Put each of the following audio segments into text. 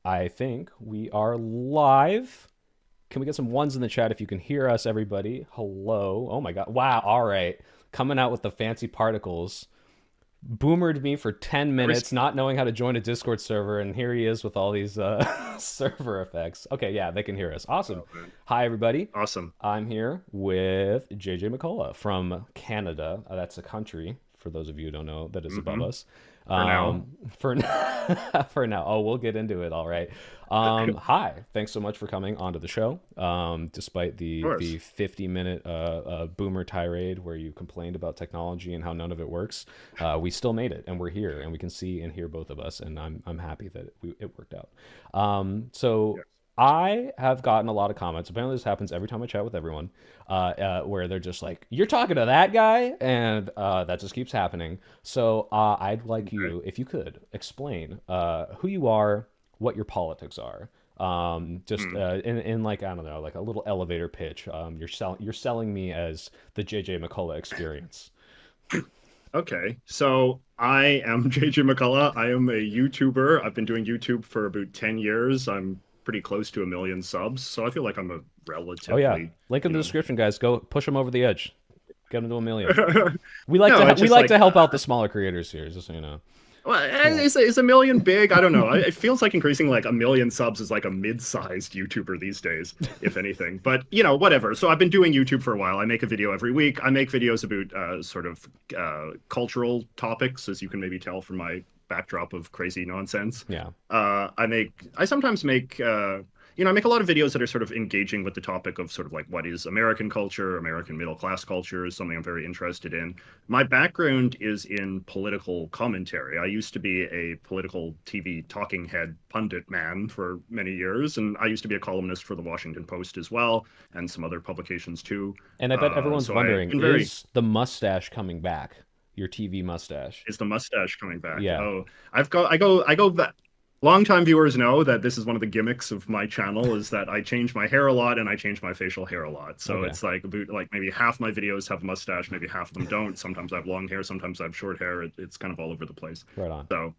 I think we are live. Can we get some ones in the chat if you can hear us, everybody? Hello. Oh my God. Wow. All right. Coming out with the fancy particles. Boomered me for 10 Are we? minutes, not knowing how to join a Discord server, and here he is with all these server effects. Okay, yeah, they can hear us. Awesome. Oh, man. Hi, everybody. Awesome. I'm here with JJ McCullough from Canada. That's a country, for those of you who don't know, that is above Hmm. us. For now. For for now. Oh, we'll get into it. All right. Of Hi. Thanks so much for coming onto the show. Despite the course. 50-minute boomer tirade where you complained about technology and how none of it works, we still made it, and we're here, and we can see and hear both of us, and I'm happy that it worked out. So Yes. I have gotten a lot of comments. Apparently, this happens every time I chat with everyone, where they're just like, "You're talking to that guy," and that just keeps happening. So I'd like Okay. you, if you could, explain who you are, what your politics are. Just Hmm. in like I don't know, like a little elevator pitch. You're selling me as the JJ McCullough experience. Okay. So I am JJ McCullough. I am a YouTuber. I've been doing YouTube for about 10 years. I'm pretty close to 1 million subs. So I feel like I'm a Oh yeah, relatively, link in you the know, description, guys. Go push them over the edge. Get them to 1 million. We like to no, it's we just like like to help out the smaller creators here, just so you know. well, Cool. is a million big? I don't know. It feels like increasing like 1 million subs is like a mid-sized YouTuber these days, if anything. But whatever. So I've been doing YouTube for a while. I make a video every week. I make videos about sort of cultural topics, as you can maybe tell from my backdrop of crazy nonsense. Yeah. I sometimes make I make a lot of videos that are sort of engaging with the topic of sort of like what is American culture, American middle class culture is something I'm very interested in. My background is in political commentary. I used to be a political TV talking head pundit man for many years, and I used to be a columnist for the Washington Post as well, and some other publications too. And I bet everyone's So I've wondering, been very. is the mustache coming back? Your TV mustache? Is the mustache coming back? Yeah. Oh, I go back. Longtime viewers know that this is one of the gimmicks of my channel is that I change my hair a lot and I change my facial hair a lot. So Okay. it's like about like maybe half my videos have a mustache, maybe half of them don't. Sometimes I have long hair, sometimes I have short hair. It's kind of all over the place. Right on. So,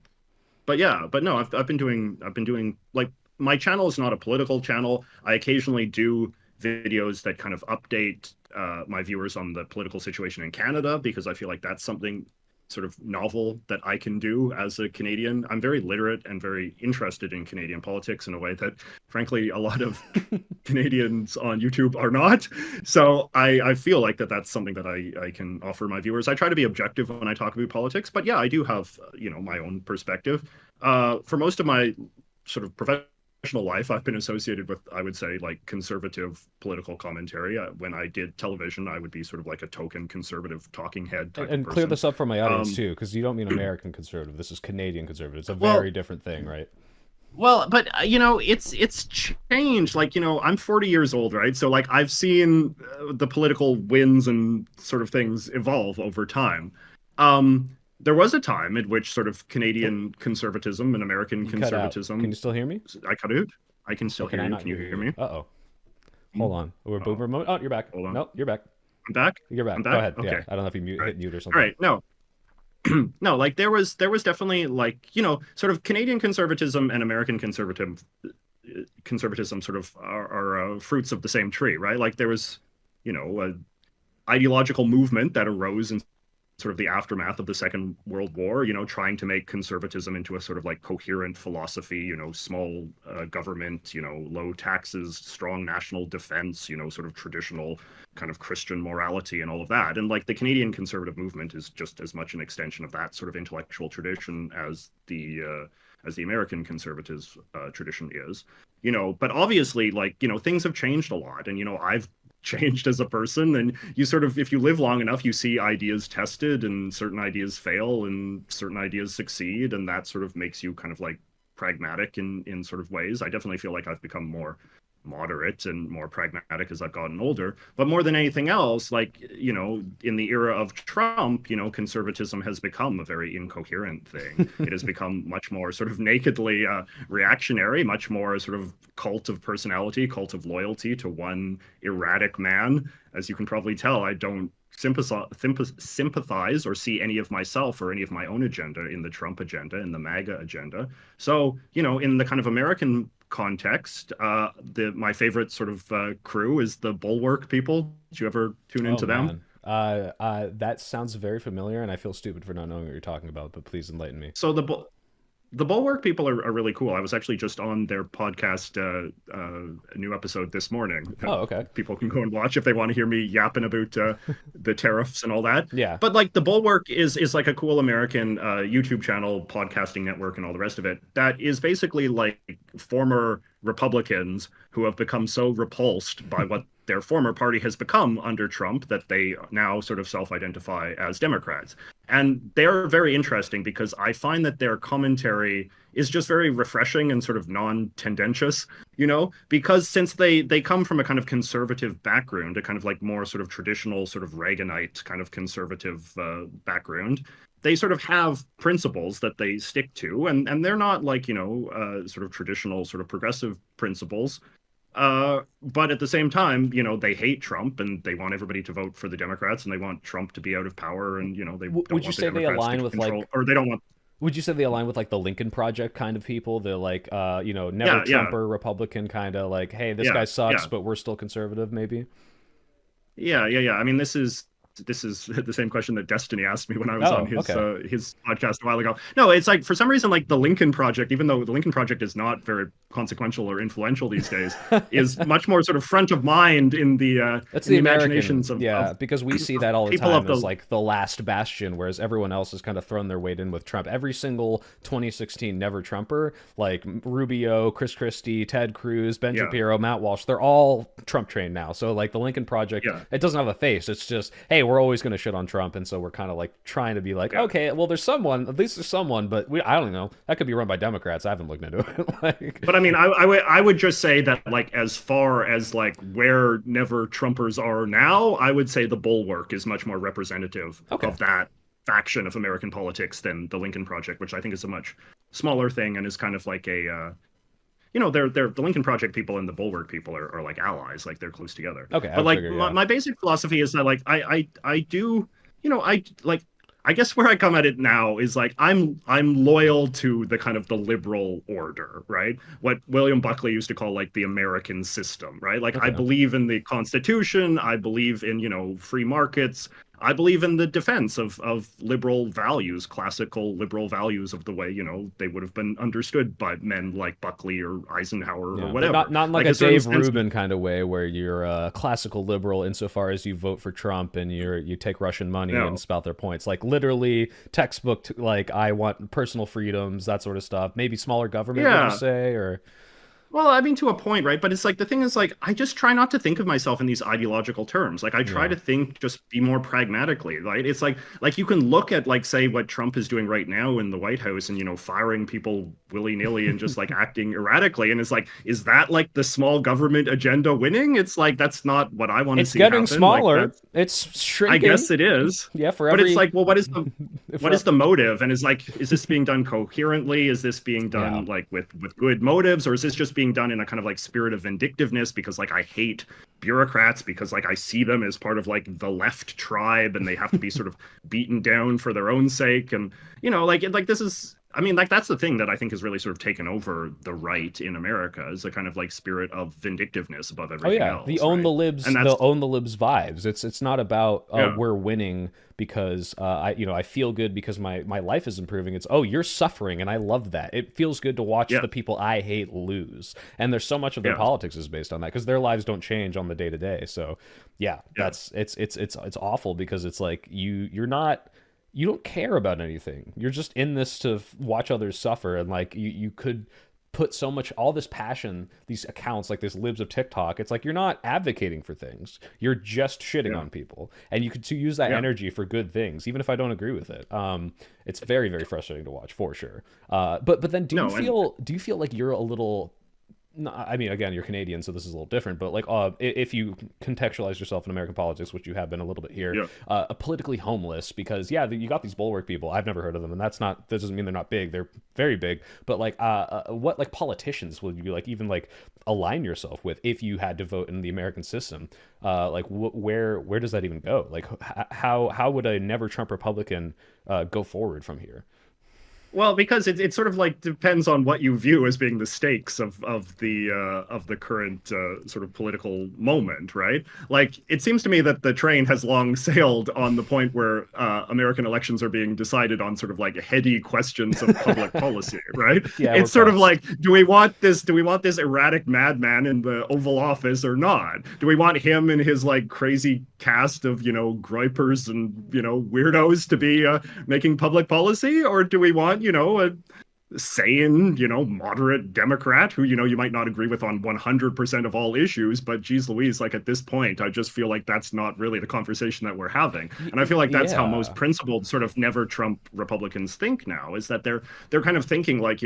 but yeah, but no, I've been doing like my channel is not a political channel. I occasionally do videos that kind of update my viewers on the political situation in Canada because I feel like that's something sort of novel that I can do as a Canadian. I'm very literate and very interested in Canadian politics in a way that, frankly, a lot of Canadians on YouTube are not. So I feel like that's something that I can offer my viewers. I try to be objective when I talk about politics, but yeah, I do have my own perspective. For most of my sort of professional life, I've been associated with, I would say, like conservative political commentary. When I did television, I would be sort of like a token conservative talking head And, type of and clear person. this up for my audience Um, too, because you don't mean American conservative. This is Canadian conservative. It's a well, very different thing, right? but it's changed. Like, I'm 40 years old, right? So like I've seen the political winds and sort of things evolve over time. There was a time in which sort of Oh, Canadian conservatism and American you cut out. Can you conservatism. still hear me? I cut out. I can Or still can hear I you. not Can you hear hear you? me? Uh-oh. Hmm? Hold on. We're Oh, boomer mode. Oh, you're back. hold on. No, you're back. I'm back. You're I'm back. Go back. ahead. Yeah. Okay. I don't know if you All right. hit mute or All something. right. No, no. Like there was definitely like sort of Canadian conservatism and American conservatism sort of are fruits of the same tree, right? Like there was, a ideological movement that arose in sort of the aftermath of the Second World War, trying to make conservatism into a sort of like coherent philosophy, small government, low taxes, strong national defense, sort of traditional kind of Christian morality and all of that. And like the Canadian conservative movement is just as much an extension of that sort of intellectual tradition as the American conservatives tradition is. But obviously, like, things have changed a lot. And, I've changed as a person, and you sort of, if you live long enough, you see ideas tested and certain ideas fail and certain ideas succeed, and that sort of makes you kind of like pragmatic in sort of ways. I definitely feel like I've become more moderate and more pragmatic as I've gotten older. But more than anything else, like, in the era of Trump, conservatism has become a very incoherent thing. It has become much more sort of nakedly reactionary, much more sort of cult of personality, cult of loyalty to one erratic man. As you can probably tell, I don't sympathize or see any of myself or any of my own agenda in the Trump agenda, in the MAGA agenda. So, in the kind of American context, the my favorite sort of crew is the Bulwark people. Did you ever tune Oh into them? man. That sounds very familiar, and I feel stupid for not knowing what you're talking about. But please enlighten me. So the Bulwark people are really cool. I was actually just on their podcast, a new episode this morning. Oh, okay. People can go and watch if they want to hear me yapping about the tariffs and all that. Yeah. But like the Bulwark is like a cool American YouTube channel, podcasting network, and all the rest of it. That is basically like former Republicans who have become so repulsed by what their former party has become under Trump that they now sort of self-identify as Democrats. And they're very interesting because I find that their commentary is just very refreshing and sort of non-tendentious, because since they come from a kind of conservative background, a kind of like more sort of traditional sort of Reaganite kind of conservative background, they sort of have principles that they stick to, and they're not like, sort of traditional sort of progressive principles. But at the same time, they hate Trump and they want everybody to vote for the Democrats and they want Trump to be out of power and, they don't Would you want the say they Democrats to align with control, like? or they don't want. Would you say they align with like the Lincoln Project kind of people? They're like, never Yeah, yeah, Trumper Republican kind of like, hey, this yeah, guy sucks, yeah. but we're still conservative, maybe. Yeah, yeah, yeah. I mean, this is the same question that Destiny asked me when I was on Oh, okay. his podcast a while ago. No, it's like for some reason, like the Lincoln Project, even though the Lincoln Project is not very consequential or influential these days, is much more sort of front of mind That's in the the American, imaginations of, yeah, because we see of that all the people time of as the like the last bastion, whereas everyone else has kind of thrown their weight in with Trump. Every single 2016 Never Trumper, like Rubio, Chris Christie, Ted Cruz, Ben yeah, Shapiro, Matt Walsh, they're all Trump trained now. So like the Lincoln Project, yeah, it doesn't have a face. It's just, hey, we're always going to shit on Trump, and so we're kind of like trying to be like, yeah. okay, well, there's someone, at least there's someone, but I don't know, that could be run by Democrats. I haven't looked into it. Like, But I mean, I would just say that like as far as like where never Trumpers are now, I would say the Bulwark is much more representative okay, of that faction of American politics than the Lincoln Project, which I think is a much smaller thing and is kind of like a they're the Lincoln Project people and the Bulwark people are like allies, like they're close together. okay, I But would like figure, my, yeah, my basic philosophy is that like I do, I like, I guess where I come at it now is like I'm loyal to the kind of the liberal order, right? What William Buckley used to call like the American system, right? Like I okay. believe in the Constitution, I believe in, free markets. I believe in the defense of liberal values, classical liberal values of the way, they would have been understood by men like Buckley or Eisenhower or Yeah, but not whatever. not in like Like a a certain Dave sense of, Rubin kind of way where you're a classical liberal insofar as you vote for Trump and you take Russian money and no. spout their points. Like literally textbook like I want personal freedoms, that sort of stuff. Maybe smaller government, would you Yeah. say? Or Well, I mean, to a point, right? But it's like the thing is, like, I just try not to think of myself in these ideological terms. Like, I try yeah. to think just be more pragmatically. Right? It's like you can look at, like, say, what Trump is doing right now in the White House, and firing people willy nilly and just like acting erratically. And it's like, is that like the small government agenda winning? It's like that's not what I want to It's see getting happen. Like smaller. that's, It's I shrinking. guess it is. Yeah, for But it's every like, well, what for is the motive? And is like, is this being done coherently? Is this being yeah. done like with good motives, or is this just being done in a kind of like spirit of vindictiveness because like I hate bureaucrats because like I see them as part of like the left tribe and they have to be sort of beaten down for their own sake, and like this is, I mean, like that's the thing that I think has really sort of taken over the right in America, is a kind of like spirit of vindictiveness above Oh everything yeah, else, right? And the that's own the libs vibes. It's not about yeah, we're winning because I feel good because my life is improving. It's, oh, you're suffering and I love that. It feels good to watch yeah, the people I hate lose. And there's so much of their yeah, politics is based on that because their lives don't change on the day to day. So yeah, yeah, that's it's awful because it's like you're not, you don't care about anything. You're just in this to watch others suffer, and like you could put so much, all this passion, these accounts like this libs of TikTok, it's like you're not advocating for things, you're just shitting yeah, on people, and you could use that yeah. energy for good things even if I don't agree with it. It's very frustrating to watch for sure. But then No, and do you feel like you're a little no, I mean, again, you're Canadian, so this is a little different. But like, if you contextualize yourself in American politics, which you have been a little bit here, Yeah. politically homeless, because yeah, you got these bulwark people. I've never heard of them, and that doesn't mean they're not big. They're very big. But like, what like politicians would you like even like align yourself with if you had to vote in the American system? Like, where does that even go? Like, how would a never Trump Republican go forward from here? Well, because it sort of like depends on what you view as being the stakes of the current sort of political moment, right? Like it seems to me that the train has long sailed on the point where American elections are being decided on sort of like heady questions of public policy, right? Yeah, we're It's sort of past. like, do we want this erratic madman in the Oval Office or not? Do we want him and his like crazy cast of, groypers and, weirdos to be making public policy, or do we want, a sane, moderate Democrat who, you might not agree with on 100% of all issues, but geez Louise, like at this point, I just feel like that's not really the conversation that we're having. And I feel like that's how most Yeah. principled sort of never Trump Republicans think now, is that they're kind of thinking like,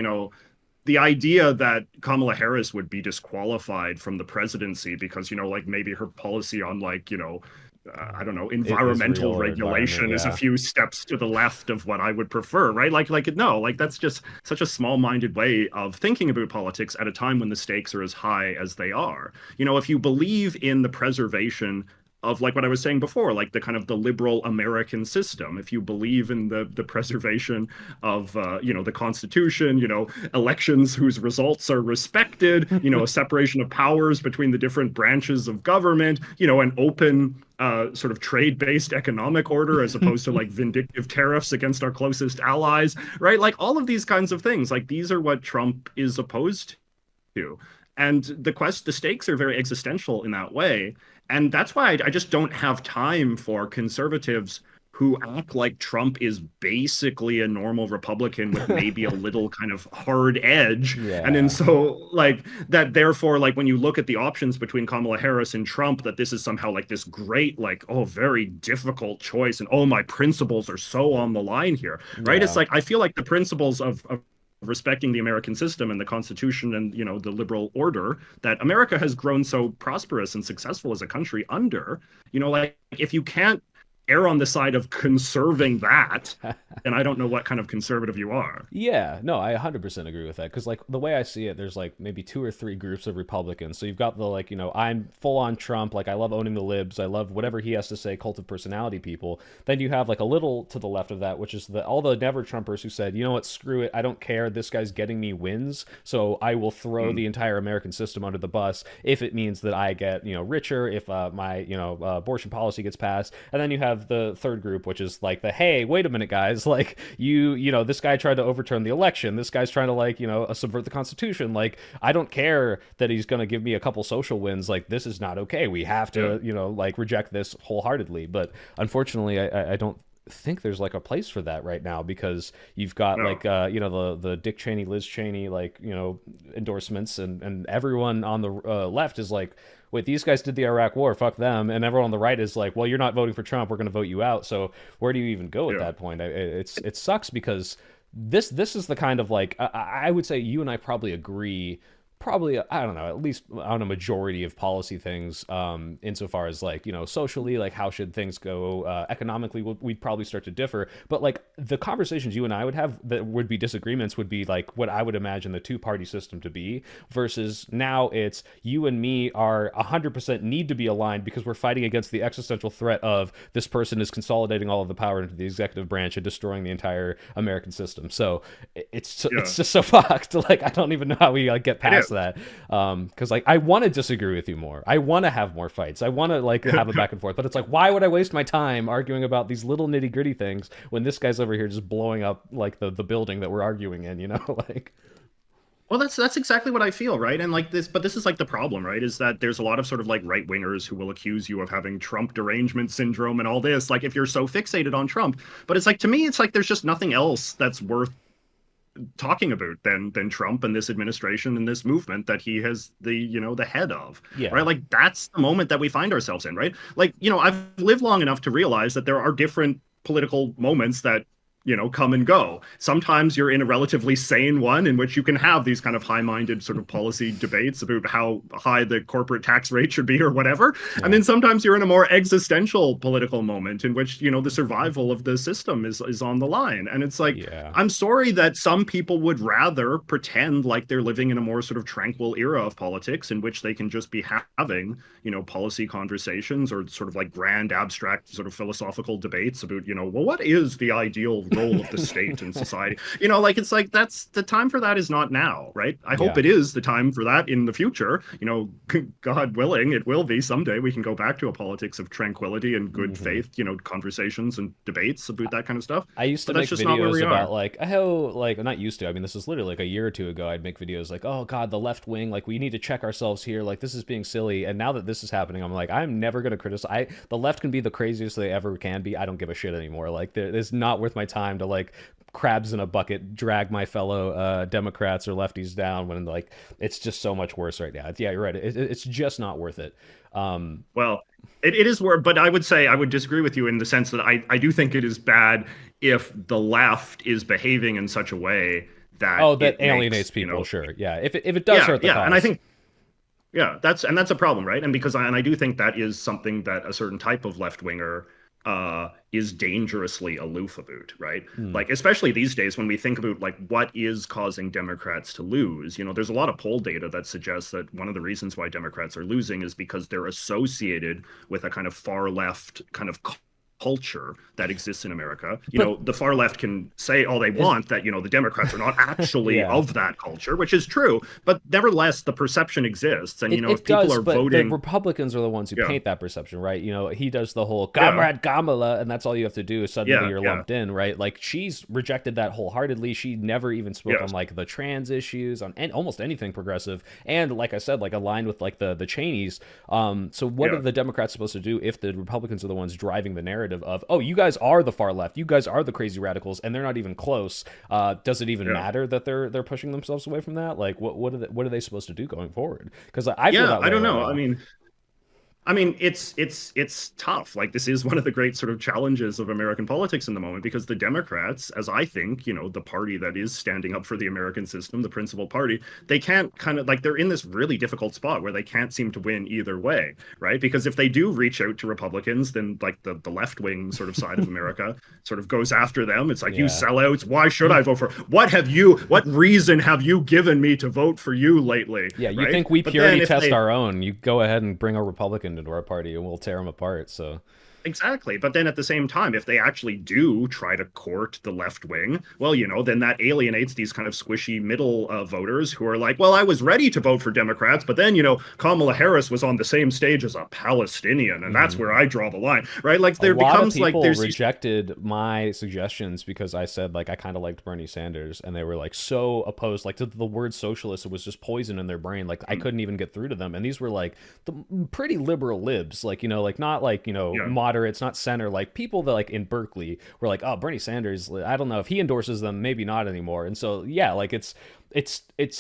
the idea that Kamala Harris would be disqualified from the presidency because, like maybe her policy on like, I don't know, environmental Israel or environment, regulation is a yeah. few steps to the left of what I would prefer, right? Like no, like that's just such a small-minded way of thinking about politics at a time when the stakes are as high as they are. If you believe in the preservation of like what I was saying before, like the kind of the liberal American system, if you believe in the preservation of the Constitution, elections whose results are respected, a separation of powers between the different branches of government, an open sort of trade-based economic order as opposed to like vindictive tariffs against our closest allies, right? Like all of these kinds of things, like these are what Trump is opposed to. And the stakes are very existential in that way. And that's why I just don't have time for conservatives who act like Trump is basically a normal Republican with maybe a little kind of hard edge. And then Yeah. so like that therefore, like when you look at the options between Kamala Harris and Trump, that this is somehow like this great, like, oh, very difficult choice. And oh, my principles are so on the line here. Right. It's Yeah. like I feel like the principles of respecting the American system and the Constitution and the liberal order that America has grown so prosperous and successful as a country under, like if you can't err on the side of conserving that, then I don't know what kind of conservative you are. Yeah, no, I 100% agree with that because like the way I see it, there's like maybe two or three groups of Republicans. So you've got the like, I'm full on Trump, like I love owning the libs, I love whatever he has to say, cult of personality people. Then you have like a little to the left of that, which is all the never Trumpers who said, you know what, screw it, I don't care, this guy's getting me wins, so I will throw Mm. the entire American system under the bus if it means that I get, richer, if my, abortion policy gets passed. And then you have the third group, which is like the, hey, wait a minute, guys, like this guy tried to overturn the election. This guy's trying to like, subvert the Constitution. Like, I don't care that he's going to give me a couple social wins. Like, this is not okay. We have Yeah. to, like reject this wholeheartedly. But unfortunately, I don't think there's like a place for that right now because you've got No. like the Dick Cheney, Liz Cheney like endorsements and everyone on the left is like, wait, these guys did the Iraq War, fuck them, and everyone on the right is like, well, you're not voting for Trump, we're going to vote you out. So where do you even go at Yeah. that point? It sucks because this is the kind of like I would say you and I probably agree. Probably, I don't know, at least on a majority of policy things, insofar as like, socially, like how should things go, economically, we'd probably start to differ. But like the conversations you and I would have that would be disagreements would be like what I would imagine the two-party system to be versus now it's you and me are 100% need to be aligned because we're fighting against the existential threat of this person is consolidating all of the power into the executive branch and destroying the entire American system. So Yeah. it's just so fucked. Like I don't even know how we like get It past is. that. Because like I want to disagree with you more. I want to have more fights. I want to like have a back and forth. But it's like, why would I waste my time arguing about these little nitty gritty things when this guy's over here just blowing up like the building that we're arguing in? Like Well, that's exactly what I feel, right? And like this, but this is like the problem, right? Is that there's a lot of sort of like right wingers who will accuse you of having Trump derangement syndrome and all this, like if you're so fixated on Trump. But it's like to me, it's like there's just nothing else that's worth talking about than Trump and this administration and this movement that he has the head of, yeah, right? Like that's the moment that we find ourselves in, right? Like I've lived long enough to realize that there are different political moments that come and go. Sometimes you're in a relatively sane one in which you can have these kind of high-minded sort of policy debates about how high the corporate tax rate should be or whatever. And Yeah. then sometimes you're in a more existential political moment in which, the survival of the system is on the line. And it's like, Yeah. I'm sorry that some people would rather pretend like they're living in a more sort of tranquil era of politics in which they can just be having, policy conversations or sort of like grand abstract sort of philosophical debates about, well, what is the ideal role of the state in society? Like it's like that's the time for that is not now, right? I hope Yeah. it is the time for that in the future. God willing, it will be someday. We can go back to a politics of tranquility and good Hmm. faith, conversations and debates about that kind of stuff. I used to But that's make just not where videos we about are. like how like not used to. I mean, this is literally like a year or two ago. I'd make videos like, "Oh God, the left wing. Like, we need to check ourselves here. Like, this is being silly." And now that this is happening, I'm like, I'm never gonna criticize. The left can be the craziest they ever can be. I don't give a shit anymore. Like, it's not worth my time to like crabs in a bucket drag my fellow Democrats or lefties down when like it's just so much worse right now. Yeah, you're right. It's just not worth it. Um, Well, it is where, but I would say I would disagree with you in the sense that I do think it is bad if the left is behaving in such a way that oh, that it alienates makes, people. Sure. Yeah. If it does yeah, hurt the yeah. And I cause. think, yeah, that's a problem, right? And because I do think that is something that a certain type of left winger is dangerously aloof about, right? Hmm. Like especially these days when we think about like what is causing Democrats to lose. There's a lot of poll data that suggests that one of the reasons why Democrats are losing is because they're associated with a kind of far left kind of culture that exists in America. But The far left can say all they is want that, the Democrats are not actually yeah. of that culture, which is true, but nevertheless, the perception exists. And, It if people does, are but the voting, Republicans are the ones who yeah, paint that perception, right? He does the whole yeah, Comrade Kamala, and that's all you have to do is suddenly yeah, you're yeah, lumped in, right? Like she's rejected that wholeheartedly. She never even spoke on yes, like the trans issues, on and almost anything progressive, and like I said, like aligned with like the Cheneys. So what are yeah, the Democrats supposed to do if the Republicans are the ones driving the narrative of, oh, you guys are the far left, you guys are the crazy radicals, and they're not even close? Does it even yeah. matter that they're pushing themselves away from that? Like, what are they supposed to do going forward? Because I feel Yeah, that I way don't right know. now. I mean, it's tough. Like this is one of the great sort of challenges of American politics in the moment because the Democrats, as I think, the party that is standing up for the American system, the principal party, they can't kind of like they're in this really difficult spot where they can't seem to win either way, right? Because if they do reach out to Republicans, then like the left wing sort of side of America sort of goes after them. It's like you Yeah. sellouts, why should I vote for? What reason have you given me to vote for you lately, Yeah, you right? think we But then purity if test they our own? You go ahead and bring a Republican into our party, and we'll tear them apart. So Exactly. But then at the same time, if they actually do try to court the left wing, well, then that alienates these kind of squishy middle voters who are like, well, I was ready to vote for Democrats, but then, Kamala Harris was on the same stage as a Palestinian, and that's mhm. where I draw the line, right? Like A there lot of becomes like people there's these, rejected my suggestions because I said like I kind of liked Bernie Sanders, and they were like so opposed. Like to the word socialist, it was just poison in their brain. Like I couldn't even get through to them, and these were like the pretty liberal libs, like like not like yeah, moderates, not center, like people that like in Berkeley were like, oh, Bernie Sanders, I don't know if he endorses them, maybe not anymore. And so yeah, like it's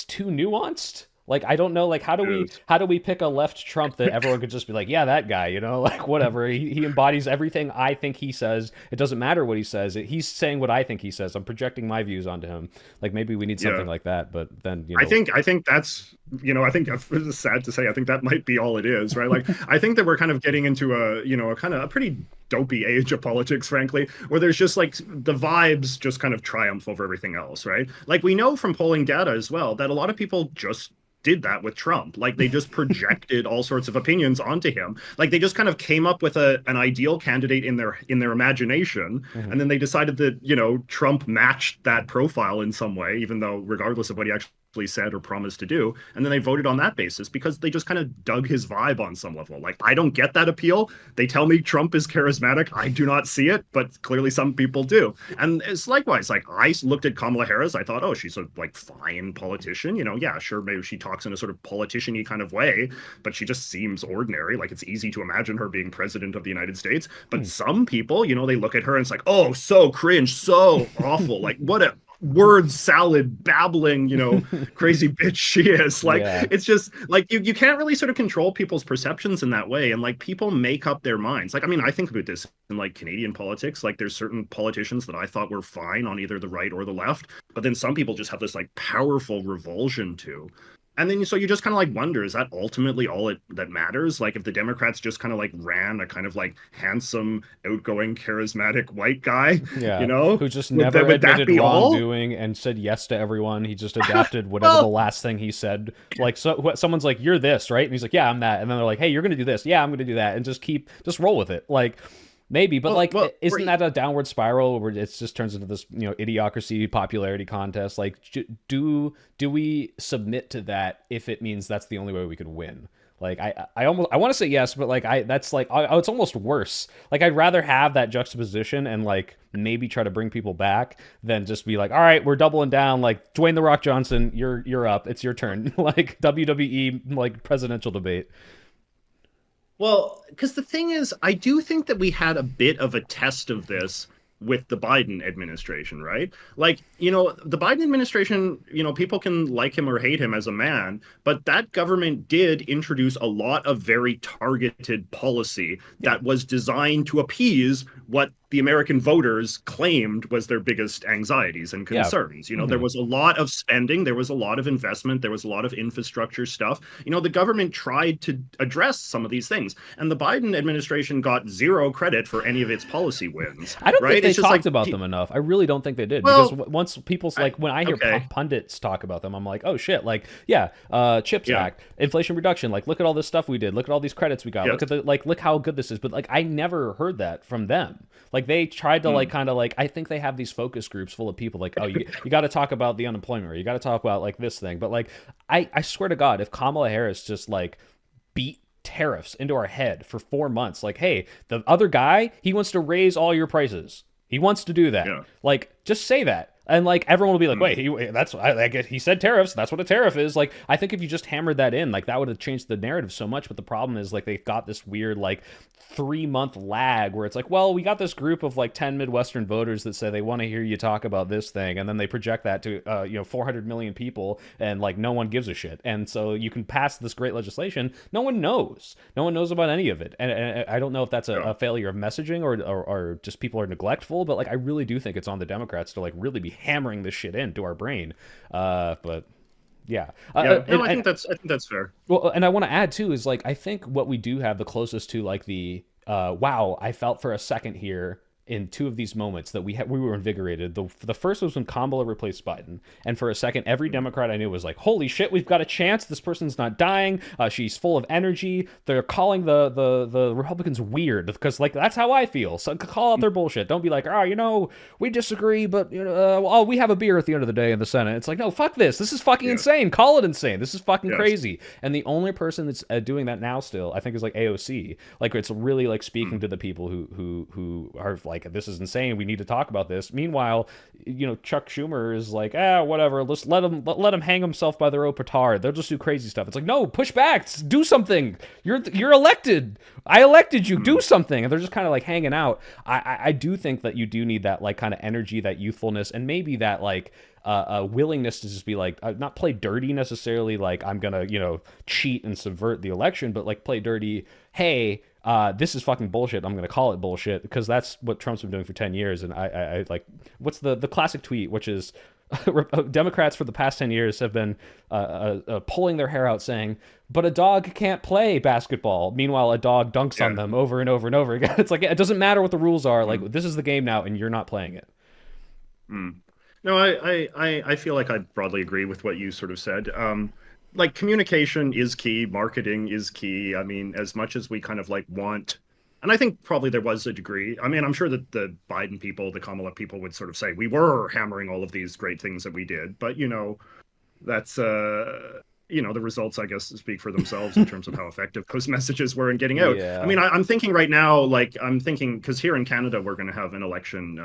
too nuanced. Like I don't know, like it is. how do we pick a left Trump that everyone could just be like, yeah, that guy, like whatever. He embodies everything I think he says. It doesn't matter what he says. He's saying what I think he says. I'm projecting my views onto him. Like maybe we need something Yeah. like that. But then I think that's I think it's sad to say I think that might be all it is, right? Like I think that we're kind of getting into a kind of a pretty dopey age of politics, frankly, where there's just like the vibes just kind of triumph over everything else, right? Like we know from polling data as well that a lot of people just did that with Trump. Like they just projected all sorts of opinions onto him. Like they just kind of came up with an ideal candidate in their imagination, Mhm. and then they decided that Trump matched that profile in some way, even though regardless of what he actually said or promised to do. And then they voted on that basis because they just kind of dug his vibe on some level. Like I don't get that appeal. They tell me Trump is charismatic. I do not see it, but clearly some people do. And it's likewise. Like I looked at Kamala Harris, I thought, oh, she's a like fine politician. Yeah, sure, maybe she talks in a sort of politician-y kind of way, but she just seems ordinary. Like it's easy to imagine her being president of the United States. But some people, they look at her and it's like, oh, so cringe, so awful. Like what a word salad babbling, crazy bitch she is. Like, Yeah. it's just like you can't really sort of control people's perceptions in that way. And like people make up their minds. Like, I mean, I think about this in like Canadian politics. Like there's certain politicians that I thought were fine on either the right or the left, but then some people just have this like powerful revulsion to. And then so you just kind of like wonder, is that ultimately all that matters? Like if the Democrats just kind of like ran a kind of like handsome, outgoing, charismatic white guy, Yeah, who just would never would that admitted be all? wrongdoing and said yes to everyone. He just adapted whatever the Well, last thing he said. Like, someone's like, "You're this, right?" And he's like, "Yeah, I'm that." And then they're like, "Hey, you're gonna do this." "Yeah, I'm gonna do that." And just roll with it. Like, maybe, but like, isn't that a downward spiral where it just turns into this, idiocracy popularity contest? Like, do we submit to that if it means that's the only way we could win? Like, I almost, I want to say yes, but like that's like, it's almost worse. Like, I'd rather have that juxtaposition and like maybe try to bring people back than just be like, all right, we're doubling down. Like, Dwayne the Rock Johnson, you're up. It's your turn. Like WWE like presidential debate. well, because the thing is, I do think that we had a bit of a test of this with the Biden administration, right? Like, the Biden administration, people can like him or hate him as a man, but that government did introduce a lot of very targeted policy Yeah. that was designed to appease what the American voters claimed was their biggest anxieties and Yeah. concerns. There Mm-hmm. was a lot of spending, there was a lot of investment, there was a lot of infrastructure stuff. The government tried to address some of these things, and the Biden administration got zero credit for any of its policy wins, I don't think right? they It's just like, talked about them enough. I really don't think they did, because well, once people's like, when I hear okay, pundits talk about them, I'm like, oh shit, like, yeah, Chips yeah, Act, Inflation Reduction, like, look at all this stuff we did, look at all these credits we got, yes, look how good this is. But like, I never heard that from them. Like, they tried to like mm, kind of like, I think they have these focus groups full of people like, oh, you got to talk about the unemployment rate, you got to talk about like this thing. But like, I swear to God, if Kamala Harris just like beat tariffs into our head for 4 months, like, hey, the other guy, he wants to raise all your prices, he wants to do that. yeah, Like, just say that. And like everyone will be like, mm, wait, that's I guess he said tariffs. That's what a tariff is. Like, I think if you just hammered that in, like that would have changed the narrative so much. But the problem is like they've got this weird like 3 month lag where it's like, well, we got this group of like 10 Midwestern voters that say they want to hear you talk about this thing, and then they project that to 400 million people, and like no one gives a shit. And so you can pass this great legislation. No one knows about any of it. And I don't know if that's yeah. a failure of messaging or just people are neglectful. But like, I really do think it's on the Democrats to like really be hammering this shit into our brain. But yeah. Yeah, no, I think that's fair. Well, and I want to add too is like, I think what we do have the closest to like the wow, I felt for a second here in two of these moments that we were invigorated. The first was when Kamala replaced Biden, and for a second, every Mm, Democrat I knew was like, "Holy shit, we've got a chance! This person's not dying. She's full of energy." They're calling the Republicans weird because like that's how I feel. So call out their bullshit. Don't be like, "Oh, we disagree, but oh, we have a beer at the end of the day in the Senate." It's like, no, fuck this. This is fucking yes, insane. Call it insane. This is fucking yes, crazy. And the only person that's doing that now still, I think, is like AOC. Like, it's really like speaking mm, to the people who are like, this is insane. We need to talk about this. Meanwhile, Chuck Schumer is like, whatever. Let's let him hang himself by the rope petard. They'll just do crazy stuff. It's like, no, push back. Do something. You're elected. I elected you. Do mm, something. And they're just kind of like hanging out. I do think that you do need that like kind of energy, that youthfulness, and maybe that like a willingness to just be like, not play dirty necessarily, like I'm gonna cheat and subvert the election, but like play dirty. Hey, this is fucking bullshit. I'm gonna call it bullshit, because that's what Trump's been doing for 10 years. And I like, what's the classic tweet, which is Democrats for the past 10 years have been pulling their hair out saying, but a dog can't play basketball. Meanwhile, a dog dunks on yeah, them over and over and over again. It's like, it doesn't matter what the rules are. mm, Like, this is the game now, and you're not playing it. mm. No, I feel like I broadly agree with what you sort of said. Like communication is key, marketing is key. I mean, as much as we kind of like want, and I think probably there was a degree. I mean, I'm sure that the Biden people, the Kamala people would sort of say we were hammering all of these great things that we did, but that's the results, I guess, speak for themselves in terms of how effective those messages were in getting out. I Yeah. mean, I'm thinking right now, like I'm thinking because here in Canada we're going to have an election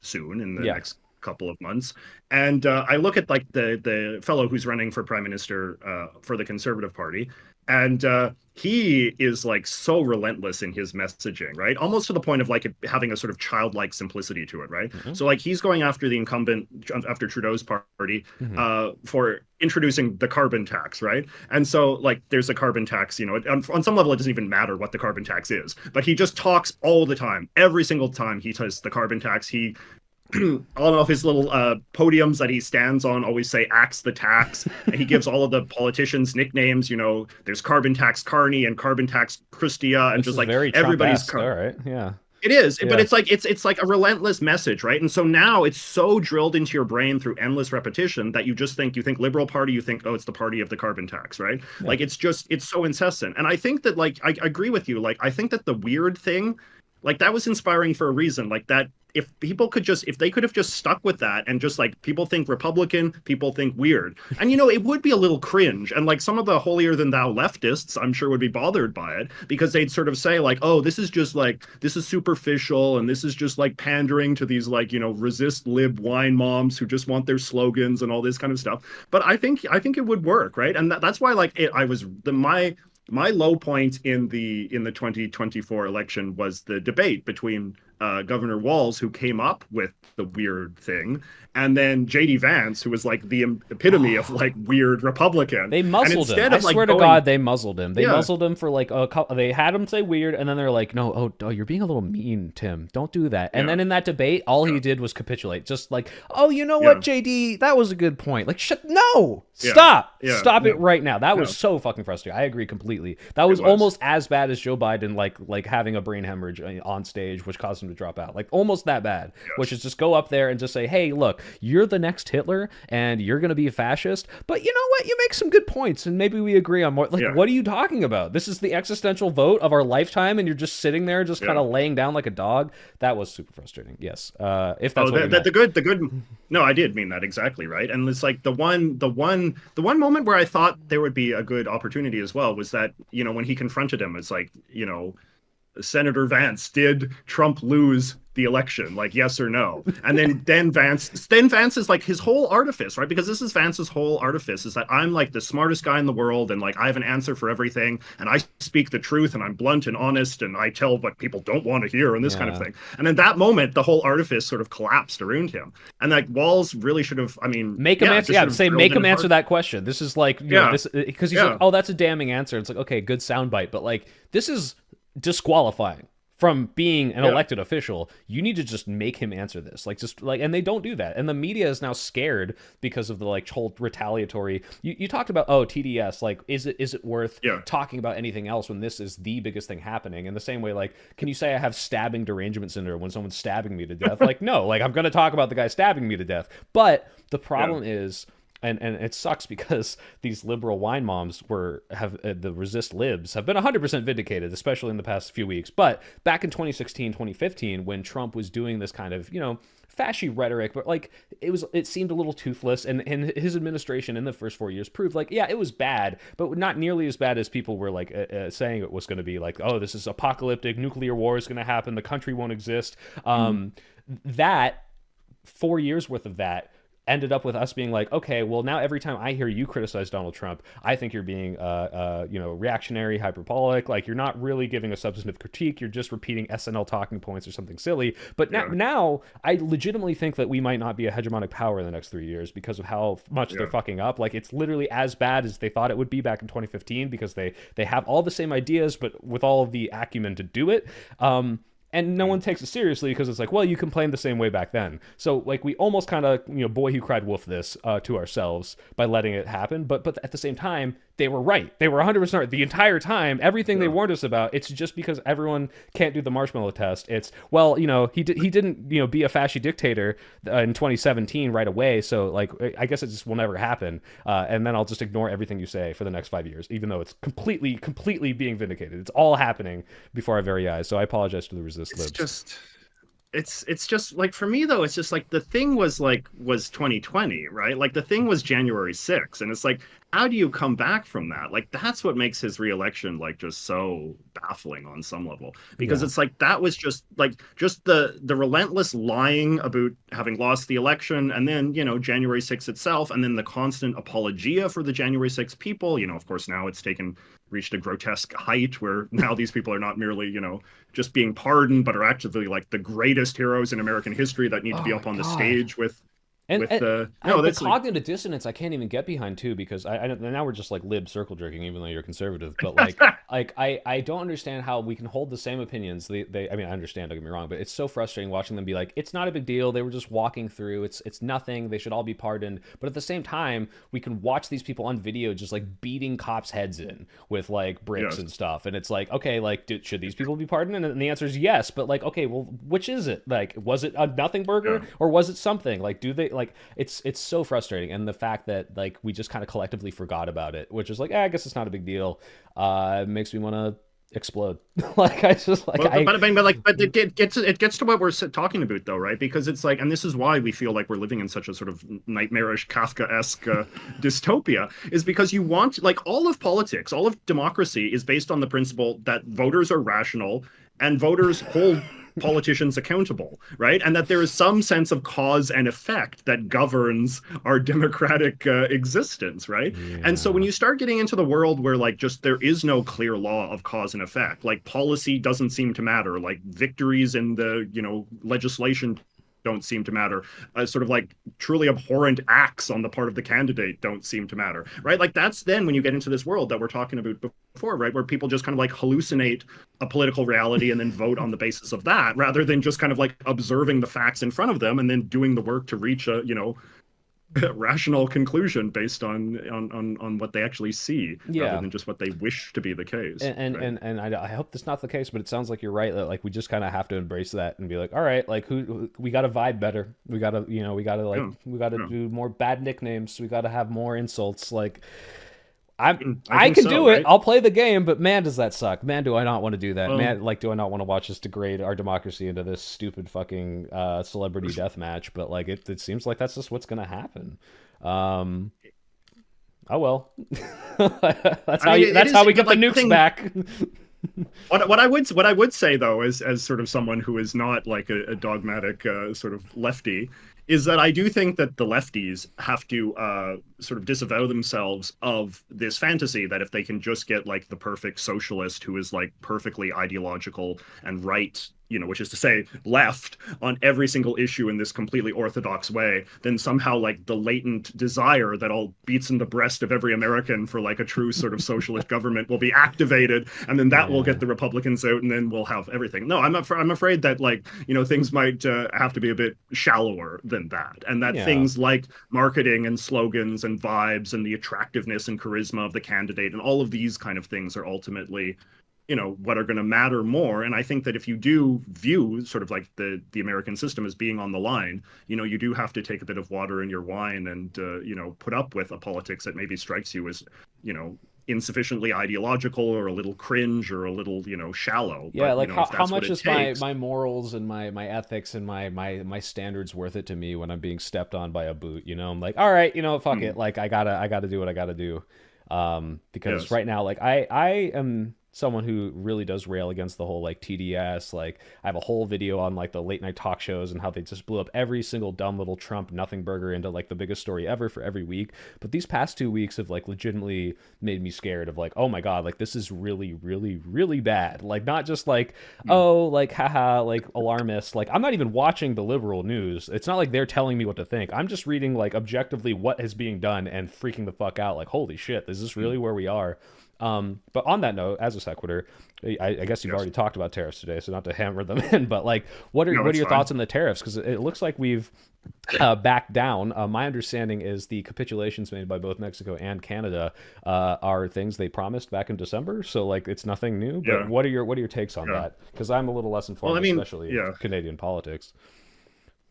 soon in the Yeah. next couple of months. And I look at like the fellow who's running for prime minister for the Conservative Party, and he is like so relentless in his messaging, right? Almost to the point of like it having a sort of childlike simplicity to it, right? Mm-hmm. So like he's going after the incumbent, after Trudeau's party, Mm-hmm. for introducing the carbon tax, right? And so like there's a carbon tax, on some level it doesn't even matter what the carbon tax is, but he just talks all the time, every single time he says the carbon tax. He all of his little podiums that he stands on always say "axe the tax," and he gives all of the politicians nicknames. There's Carbon Tax Carney and Carbon Tax Christia, and This just is like very everybody's. Trump-esque. All right. Yeah. It is, but Yeah. it's like a relentless message, right? And so now it's so drilled into your brain through endless repetition that you think Liberal Party, you think, oh, it's the party of the carbon tax, right? Yeah. Like it's so incessant. And I think that like I agree with you. Like I think that the weird thing, like that was inspiring for a reason. Like that if they could have just stuck with that and just like people think Republican, people think weird. And it would be a little cringe. And like some of the holier than thou leftists, I'm sure would be bothered by it because they'd sort of say like, oh, this is superficial and this is just like pandering to these like, resist lib wine moms who just want their slogans and all this kind of stuff. But I think it would work, right? And that's why like I was my low point in the 2024 election was the debate between Governor Walz, who came up with the weird thing, and then JD Vance, who was like the epitome of like weird Republican. They And muzzled him. instead I of like swear to going, God, they muzzled him. They yeah, muzzled him for like a couple. They had him say weird, and then they're like, "No, oh, you're being a little mean, Tim. Don't do that." And yeah, then in that debate, all he yeah, did was capitulate. Just like, "Oh, you know what, yeah, JD? That was a good point. Like, shut. No, yeah, yeah, stop no, it right now." That was no, so fucking frustrating. I agree completely. That it was was. almost as bad as Joe Biden like having a brain hemorrhage on stage, which caused him to drop out. Like almost that bad. Which Yes, is just go up there and just say, "Hey, look, you're the next Hitler, and you're gonna be a fascist, but you know what? You make some good points, and maybe we agree on more." Like, yeah, what are you talking about? This is the existential vote of our lifetime, and you're just sitting there, just kind yeah. of laying down like a dog. That was super frustrating. Yes, if that's Oh, what you that meant. the good. No, I did mean that exactly, right? And it's like the one moment where I thought there would be a good opportunity as well was that when he confronted him, it's like Senator Vance, did Trump lose the election? Like, yes or no? And then Vance is like his whole artifice, right? Because this is Vance's whole artifice is that I'm like the smartest guy in the world and like I have an answer for everything and I speak the truth and I'm blunt and honest and I tell what people don't want to hear and this kind of Yeah. thing. And in that moment, the whole artifice sort of collapsed around him. And like Walls really should have, I mean, Make him yeah, answer. just should Yeah, have say drilled make in him his answer heart. that question. This is like Yeah, this because he's like, yeah, oh, that's a damning answer. It's like, okay, good soundbite, but like this is disqualifying from being an yeah, elected official. You need to just make him answer this, like just like, and they don't do that, and the media is now scared because of the like whole retaliatory. You talked about, oh, TDS, like is it worth yeah, talking about anything else when this is the biggest thing happening? In the same way, like, can you say I have stabbing derangement syndrome when someone's stabbing me to death? Like, no, like I'm gonna talk about the guy stabbing me to death, but the yeah, problem is, and it sucks because these liberal wine moms have the resist libs have been 100% vindicated, especially in the past few weeks. But back in 2016, 2015, when Trump was doing this kind of fashy rhetoric, but like it seemed a little toothless, and his administration in the first 4 years proved like, yeah, it was bad, but not nearly as bad as people were like saying it was going to be. Like, oh, this is apocalyptic, nuclear war is going to happen, the country won't exist. mm, That 4 years worth of that ended up with us being like, okay, well, now every time I hear you criticize Donald Trump, I think you're being reactionary, hyperbolic, like you're not really giving a substantive critique, you're just repeating SNL talking points or something silly. But now, yeah, now I legitimately think that we might not be a hegemonic power in the next 3 years because of how much they're yeah, fucking up. Like, it's literally as bad as they thought it would be back in 2015 because they have all the same ideas, but with all of the acumen to do it. And no one mm, takes it seriously because it's like, well, you complained the same way back then. So like we almost kind of boy who cried wolf this to ourselves by letting it happen. But at the same time, they were right. They were 100% right the entire time. Everything they yeah, warned us about. It's just because everyone can't do the marshmallow test. It's, well, he didn't be a fascist dictator in 2017 right away. So like I guess it just will never happen. And then I'll just ignore everything you say for the next 5 years, even though it's completely being vindicated. It's all happening before our very eyes. So I apologize to the resist it's libs. just it's just like for me though it's just like the thing was 2020, right? Like the thing was January 6th and it's like how do you come back from that? Like that's what makes his reelection like just so baffling on some level. Because Yeah. it's like that was just the relentless lying about having lost the election, and then, January 6th itself, and then the constant apologia for the January 6th people. Of course now it's taken reached a grotesque height where now these people are not merely, just being pardoned, but are actually like the greatest heroes in American history that need to Oh be my up on the God. stage with And no, the that's like cognitive dissonance I can't even get behind too because now we're just like lib circle jerking even though you're conservative but I don't understand how we can hold the same opinions I mean I understand, don't get me wrong, but it's so frustrating watching them be like it's not a big deal, they were just walking through, it's nothing, they should all be pardoned, but at the same time we can watch these people on video just like beating cops heads in with like bricks yes. and stuff, and it's like okay, like should these people be pardoned, and the answer is yes, but like okay, well which is it, like was it a nothing burger Yeah. or was it something, like do they like it's so frustrating, and the fact that like we just kind of collectively forgot about it, which is like I guess it's not a big deal, makes me want to explode. Like I just like Well, I but it gets to what we're talking about though, right? Because it's like, and this is why we feel like we're living in such a sort of nightmarish Kafka-esque dystopia, is because you want like all of politics, all of democracy is based on the principle that voters are rational and voters hold politicians accountable, right? And that there is some sense of cause and effect that governs our democratic existence, right? And so when yeah you start getting into the world where like just there is no clear law of cause and effect, like policy doesn't seem to matter, like victories in the, legislation don't seem to matter, sort of like truly abhorrent acts on the part of the candidate don't seem to matter, right? Like that's then when you get into this world that we're talking about before, right? Where people just kind of like hallucinate a political reality and then vote on the basis of that, rather than just kind of like observing the facts in front of them and then doing the work to reach a, rational conclusion based on what they actually see, rather yeah than just what they wish to be the case, right? and I hope that's not the case, but it sounds like you're right that like we just kind of have to embrace that and be like, all right, like who we got to vibe better, we got to we got to like Yeah, we got to yeah. do more bad nicknames, we got to have more insults, like I'm I I think can so, do it. right? I'll play the game, but man, does that suck. Man, do I not want to do that. Well, Man, like, do I not want to watch us degrade our democracy into this stupid fucking celebrity death match? But like, it seems like that's just what's gonna happen. Um, oh well. That's I how mean, you. it That's is, how we but get the like the nukes thing, back. what I would say though, as sort of someone who is not like a dogmatic sort of lefty, is that I do think that the lefties have to sort of disavow themselves of this fantasy that if they can just get like the perfect socialist who is like perfectly ideological and right, which is to say left on every single issue in this completely orthodox way, then somehow like the latent desire that all beats in the breast of every American for like a true sort of socialist government will be activated, and then that will Yeah. get the Republicans out, and then we'll have everything. No, I'm afraid that like things might have to be a bit shallower than that, and that Yeah. things like marketing and slogans and vibes and the attractiveness and charisma of the candidate and all of these kind of things are ultimately what are going to matter more. And I think that if you do view sort of like the American system as being on the line, you do have to take a bit of water in your wine and put up with a politics that maybe strikes you as you know insufficiently ideological or a little cringe or a little shallow. Yeah, But like if how that's what much it is my takes. my morals and my ethics and my standards worth it to me when I'm being stepped on by a boot? I'm like, all right, fuck it. Hmm, Like I gotta do what I gotta do. Because yes. right now, like I am someone who really does rail against the whole like TDS. Like I have a whole video on like the late night talk shows and how they just blew up every single dumb little Trump nothing burger into like the biggest story ever for every week. But these past 2 weeks have like legitimately made me scared of like, oh my god, like this is really, really, really bad. Like not just like, Hmm, oh, like haha, like alarmist. Like I'm not even watching the liberal news. It's not like they're telling me what to think. I'm just reading like objectively what is being done and freaking the fuck out. Like, holy shit, is this hmm, really where we are? But on that note, as a sequitur, I guess you've yes. already talked about tariffs today, so not to hammer them in, but like, what are No, what are it's your thoughts fine. on the tariffs? Because it looks like we've backed down. My understanding is the capitulations made by both Mexico and Canada are things they promised back in December. So like, it's nothing new. But Yeah, what are your takes on yeah. that? Because I'm a little less Well, I informed, mean, especially of yeah. Canadian politics.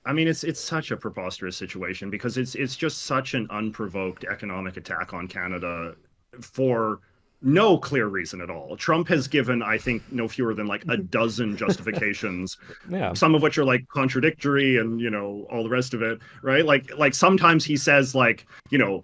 I mean, it's such a preposterous situation because it's just such an unprovoked economic attack on Canada for no clear reason at all. Trump has given, I think, no fewer than like a dozen justifications, Yeah. some of which are like contradictory and, all the rest of it, right? Like sometimes he says like,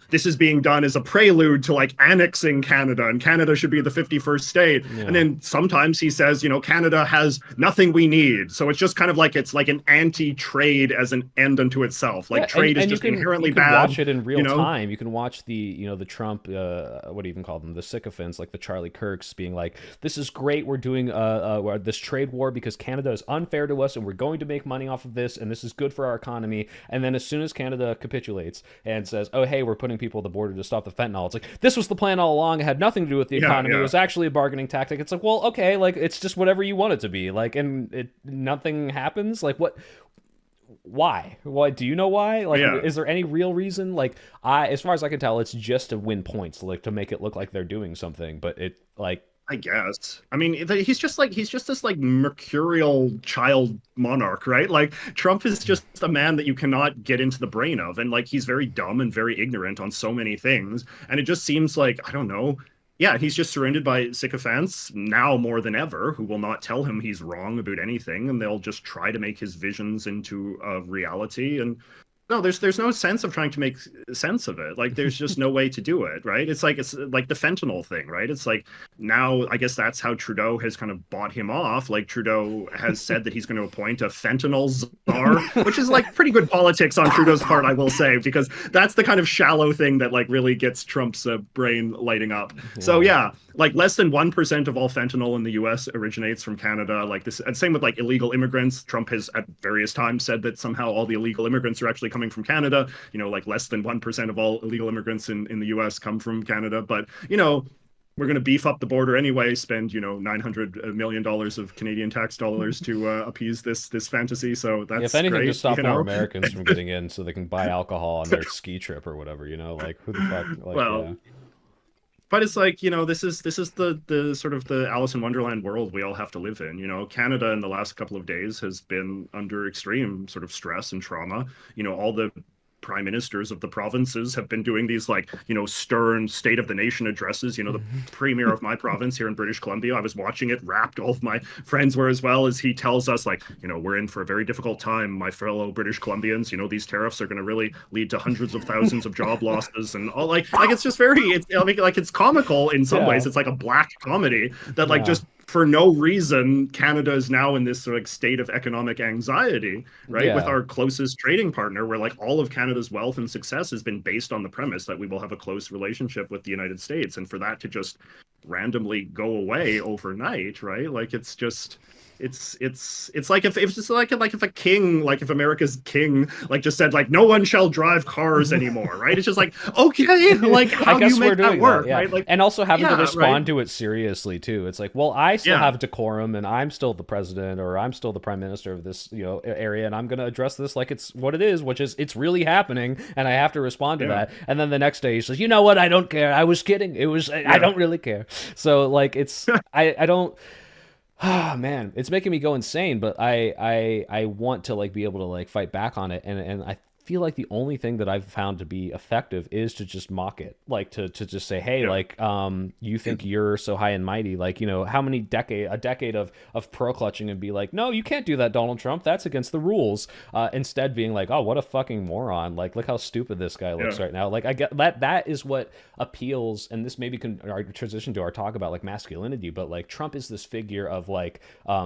this is being done as a prelude to like annexing Canada, and Canada should be the 51st state. And Yeah. then sometimes he says, Canada has nothing we need. So it's just kind of like it's like an anti-trade as an end unto itself. Yeah, Like trade is and you just can inherently watch bad, it in you real know? time. You can watch the Trump what do you even call them, the sycophants, like the Charlie Kirks, being like, "This is great. We're doing this trade war because Canada is unfair to us, and we're going to make money off of this, and this is good for our economy." And then as soon as Canada capitulates and says, "Oh hey, we're putting people at the border to stop the fentanyl," it's like, "This was the plan all along. It had nothing to do with the Yeah, economy. It yeah. was actually a bargaining tactic." It's like, well, okay, like it's just whatever you want it to be, like, and nothing happens. Like what? Why do you know why? Like, Yeah. is there any real reason? Like, as far as I can tell, it's just to win points, like to make it look like they're doing something, but it like I guess. I mean, he's just this like mercurial child monarch, right? Like Trump is just a man that you cannot get into the brain of, and like he's very dumb and very ignorant on so many things, and it just seems like I don't know. Yeah, he's just surrounded by sycophants now more than ever who will not tell him he's wrong about anything, and they'll just try to make his visions into a reality. And no, there's no sense of trying to make sense of it. Like there's just no way to do it, right? It's like the fentanyl thing, right? It's like now I guess that's how Trudeau has kind of bought him off. Like Trudeau has said that he's going to appoint a fentanyl czar, which is like pretty good politics on Trudeau's part, I will say, because that's the kind of shallow thing that like really gets Trump's brain lighting up. So yeah. yeah, like less than 1% of all fentanyl in the US originates from Canada. Like this, and same with like illegal immigrants. Trump has at various times said that somehow all the illegal immigrants are actually coming from Canada. Like less than 1% of all illegal immigrants in the US come from Canada. But, we're going to beef up the border anyway, spend, $900 million of Canadian tax dollars to appease this fantasy. So If that's anything, to great, stop more Americans from getting in so they can buy alcohol on their ski trip or whatever, like who the fuck, like, Well, yeah. but it's like this is the sort of the Alice in Wonderland world we all have to live in. Canada in the last couple of days has been under extreme sort of stress and trauma. All the prime ministers of the provinces have been doing these like stern state of the nation addresses. The premier of my province here in British Columbia, I was watching it, wrapped. All of my friends were as well, as he tells us like we're in for a very difficult time, my fellow British Columbians. These tariffs are going to really lead to hundreds of thousands of job losses, and all like it's just very it's comical in some Yeah. ways. It's like a black comedy that like Yeah. just for no reason, Canada is now in this like state of economic anxiety, right? With Yeah. our closest trading partner, where like all of Canada's wealth and success has been based on the premise that we will have a close relationship with the United States. And for that to just randomly go away overnight, right? Like it's just it's like if it's just like if a king, like if America's king like just said like no one shall drive cars anymore, right? It's just like okay, like I how do you guess we're make that doing that, work, yeah. right? Like And also having to yeah, right. respond to it seriously too. It's like, well, I still Yeah, have decorum, and I'm still the president, or I'm still the prime minister of this, area, and I'm going to address this like it's what it is, which is it's really happening, and I have to respond to yeah, that. And then the next day he says, "You know what? I don't care. I was kidding. It was I yeah. don't really care." So like I don't. Ah, man, it's making me go insane, but I want to like be able to like fight back on it, and I feel like the only thing that I've found to be effective is to just mock it, like to just say, hey, Yeah. like you think you're so high and mighty, like how many decade of pro clutching, and be like, no, you can't do that, Donald Trump, that's against the rules. Instead being like, oh, what a fucking moron, like look how stupid this guy looks Yeah. right now. Like I get that is what appeals, and this maybe can our transition to our talk about like masculinity, but like Trump is this figure of like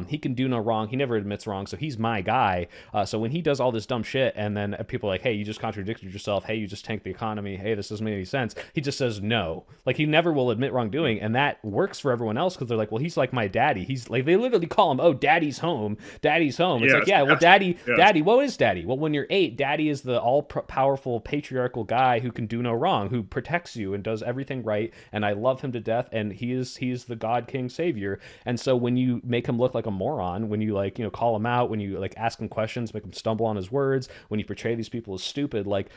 he can do no wrong, he never admits wrong, so he's my guy. So when he does all this dumb shit, and then people are like, hey, you just contradicted yourself, hey, you just tanked the economy, hey, this doesn't make any sense, he just says no. Like he never will admit wrongdoing, and that works for everyone else because they're like, well, he's like my daddy, he's like, they literally call him, oh, daddy's home, daddy's home. It's like, Yes, yeah, well, yes, yes. daddy, what is daddy? Well, when you're 8, daddy is the all powerful patriarchal guy who can do no wrong, who protects you and does everything right, and I love him to death, and he is the god king savior. And so when you make him look like a moron, when you like call him out, when you like ask him questions, make him stumble on his words, when you portray these people as stupid, like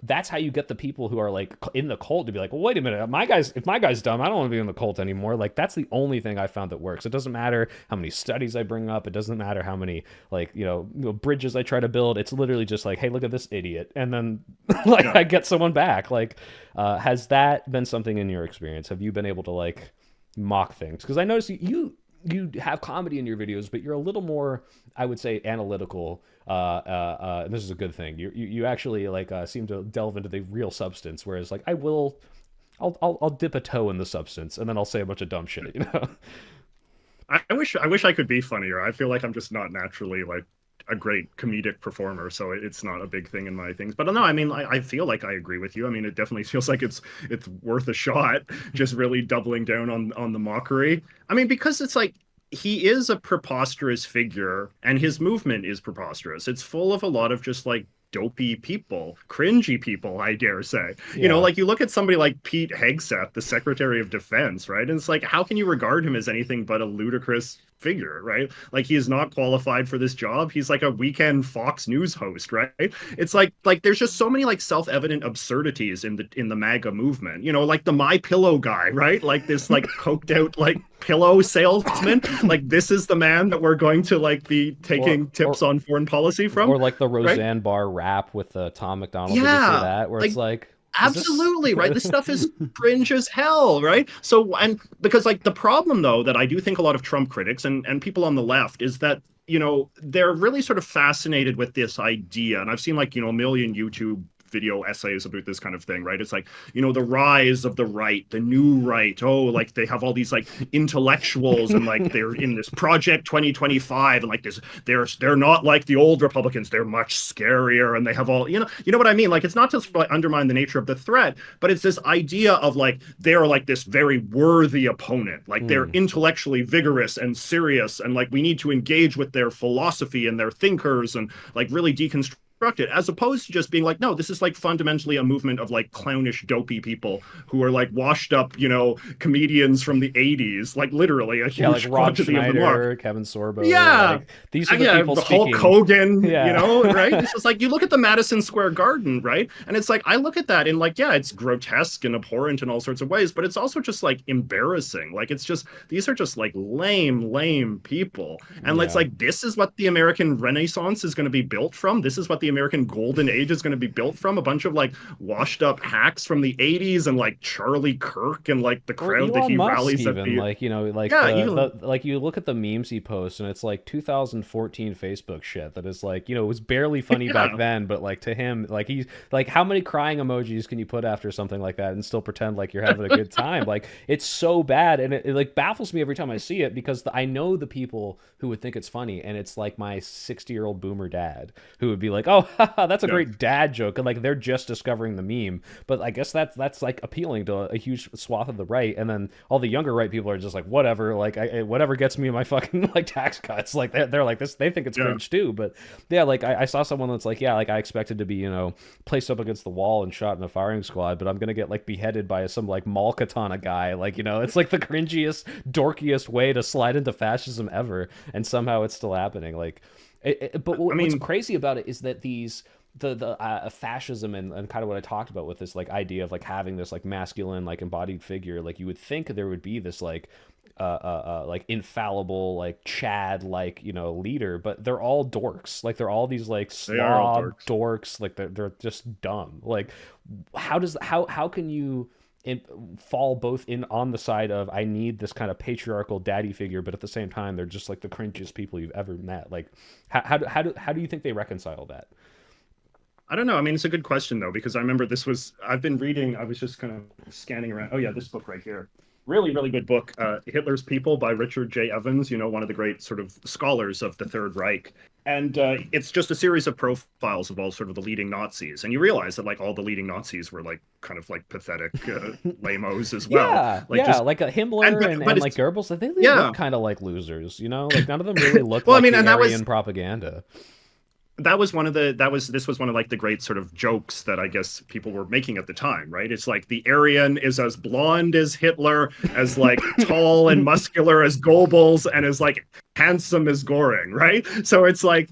that's how you get the people who are like in the cult to be like, well, wait a minute, my guy's if my guy's dumb, I don't want to be in the cult anymore. Like that's the only thing I found that works. It doesn't matter how many studies I bring up. It doesn't matter how many like bridges I try to build. It's literally just like, hey, look at this idiot, and then like Yeah. I get someone back. Like, has that been something in your experience? Have you been able to like mock things? Because I notice you have comedy in your videos, but you're a little more, I would say, analytical. And this is a good thing. You actually like seem to delve into the real substance, whereas like I'll dip a toe in the substance and then I'll say a bunch of dumb shit. You know? I wish I could be funnier. I feel like I'm just not naturally like a great comedic performer, so it's not a big thing in my things. But no, I mean, I feel like I agree with you. I mean, it definitely feels like it's worth a shot, just really doubling down on the mockery. I mean, because it's like he is a preposterous figure, and his movement is preposterous. It's full of a lot of just like dopey people, cringy people, I dare say. Yeah. Like you look at somebody like Pete Hegseth, the Secretary of Defense, right? And it's like, how can you regard him as anything but a ludicrous figure, right? Like he is not qualified for this job. He's like a weekend Fox News host, right? It's like there's just so many like self-evident absurdities in the MAGA movement. Like the My Pillow guy, right? Like this like coked out like pillow salesman. Like this is the man that we're going to like be taking tips on foreign policy from, or like the right? Roseanne Barr rap with Tom McDonald. Did you see Yeah, that? Where it's like like, is this? absolutely, right? This stuff is cringe as hell, right? So, and because like the problem though that I do think a lot of Trump critics and people on the left is that they're really sort of fascinated with this idea, and I've seen like a million YouTube video essays about this kind of thing, right? It's like, the rise of the right, the new right. Oh, like they have all these like intellectuals and like they're in this Project 2025 and like this, they're not like the old Republicans. They're much scarier and they have all, you know what I mean? Like it's not just like undermine the nature of the threat, but it's this idea of like they're like this very worthy opponent. Like they're Hmm. intellectually vigorous and serious and like we need to engage with their philosophy and their thinkers and like really deconstruct it, as opposed to just being like, no, this is like fundamentally a movement of like clownish, dopey people who are like washed up, comedians from the 80s, like literally a Yeah, like huge Rob quantity of them are. Schneider, Kevin Sorbo. Yeah. Like these are the Yeah, people Hulk speaking. Hogan, Yeah. right? It's just like you look at the Madison Square Garden, right? And it's like I look at that and like, yeah, it's grotesque and abhorrent in all sorts of ways, but it's also just like embarrassing. Like it's just these are just like lame people. And it's Yeah. like this is what the American Renaissance is going to be built from. This is what the American Golden Age is going to be built from. A bunch of like washed up hacks from the 80s and like Charlie Kirk and like the Or crowd that Elon he Musk, rallies at even the like like yeah, even the like you look at the memes he posts, and it's like 2014 Facebook shit that is like it was barely funny back yeah, then, but like to him, like he's like, how many crying emojis can you put after something like that and still pretend like you're having a good time? Like it's so bad, and it like baffles me every time I see it because I know the people who would think it's funny, and it's like my 60-year-old boomer dad who would be like, oh, haha, that's a yeah, great dad joke, and like they're just discovering the meme. But I guess that's like appealing to a huge swath of the right, and then all the younger right people are just like, whatever, like whatever gets me my fucking like tax cuts. Like they're like this, they think it's yeah. cringe too. But yeah, like I saw someone that's like, yeah, like I expected to be placed up against the wall and shot in a firing squad, but I'm gonna get like beheaded by some like mall katana guy. Like it's like the cringiest, dorkiest way to slide into fascism ever, and somehow it's still happening. Like, but I what's mean, crazy about it is that these the fascism and kind of what I talked about with this like idea of like having this like masculine like embodied figure, like you would think there would be this like infallible like Chad like leader, but they're all dorks. Like they're all these like they are all slob dorks. dorks. Like they're just dumb. Like how can you fall both in on the side of I need this kind of patriarchal daddy figure, but at the same time they're just like the cringiest people you've ever met? Like how do you think they reconcile that? I don't know. I mean, it's a good question though, because I remember I've been reading, I was just kind of scanning around. Oh yeah, this book right here. Really, really good book. Hitler's People by Richard J. Evans, one of the great sort of scholars of the Third Reich. And it's just a series of profiles of all sort of the leading Nazis. And you realize that like all the leading Nazis were like kind of like pathetic lamos as well. Yeah, Like yeah, just, like a Himmler but and like it's, Goebbels, like they yeah. look kind of like losers, like none of them really look Well, I like mean, the and Aryan propaganda. this was one of like the great sort of jokes that I guess people were making at the time, right? It's like the Aryan is as blonde as Hitler, as like tall and muscular as Goebbels, and as like handsome as Goring, right? So it's like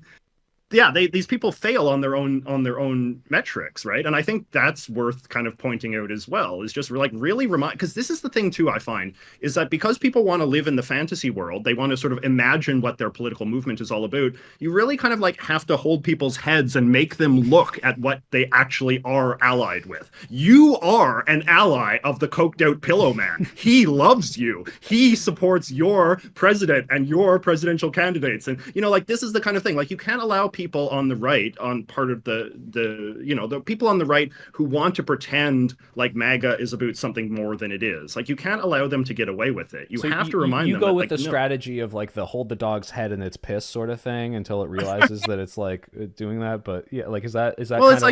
yeah, these people fail on their own metrics, right? And I think that's worth kind of pointing out as well, is just like really remind, because this is the thing too, I find, is that because people want to live in the fantasy world, they want to sort of imagine what their political movement is all about. You really kind of like have to hold people's heads and make them look at what they actually are allied with. You are an ally of the coked out pillow man. He loves you. He supports your president and your presidential candidates. And you know, like this is the kind of thing, like you can't allow people on the right, on part of the people on the right who want to pretend like MAGA is about something more than it is. Like you can't allow them to get away with it. You So have to remind you them go that with like the no. strategy of like the hold the dog's head in its piss sort of thing until it realizes that it's like doing that. But yeah, like is that Well, kind it's of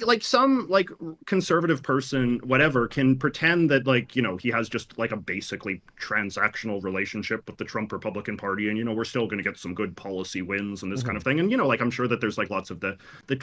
like some like conservative person whatever can pretend that like you know he has just like a basically transactional relationship with the Trump Republican Party, and you know we're still going to get some good policy wins and this kind Mhm. of thing. And you know like I'm sure that there's like lots of the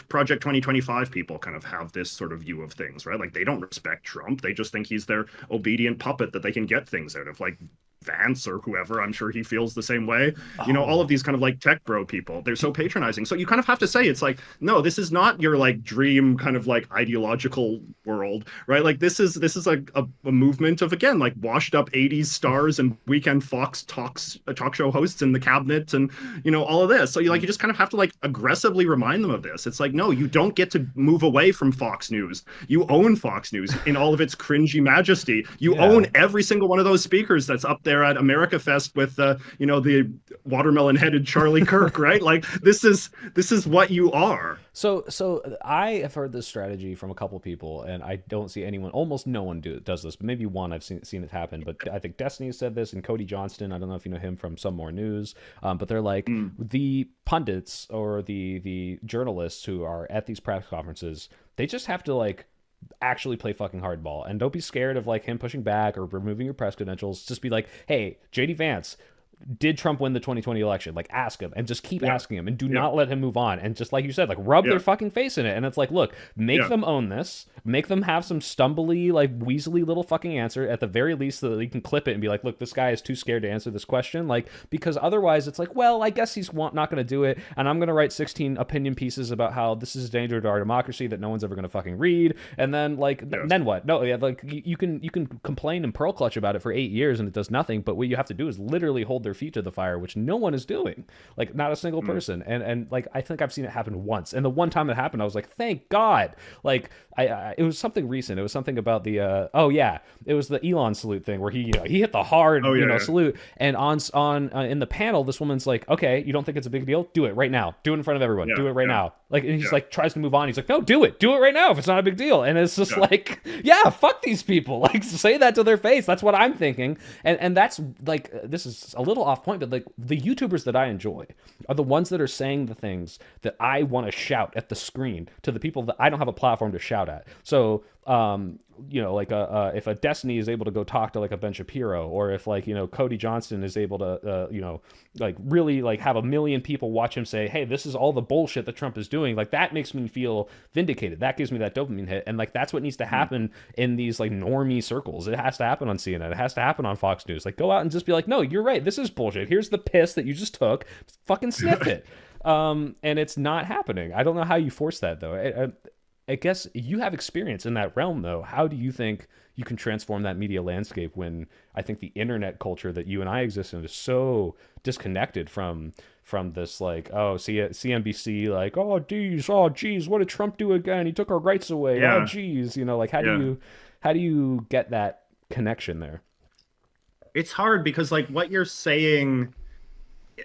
Project 2025 people kind of have this sort of view of things, right? Like they don't respect Trump, they just think he's their obedient puppet that they can get things out of, like Vance or whoever. I'm sure he feels the same way. You know, all of Oh, these kind of like tech bro people, they're so do, patronizing. So you kind of have to say it's like, no, this is not your like dream kind of like ideological world, right? Like this is a movement of again like washed up 80s stars and weekend Fox talk show hosts in the cabinet and you know all of this. So you like you just kind of have to like aggressively remind them of this. It's like, no, you don't get to move away from Fox News. You own Fox News in all of its cringy majesty. You own yeah. every single one of those speakers that's up there at America Fest with you know the watermelon headed Charlie Kirk, right? Like this is what you are. So I have heard this strategy from a couple people, and I don't see anyone, almost no one does this. But maybe one I've seen it happen. But I think Destiny said this, and Cody Johnston. I don't know if you know him from Some More News, but they're like Mm, the pundits or the journalists who are at these press conferences. They just have to like actually play fucking hardball and don't be scared of like him pushing back or removing your press credentials. Just be like, hey, JD Vance, did Trump win the 2020 election? Like, ask him and just keep yeah, asking him and do yeah, not let him move on. And just like you said, like, rub their yeah, fucking face in it. And it's like, look, make yeah, them own this, make them have some stumbly, like, weaselly little fucking answer at the very least so that you can clip it and be like, look, this guy is too scared to answer this question. Like, because otherwise it's like, well, I guess he's not going to do it. And I'm going to write 16 opinion pieces about how this is a danger to our democracy that no one's ever going to fucking read. And then, like, yes, then what? No, yeah, like, you can complain and pearl clutch about it for 8 years and it does nothing. But what you have to do is literally hold their feet to the fire, which no one is doing, like not a single mm, person. And like I think I've seen it happen once, and the one time it happened I was like, thank God. Like I it was something recent, it was something about the oh yeah, it was the Elon salute thing where he hit the oh hard yeah, salute, and on in the panel this woman's like, okay, you don't think it's a big deal, do it right now, do it in front of everyone, yeah, do it right yeah, now. Like, and he's yeah, like tries to move on, he's like, no, do it right now if it's not a big deal. And it's just yeah, like, yeah, fuck these people. Like, say that to their face. That's what I'm thinking. And that's like, this is a little off point, but like the YouTubers that I enjoy are the ones that are saying the things that I want to shout at the screen to the people that I don't have a platform to shout at. So, like if a Destiny is able to go talk to like a Ben Shapiro, or if like Cody Johnston is able to like really like have a million people watch him say, hey, this is all the bullshit that Trump is doing, like that makes me feel vindicated. That gives me that dopamine hit, and like that's what needs to mm, happen in these like normie circles. It has to happen on CNN. It has to happen on Fox News. Like, go out and just be like, no, you're right. This is bullshit. Here's the piss that you just took. Just fucking sniff it. And it's not happening. I don't know how you force that though. I guess you have experience in that realm, though. How do you think you can transform that media landscape when I think the internet culture that you and I exist in is so disconnected from this, like, oh, CNBC, like, oh geez, what did Trump do again? He took our rights away. Oh yeah, geez, like how do yeah. you get that connection there? It's hard because like what you're saying,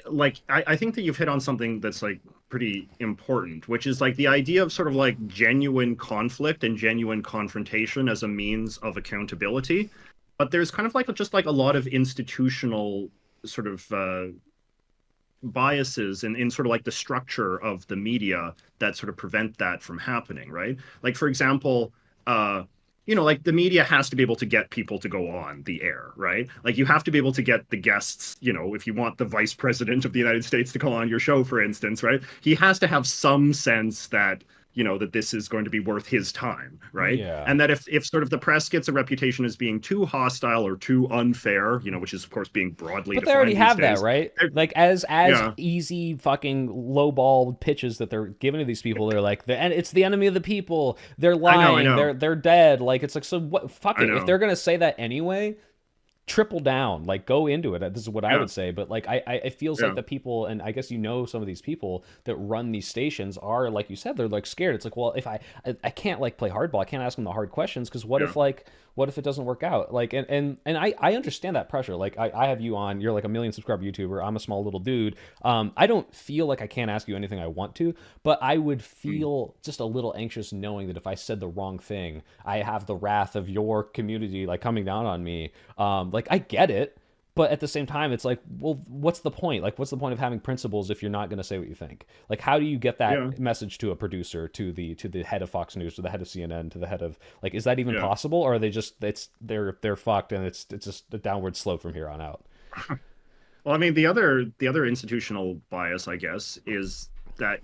like I think that you've hit on something that's like pretty important, which is like the idea of sort of like genuine conflict and genuine confrontation as a means of accountability. But there's kind of like just like a lot of institutional sort of biases in sort of like the structure of the media that sort of prevent that from happening, right? Like for example, like the media has to be able to get people to go on the air, right? Like you have to be able to get the guests, if you want the vice president of the United States to come on your show, for instance, right? He has to have some sense that that this is going to be worth his time, right? Yeah. And that if sort of the press gets a reputation as being too hostile or too unfair, which is of course being broadly But they already defined these have that, days. right? Like as Yeah, easy fucking lowball pitches that they're giving to these people, they're like, and it's the enemy of the people. They're I know, I lying. know, They're dead. Like it's like, so what? Fuck I it. If know. they're gonna say that anyway, triple down, like go into it. This is what I Yeah, would say. But like I it feels like yeah. the people, and I guess some of these people that run these stations are, like you said, they're like scared. It's like, well, if I can't like play hardball, I can't ask them the hard questions, because Yeah. what if it doesn't work out? Like, and I understand that pressure. Like I have you on, you're like a million subscriber YouTuber, I'm a small little dude. I don't feel like I can't ask you anything I want to, but I would Mm. feel just a little anxious knowing that if I said the wrong thing, I have the wrath of your community like coming down on me. Like I get it, but at the same time, it's like, well, what's the point? Like, what's the point of having principles if you're not going to say what you think? Like, how do you get Yeah, that message to a producer, to the head of Fox News, to the head of CNN, to the head of, like, is that even yeah. possible, or are they just they're fucked, and it's just a downward slope from here on out? Well, I mean, the other institutional bias, I guess, is that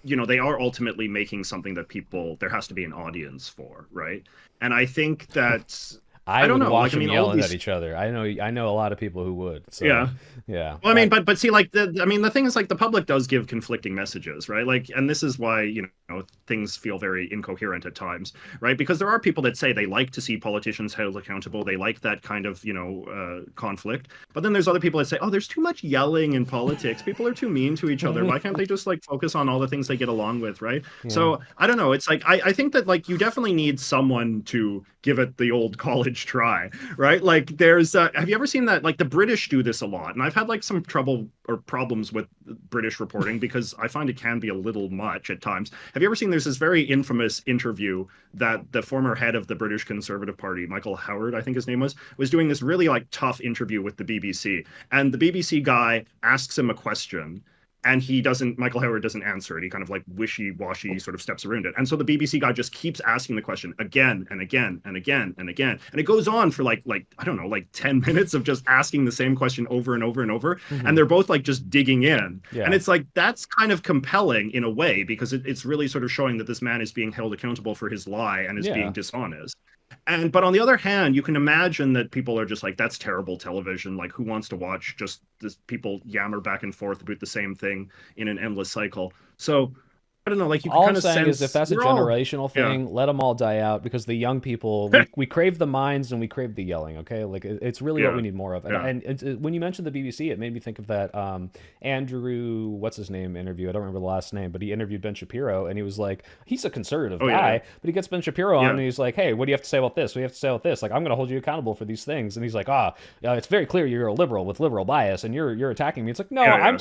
they are ultimately making something that people there has to be an audience for, right? And I think that I I don't would know, watch like I them mean, all of yelling at these, each other. I know a lot of people who would. So yeah. yeah, Well, I mean, but see, like I mean, the thing is, like, the public does give conflicting messages, right? Like, and this is why things feel very incoherent at times, right? Because there are people that say they like to see politicians held accountable, they like that kind of conflict, but then there's other people that say, oh, there's too much yelling in politics. People are too mean to each other. Why can't they just like focus on all the things they get along with, right? yeah. So I don't know. It's like I think that like you definitely need someone to give it the old college try, right? Like there's have you ever seen that, like the British do this a lot, and I've had like some trouble or problems with British reporting because I find it can be a little much at times. Have you ever seen, there's this very infamous interview that the former head of the British Conservative Party, Michael Howard, I think his name was doing this really like tough interview with the BBC, and the BBC guy asks him a question, and Michael Howard doesn't answer it. He kind of like wishy-washy sort of steps around it. And so the BBC guy just keeps asking the question again and again and again and again. And it goes on for like I don't know, like 10 minutes of just asking the same question over and over and over. And Hmm. they're both like just digging in. And Yeah. it's like that's kind of compelling in a way, because it's really sort of showing that this man is being held accountable for his lie and is being Yeah. dishonest. But on the other hand, you can imagine that people are just like, that's terrible television. Like, who wants to watch just this people yammer back and forth about the same thing in an endless cycle? So I don't know, like you can All I'm kind of saying is, if sense that's a we're all, generational yeah. thing, let them all die out, because the young people, we crave the minds and we crave the yelling. Okay, like it's really what Yeah, we need more of. And yeah. when you mentioned the BBC, it made me think of that Andrew, what's his name, interview. I don't remember the last name, but he interviewed Ben Shapiro, and he was like, he's a conservative Oh yeah, guy, but he gets Ben Shapiro on, yeah, and he's like, hey, what do you have to say about this? What do you have to say about this? Like, I'm going to hold you accountable for these things. And he's like, it's very clear you're a liberal with liberal bias, and you're attacking me. It's like, no, yeah,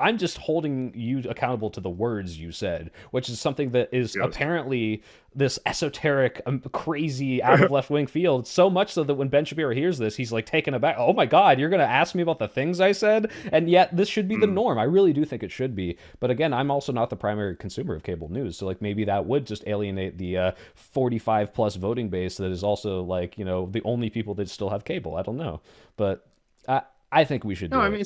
I'm just holding you accountable to the words you said, which is something that is yeah, apparently this esoteric, crazy, out of left wing field. So much so that when Ben Shapiro hears this, he's like taken aback. Oh my God, you're going to ask me about the things I said? And yet this should be the mm, norm. I really do think it should be. But again, I'm also not the primary consumer of cable news. So like maybe that would just alienate the 45 plus voting base that is also like, the only people that still have cable. I don't know. But I think we should no, do I it. mean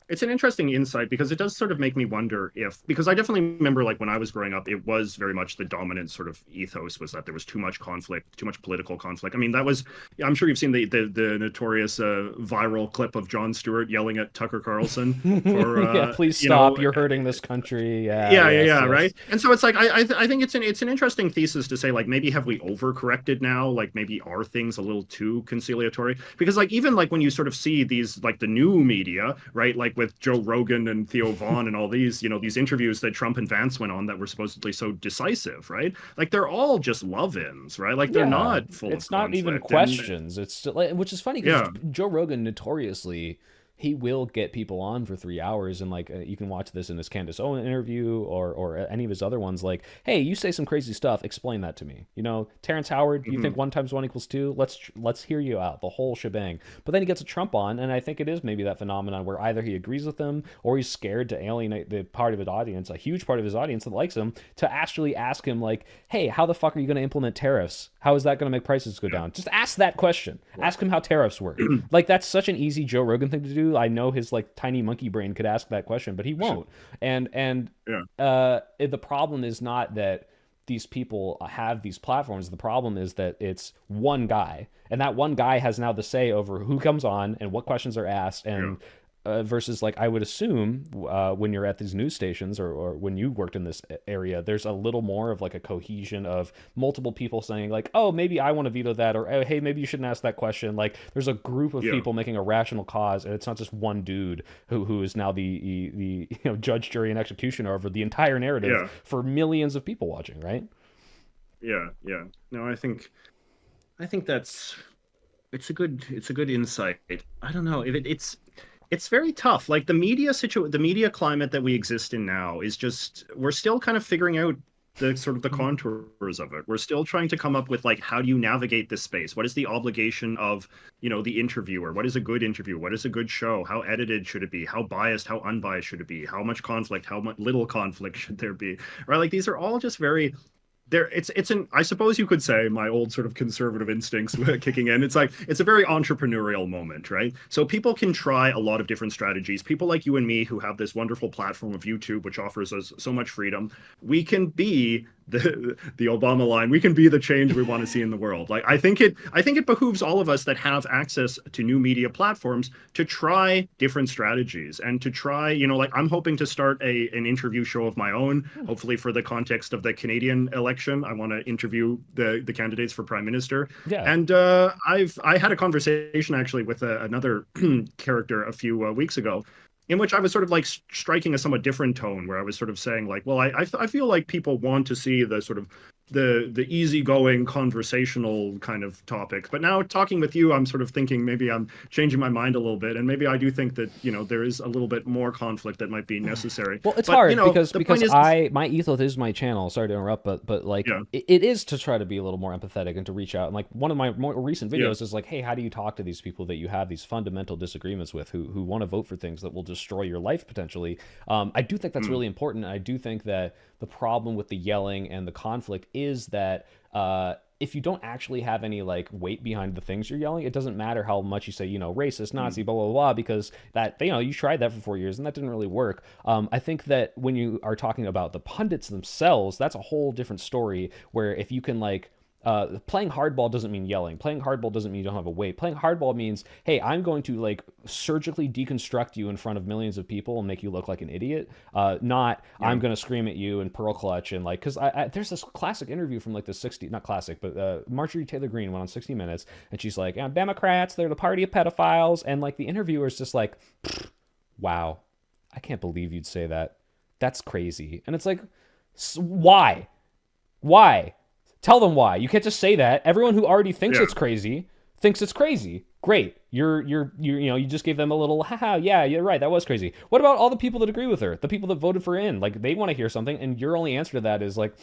it's an interesting insight, because it does sort of make me wonder if, because I definitely remember like when I was growing up, it was very much the dominant sort of ethos was that there was too much conflict, too much political conflict. I mean, that was, I'm sure you've seen the notorious viral clip of Jon Stewart yelling at Tucker Carlson for Yeah, please stop. You're hurting this country. Yeah, yeah, yeah, yes, yeah, yes. right. And so it's like I think it's an interesting thesis to say, like, maybe have we overcorrected now? Like maybe are things a little too conciliatory? Because like even like when you sort of see these like the new media, right, like with Joe Rogan and Theo Vaughn and all these these interviews that Trump and Vance went on that were supposedly so decisive, right? Like they're all just love-ins, right? Like they're Yeah, not full of it's not even conflict. And questions. It's still, which is funny because yeah, Joe Rogan notoriously, he will get people on for 3 hours, and like you can watch this in his Candace Owen interview or any of his other ones. Like, hey, you say some crazy stuff. Explain that to me. Terrence Howard. You think mhm, 1 + 1 = 2? Let's hear you out, the whole shebang. But then he gets a Trump on, and I think it is maybe that phenomenon where either he agrees with him or he's scared to alienate the part of his audience, a huge part of his audience that likes him, to actually ask him like, hey, how the fuck are you going to implement tariffs? How is that going to make prices go yeah, down? Just ask that question. Ask him how tariffs work. Like that's such an easy Joe Rogan thing to do. I know his like tiny monkey brain could ask that question, but he sure, won't. And yeah, the problem is not that these people have these platforms. The problem is that it's one guy, and that one guy has now the say over who comes on and what questions are asked, Yeah. and versus like I would assume when you're at these news stations, or when you worked in this area, there's a little more of like a cohesion of multiple people saying like, oh, maybe I want to veto that, or oh, hey, maybe you shouldn't ask that question. Like there's a group of Yeah. people making a rational cause, and it's not just one dude who is now the judge, jury, and executioner over the entire narrative Yeah. for millions of people watching, right? Yeah. Yeah. No, I think that's it's a good insight. I don't know if it's very tough. Like the media climate that we exist in now is just we're still kind of figuring out the sort of the contours of it. We're still trying to come up with like how do you navigate this space? What is the obligation of, the interviewer? What is a good interview? What is a good show? How edited should it be? How biased, how unbiased should it be? How much conflict, how much little conflict should there be? Right? Like these are all just very there it's an I suppose you could say my old sort of conservative instincts kicking in. It's like it's a very entrepreneurial moment, right? So people can try a lot of different strategies. People like you and me who have this wonderful platform of YouTube which offers us so much freedom, we can be the Obama line, we can be the change we want to see in the world. Like I think it behooves all of us that have access to new media platforms to try different strategies and to try, like I'm hoping to start an interview show of my own, hopefully for the context of the Canadian election. I want to interview the candidates for prime minister. Yeah. And I had a conversation actually with another character a few weeks ago in which I was sort of like striking a somewhat different tone, where I was sort of saying like, well, I feel like people want to see the sort of the easygoing conversational kind of topics. But now talking with you, I'm sort of thinking maybe I'm changing my mind a little bit, and maybe I do think that there is a little bit more conflict that might be necessary. Well, it's But hard because the point is, my ethos is my channel. Sorry to interrupt, but like yeah, it is to try to be a little more empathetic and to reach out. And like one of my more recent yeah, videos is like, hey, how do you talk to these people that you have these fundamental disagreements with, who want to vote for things that will destroy your life potentially? I do think that's mm, really important. I do think that the problem with the yelling and the conflict is that if you don't actually have any like weight behind the things you're yelling, it doesn't matter how much you say, racist, Nazi, mm, blah blah blah, because that you tried that for 4 years and that didn't really work. I think that when you are talking about the pundits themselves, that's a whole different story. Where if you can like playing hardball doesn't mean yelling. Playing hardball doesn't mean you don't have a weight. Playing hardball means, hey, I'm going to like surgically deconstruct you in front of millions of people and make you look like an idiot. Not yeah, I'm going to scream at you and pearl clutch and like, because there's this classic interview from like the 60s, not classic, but Marjorie Taylor Greene went on 60 Minutes and she's like, Democrats, they're the party of pedophiles. And like the interviewer's just like, wow, I can't believe you'd say that. That's crazy. And it's like, why? Why? Tell them why. You can't just say that. Everyone who already thinks yeah, it's crazy thinks it's crazy. Great. You just gave them a little haha, yeah, you're right. That was crazy. What about all the people that agree with her? The people that voted for in? Like they want to hear something and your only answer to that is like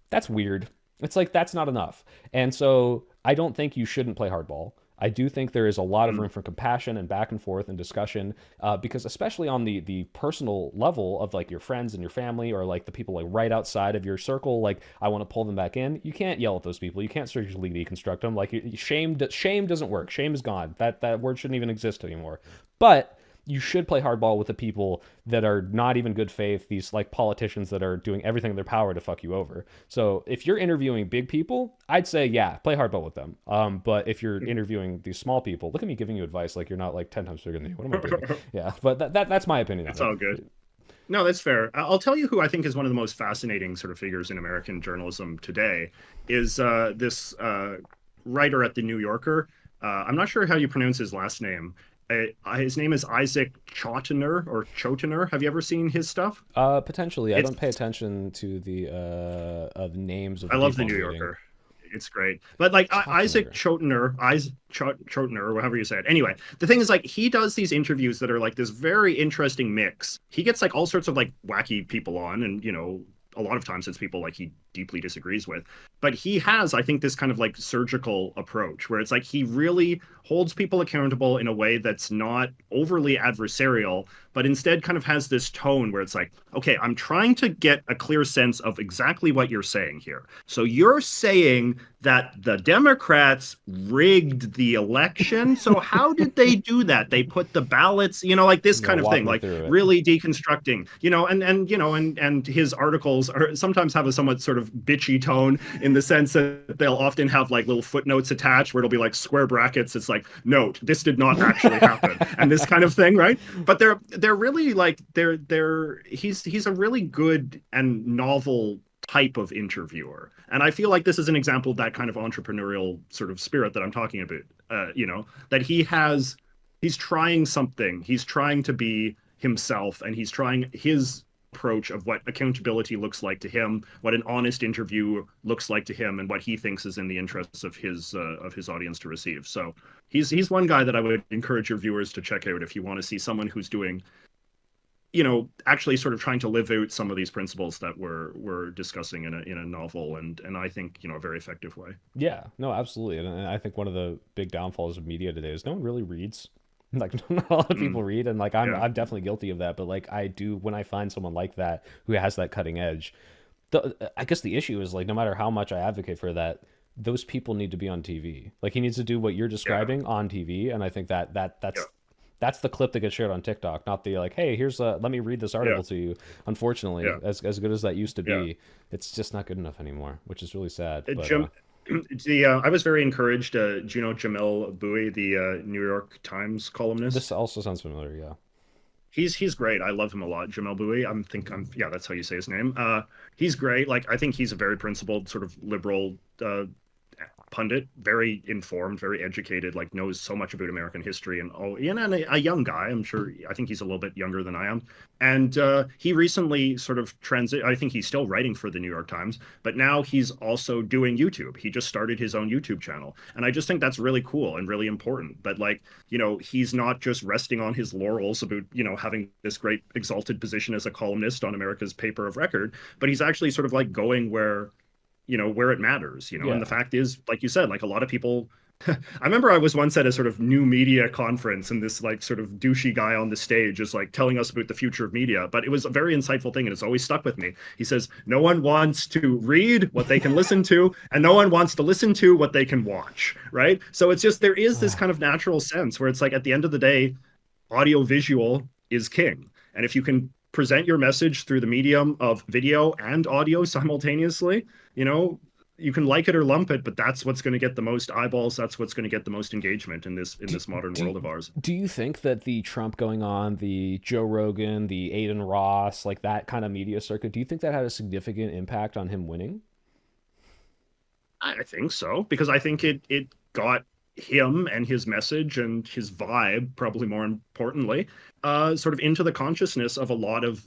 that's weird. It's like that's not enough. And so I don't think you shouldn't play hardball. I do think there is a lot of mm, room for compassion and back and forth and discussion, because especially on the personal level of like your friends and your family, or like the people like right outside of your circle, like I want to pull them back in. You can't yell at those people. You can't surgically deconstruct them. Like shame doesn't work. Shame is gone. That word shouldn't even exist anymore. But you should play hardball with the people that are not even good faith, these like politicians that are doing everything in their power to fuck you over. So if you're interviewing big people, I'd say, yeah, play hardball with them. But if you're interviewing these small people, look at me giving you advice like you're not like 10 times bigger than you. What am I doing? mm. Yeah, but that's my opinion on It's it. all good. No, that's fair. I'll tell you who I think is one of the most fascinating sort of figures in American journalism today is this writer at the New Yorker. I'm not sure how you pronounce his last name. His name is Isaac Chotiner or Chotiner. Have you ever seen his stuff? Potentially, I It's don't pay attention to the of names of I the love the people I'm New reading. Yorker. It's great. But like Isaac Chotiner. Chotiner, or however you say it. Anyway, the thing is like he does these interviews that are like this very interesting mix. He gets like all sorts of like wacky people on, and a lot of times it's people like he deeply disagrees with. but he has, I think, this kind of like surgical approach where it's like he really holds people accountable in a way that's not overly adversarial, but instead kind of has this tone where it's like, okay, I'm trying to get a clear sense of exactly what you're saying here. So you're saying that the Democrats rigged the election. So how did they do that? They put the ballots, like this Yeah, kind of walk thing, me like through it. really deconstructing, and his articles are sometimes have a somewhat sort of bitchy tone in the sense that they'll often have like little footnotes attached where it'll be like square brackets. It's like, note, this did not actually happen, and this kind of thing, right? But they're really like he's a really good and novel type of interviewer. And I feel like this is an example of that kind of entrepreneurial sort of spirit that I'm talking about. That he's trying something. He's trying to be himself, and he's trying his approach of what accountability looks like to him, what an honest interview looks like to him, and what he thinks is in the interests of his audience to receive. So he's one guy that I would encourage your viewers to check out if you want to see someone who's doing, actually sort of trying to live out some of these principles that we're discussing in a novel and I think, a very effective way. Yeah, no, absolutely. And I think one of the big downfalls of media today is no one really reads. Like not a lot of Mm, people read, and like I'm yeah, I'm definitely guilty of that. But like I do when I find someone like that who has that cutting edge. I guess the issue is like no matter how much I advocate for that, those people need to be on TV. Like he needs to do what you're yeah, describing on TV, and I think yeah, that's the clip that gets shared on TikTok, not the like, hey, here's a let me read this yeah, article to you. Unfortunately, yeah, as good as that used to yeah. be, it's just not good enough anymore, which is really sad. But Jim, I was very encouraged. Do you know Jamel Bouie, the New York Times this columnist? also sounds familiar. Yeah. He's great. I love him a lot. Jamel Bouie. Yeah, that's how you say his name. He's great. Like I think he's a very principled, sort of liberal pundit, very informed, very educated, like knows so much about American history and a young guy. I'm sure. I think he's a little bit younger than I am. And he recently sort of transit. I think he's still writing for the New York Times, but now he's also doing YouTube. He just started his own YouTube channel, and I just think that's really cool and really important. But like, he's not just resting on his laurels about having this great exalted position as a columnist on America's paper of record, but he's actually sort of like going where it matters, and the Yeah. fact is, like you said, like a lot of people. I remember I was once at a sort of new media conference, and this like sort of douchey guy on the stage is like telling us about the future of media, but it was a very insightful thing and it's always stuck with me. He says no one wants to read what they can listen to, and no one wants to listen to what they can watch, right? So it's just there is this kind of natural sense where it's like at the end of the day, audio visual is king. And if you can present your message through the medium of video and audio simultaneously, you know, you can like it or lump it, but that's what's going to get the most eyeballs. That's what's going to get the most engagement in Do, this modern do, world of ours. do you think that the Trump going on, the Joe Rogan, the Aiden Ross, like that kind of media circuit, do you think that had a significant impact on him winning? I think so, because I think it got him and his message and his vibe, probably more importantly, sort of into the consciousness of a lot of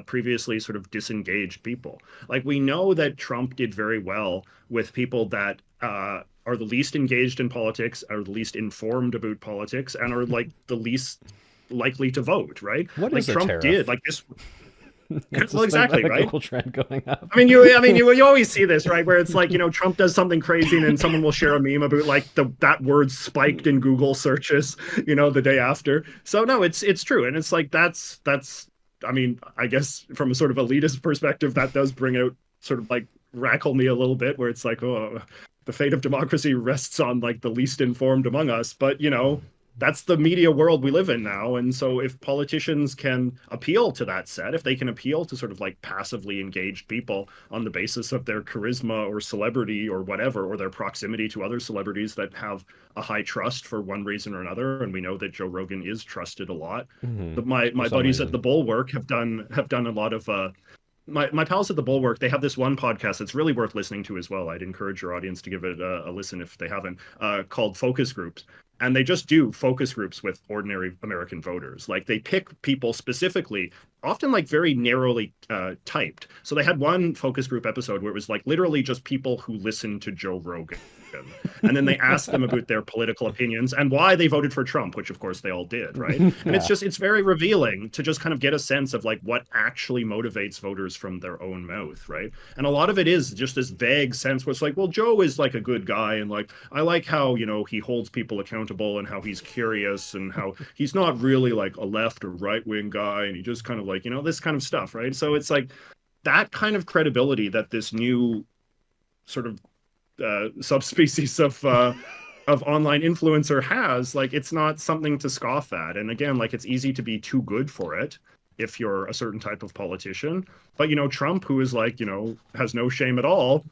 previously sort of disengaged people. Like we know that Trump did very well with people that are the least engaged in politics, are the least informed about politics, and are like the least likely to vote, right? What Like is a Trump did, tariff? like this. That's Well, just exactly, like a right? Google trend going up. I mean, you always see this, right? Where it's like, Trump does something crazy, and then someone will share a meme about like that word spiked in Google searches, the day after. So no, it's true, and it's like that's. I mean, I guess from a sort of elitist perspective, that does bring out sort of like rackle me a little bit, where it's like, oh, the fate of democracy rests on like the least informed among us. But that's the media world we live in now. And so if politicians can appeal to that set, if they can appeal to sort of like passively engaged people on the basis of their charisma or celebrity or whatever, or their proximity to other celebrities that have a high trust for one reason or another, and we know that Joe Rogan is trusted a lot. Hmm. But my For some buddies at the reason. Bulwark have done a lot of my pals at the Bulwark, they have this one podcast that's really worth listening to as well. I'd encourage your audience to give it a listen if they haven't, called Focus Groups. and they just do focus groups with ordinary American voters. Like they pick people specifically, often like very narrowly typed. So they had one focus group episode where it was like literally just people who listened to Joe Rogan. And then they asked them about their political opinions and why they voted for Trump, which of course they all did, right? And Yeah. it's very revealing to just kind of get a sense of like what actually motivates voters from their own mouth, right? And a lot of it is just this vague sense where it's like, well, Joe is like a good guy, and like I like how, he holds people accountable and how he's curious and how he's not really like a left or right wing guy, and he just kind of like, this kind of stuff, right? So it's like that kind of credibility that this new sort of subspecies of online influencer has, like it's not something to scoff at. And again, like it's easy to be too good for it if you're a certain type of politician. But Trump, who is like, has no shame at all,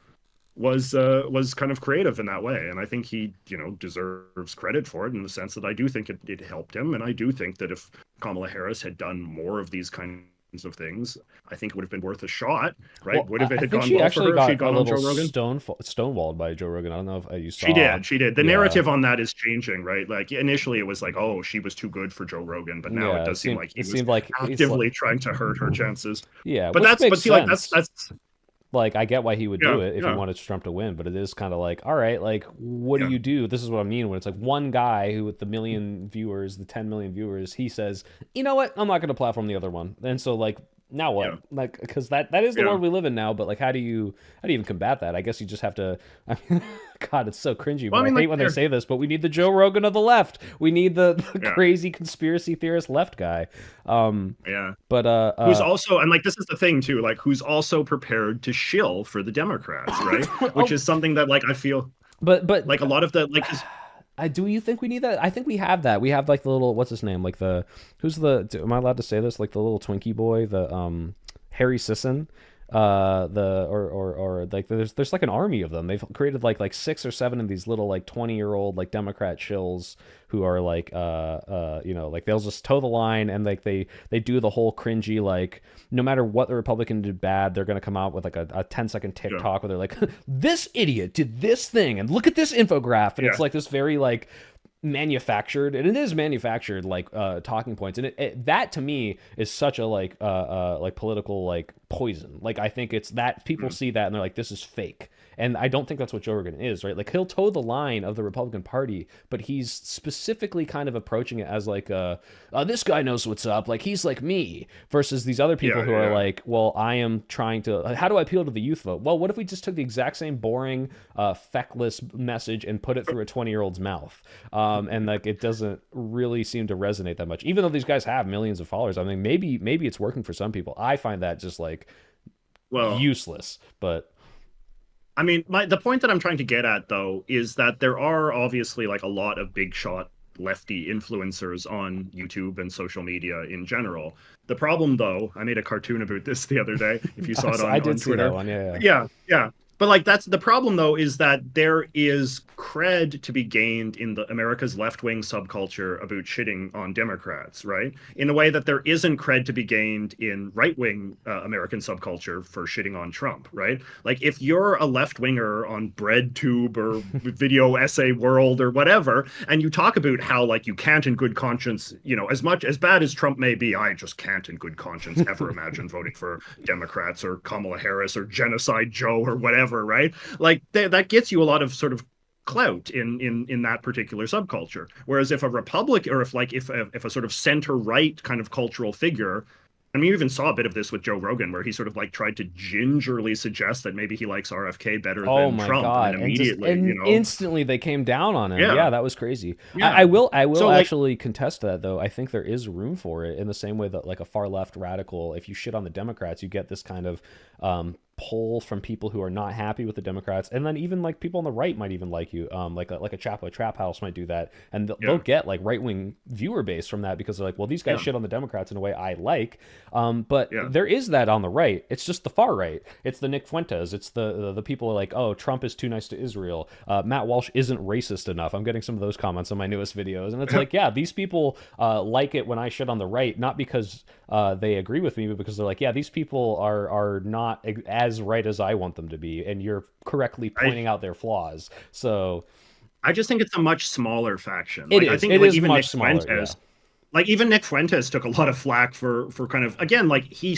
was kind of creative in that way. And I think he, deserves credit for it in the sense that I do think it helped him. And I do think that if Kamala Harris had done more of these kinds of things, I think it would have been worth a shot, right? Well, Would have it I had think gone she well for actually her if she'd got a gone on Joe little Rogan? stonewalled by Joe Rogan. I don't know if you She saw. did. She did. The Yeah. narrative on that is changing, right? Like initially it was like, oh, she was too good for Joe Rogan, but now it Yeah, does seem like he it was seemed like it's like, actively trying to hurt her chances. yeah, But which makes see, like sense. that's Like, I get why he would yeah, do it if he yeah, wanted Trump to win, but it is kind of like, all right, like, what do yeah, you do? This is what I mean when it's like one guy who, with the million viewers, the 10 million viewers, he says, you know what, I'm not going to platform the other one. And so, like, now yeah, what? Like, because that is the yeah. world we live in now. But like, how do you even combat that? I guess you just have to. I mean, God, it's so cringy. Well, But I I mean, hate like when they say this. But we need the Joe Rogan of the left. We need the yeah, crazy conspiracy theorist left guy. yeah. But Who's also, and like this is the thing too, like who's also prepared to shill for the Democrats, right? Which oh, is something that like I feel but like a lot of the like is do you think we need that? I think we have that. We have like the little, what's his name? Like the who's the? Am I allowed to say this? Like the little Twinkie boy, the Harry Sisson. The or like there's like an army of them. They've created like 6 or 7 of these little like 20-year-old like Democrat shills who are like like they'll just toe the line, and like they do the whole cringy, like no matter what the Republican did bad, they're gonna come out with like a 10-second yeah, TikTok where they're like, this idiot did this thing and look at this infograph, and yeah, it's like this very like manufactured, and it is manufactured like talking points, and that to me is such a like political like poison. Like I think it's that people mm, see that and they're like, this is fake. And I don't think that's what Joe Rogan is, right? Like he'll toe the line of the Republican Party, but he's specifically kind of approaching it as like this guy knows what's up, like he's like me, versus these other people yeah, who yeah, are yeah. like, well, I am trying to, how do I appeal to the youth vote? Well, what if we just took the exact same boring feckless message and put it through a 20-year-old's mouth? And like it doesn't really seem to resonate that much, even though these guys have millions of followers. I mean, maybe it's working for some people. I find that just like Well, useless. But I mean, the point that I'm trying to get at though is that there are obviously like a lot of big shot lefty influencers on YouTube and social media in general. The problem though, I made a cartoon about this the other day, if you saw it I on did see that Twitter. one. Yeah, Yeah, yeah. But like that's the problem though, is that there is cred to be gained in the America's left-wing subculture about shitting on Democrats, right? In a way that there isn't cred to be gained in right-wing American subculture for shitting on Trump, right? Like if you're a left-winger on BreadTube or Video Essay World or whatever, and you talk about how like you can't in good conscience, as much as bad as Trump may be, I just can't in good conscience ever imagine voting for Democrats or Kamala Harris or Genocide Joe or whatever, right? Like that gets you a lot of sort of clout in that particular subculture. Whereas if a Republic, or if a sort of center right kind of cultural figure, I mean, you even saw a bit of this with Joe Rogan, where he sort of like tried to gingerly suggest that maybe he likes RFK better oh than my Trump, and god, then and just immediately, and instantly they came down on him. yeah, Yeah, that was crazy. yeah. I will So like, actually contest that, though. I think there is room for it, in the same way that like a far left radical, if you shit on the Democrats, you get this kind of pull from people who are not happy with the Democrats, and then even like people on the right might even like you. Like a Chapo Trap House might do that, and they'll yeah, get like right wing viewer base from that, because they're like, well, these guys yeah, shit on the Democrats in a way I like. But yeah. there is that on the right. It's just the far right. It's the Nick Fuentes. It's the people who are like, oh, Trump is too nice to Israel. Matt Walsh isn't racist enough. I'm getting some of those comments on my newest videos, and it's like, yeah, these people like it when I shit on the right, not because they agree with me, but because they're like, yeah, these people are not as right as I want them to be, and you're correctly I pointing out their flaws. So I just think it's a much smaller faction. It Like I is. think It like is even much Nick smaller. Yeah. Fuentes, like even Nick Fuentes took a lot of flack for kind of again like he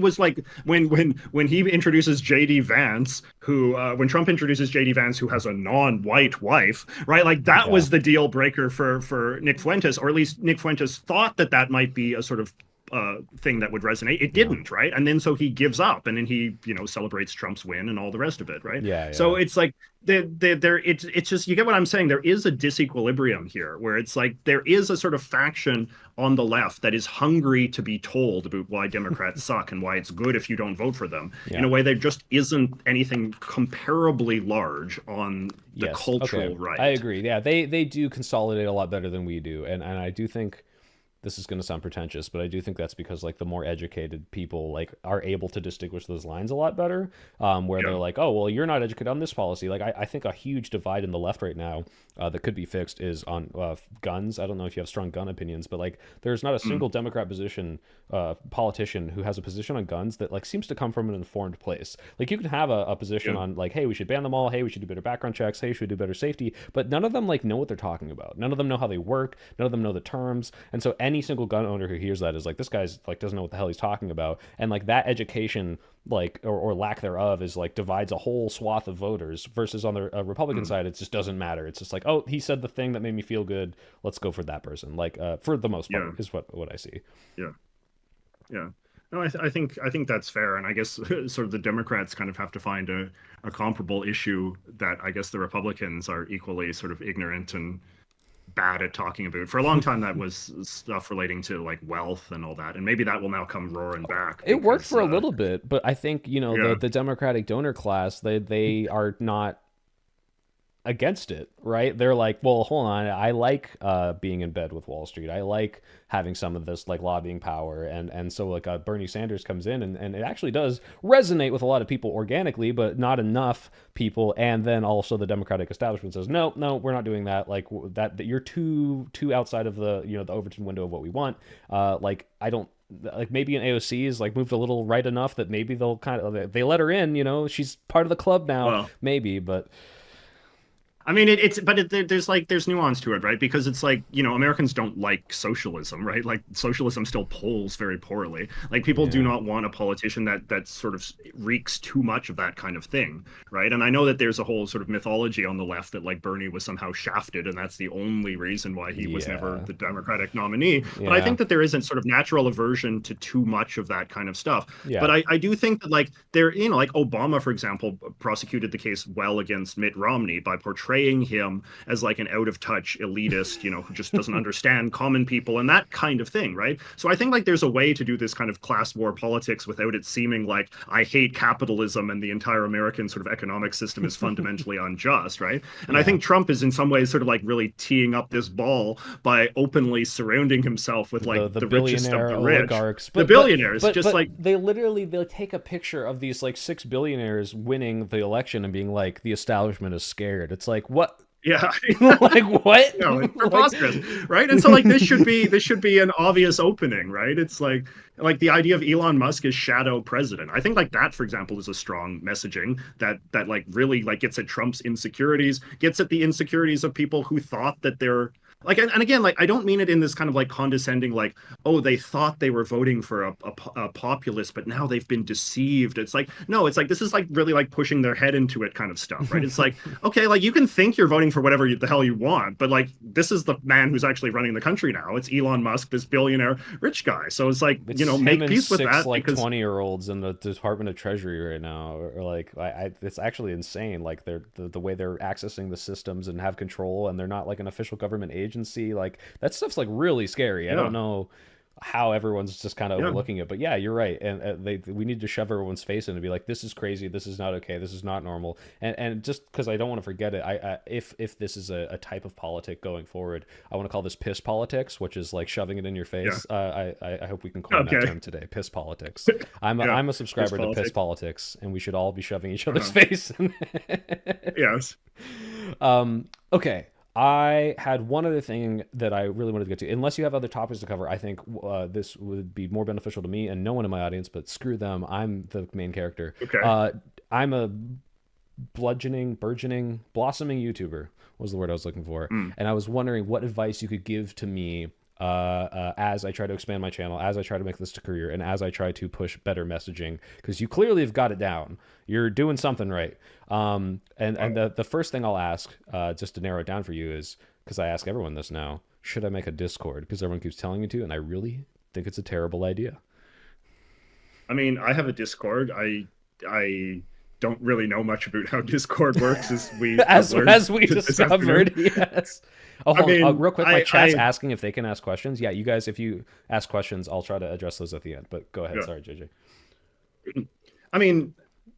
was like when he introduces JD Vance who when Trump introduces JD Vance who has a non-white wife, right, like that Yeah. was the deal breaker for Nick Fuentes, or at least Nick Fuentes thought that that might be a sort of thing that would resonate. It Yeah. didn't, right? And then so he gives up, and then he celebrates Trump's win and all the rest of it, right? Yeah. So Yeah. it's like it's just you get what I'm saying. There is a disequilibrium here where it's like there is a sort of faction on the left that is hungry to be told about why Democrats suck and why it's good if you don't vote for them in Yeah. a way there just isn't anything comparably large on the Yes. Okay. cultural I right. agree. Yeah. They do consolidate a lot better than we do, and I do think this is going to sound pretentious, but I do think that's because like the more educated people like are able to distinguish those lines a lot better. Where they're Yeah. like, oh well, you're not educated on this policy. Like I think a huge divide in the left right now that could be fixed is on guns. I don't know if you have strong gun opinions, but like there's not a Mm. single Democrat politician who has a position on guns that like seems to come from an informed place. Like you can have a position Yeah. on like, hey, we should ban them all. Hey, we should do better background checks. Hey, we should do better safety. But none of them like know what they're talking about. None of them know how they work. None of them know the terms. And so any single gun owner who hears that is like, this guy's like doesn't know what the hell he's talking about. And like that education like or lack thereof is like divides a whole swath of voters versus on the Republican Mm. side it just doesn't matter. It's just like, oh, he said the thing that made me feel good, let's go for that person. Like for the most Yeah. part is what I see. Yeah. Yeah. No, I think that's fair, and I guess sort of the Democrats kind of have to find a comparable issue that I guess the Republicans are equally sort of ignorant and bad at talking about. For a long time, that was stuff relating to like wealth and all that, and maybe that will now come roaring back It worked because for a little bit, but I think yeah, the Democratic donor class they are not against it, right? They're like, well, hold on, I like being in bed with Wall Street. I like having some of this like lobbying power, and so like Bernie Sanders comes in, and it actually does resonate with a lot of people organically, but not enough people. And then also the Democratic establishment says, no, no, we're not doing that. Like that you're too outside of the the Overton window of what we want. Like I don't like maybe an AOC is like moved a little right enough that maybe they'll kind of they let her in. She's part of the club now, well, maybe, but. I mean, there's nuance to it, right? Because it's like, Americans don't like socialism, right? Like socialism still polls very poorly. Like people do Yeah. not want a politician that sort of reeks too much of that kind of thing, right? And I know that there's a whole sort of mythology on the left that like Bernie was somehow shafted and that's the only reason why he was never Yeah. the Democratic nominee. But I Yeah. think that there is a sort of natural aversion to too much of that kind of stuff. But Yeah. I do think that like there, like Obama, for example, prosecuted the case well against Mitt Romney by portraying him as like an out of touch elitist, who just doesn't understand common people and that kind of thing, right? So I think like there's a way to do this kind of class war politics without it seeming like I hate capitalism and the entire American sort of economic system is fundamentally unjust, right? And I Yeah. think Trump is in some ways sort of like really teeing up this ball by openly surrounding himself with like The the richest of billionaire the rich, oligarchs, the but billionaires, just but like they'll take a picture of these like six billionaires winning the election and being like the establishment is scared. It's like what? yeah. Like what? It's Like preposterous, right? And so like this should be an obvious opening, right? It's like the idea of Elon Musk as shadow president. I think like that, for example, is a strong messaging that like really like gets at Trump's insecurities, gets at the insecurities of people who thought that they're like, and again, like I don't mean it in this kind of like condescending, like, oh, they thought they were voting for a populist, but now they've been deceived. It's like, no, it's like this is like really like pushing their head into it kind of stuff, right? It's like, okay, like you can think you're voting for whatever the hell you want, but like this is the man who's actually running the country now. It's Elon Musk, this billionaire rich guy. So it's like, it's him make and peace with six that like because 20-year-olds in the Department of Treasury right now, or like it's actually insane. Like they're the way they're accessing the systems and have control, and they're not like an official government agency. Like that stuff's like really scary. I yeah, don't know how everyone's just kind of yeah. overlooking it, but yeah, you're right. And we need to shove everyone's face in and be like, this is crazy, this is not okay, this is not normal. And just because I don't want to forget it, if this is a type of politic going forward, I want to call this piss politics, which is like shoving it in your Yeah. face. I hope we can coin that Okay. term today, piss politics. Yeah. I'm a It's subscriber to piss politics. politics, and we should all be shoving each other's Uh-huh. face. Yes. Okay. I had one other thing that I really wanted to get to. Unless you have other topics to cover, I think this would be more beneficial to me and no one in my audience, but screw them. I'm the main character. Okay. I'm a burgeoning, blossoming YouTuber was the word I was looking for. Mm. And I was wondering what advice you could give to me as I try to expand my channel, as I try to make this a career, and as I try to push better messaging, because you clearly have got it down. You're doing something right. And the first thing I'll ask, just to narrow it down for you, is, because I ask everyone this now, should I make a Discord? Because everyone keeps telling me to, and I really think it's a terrible idea. I mean, I have a Discord. I don't really know much about how Discord works, as we have learned As we this afternoon. discovered, yes. Oh, I mean, real quick, my chat's I asking if they can ask questions. Yeah, you guys, if you ask questions, I'll try to address those at the end. But go ahead. yeah. Sorry, JJ. I mean,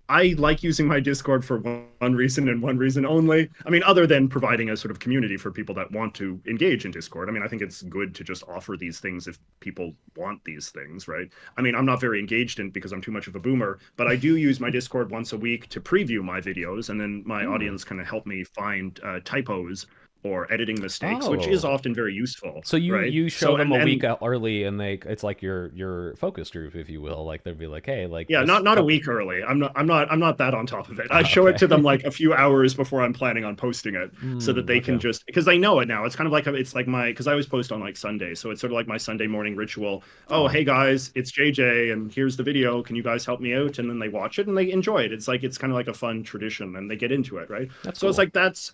I like using my Discord for one reason and one reason only. I mean, other than providing a sort of community for people that want to engage in Discord. I mean, I think it's good to just offer these things if people want these things, right? I mean, I'm not very engaged in it because I'm too much of a boomer, but I do use my Discord once a week to preview my videos, and then my audience kind of help me find typos or editing mistakes, which is Oh. often very useful. So right? you show them and a week early, and it's like your focus group, if you will. Like they'd be like, hey, like yeah, this not a couple. week early. I'm not that on top of it. I show it to Okay. them like a few hours before I'm planning on posting it, so that they can Okay. just, because they know it now. It's kind of like it's like my, because I always post on like Sunday, so it's sort of like my Sunday morning ritual. Oh, Oh, hey guys, it's JJ, and here's the video. Can you guys help me out? And then they watch it and they enjoy it. It's like, it's kind of like a fun tradition, and they get into it, right? that's So it's cool. like that's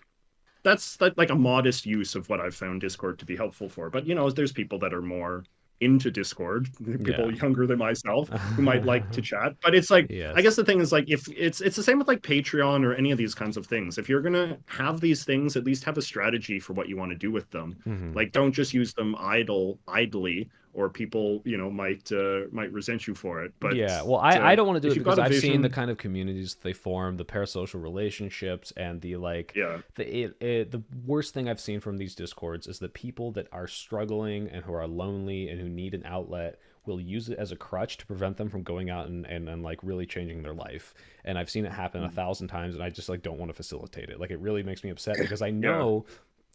like a modest use of what I've found Discord to be helpful for. But there's people that are more into Discord, Yeah. people younger than myself who might like to chat. But it's like, I Yes. guess the thing is, like, if it's the same with like Patreon or any of these kinds of things. If you're gonna have these things, at least have a strategy for what you want to do with them. Hmm. Like, don't just use them idly, or people might resent you for it. But Yeah, well, I don't want to do if it you've because got a I've seen the vision, kind of communities they form, the parasocial relationships, and the like. yeah, The worst thing I've seen from these discords is that people that are struggling and who are lonely and who need an outlet will use it as a crutch to prevent them from going out and like really changing their life. And I've seen it happen 1,000 times, and I just like don't want to facilitate it. Like it really makes me upset because I yeah. know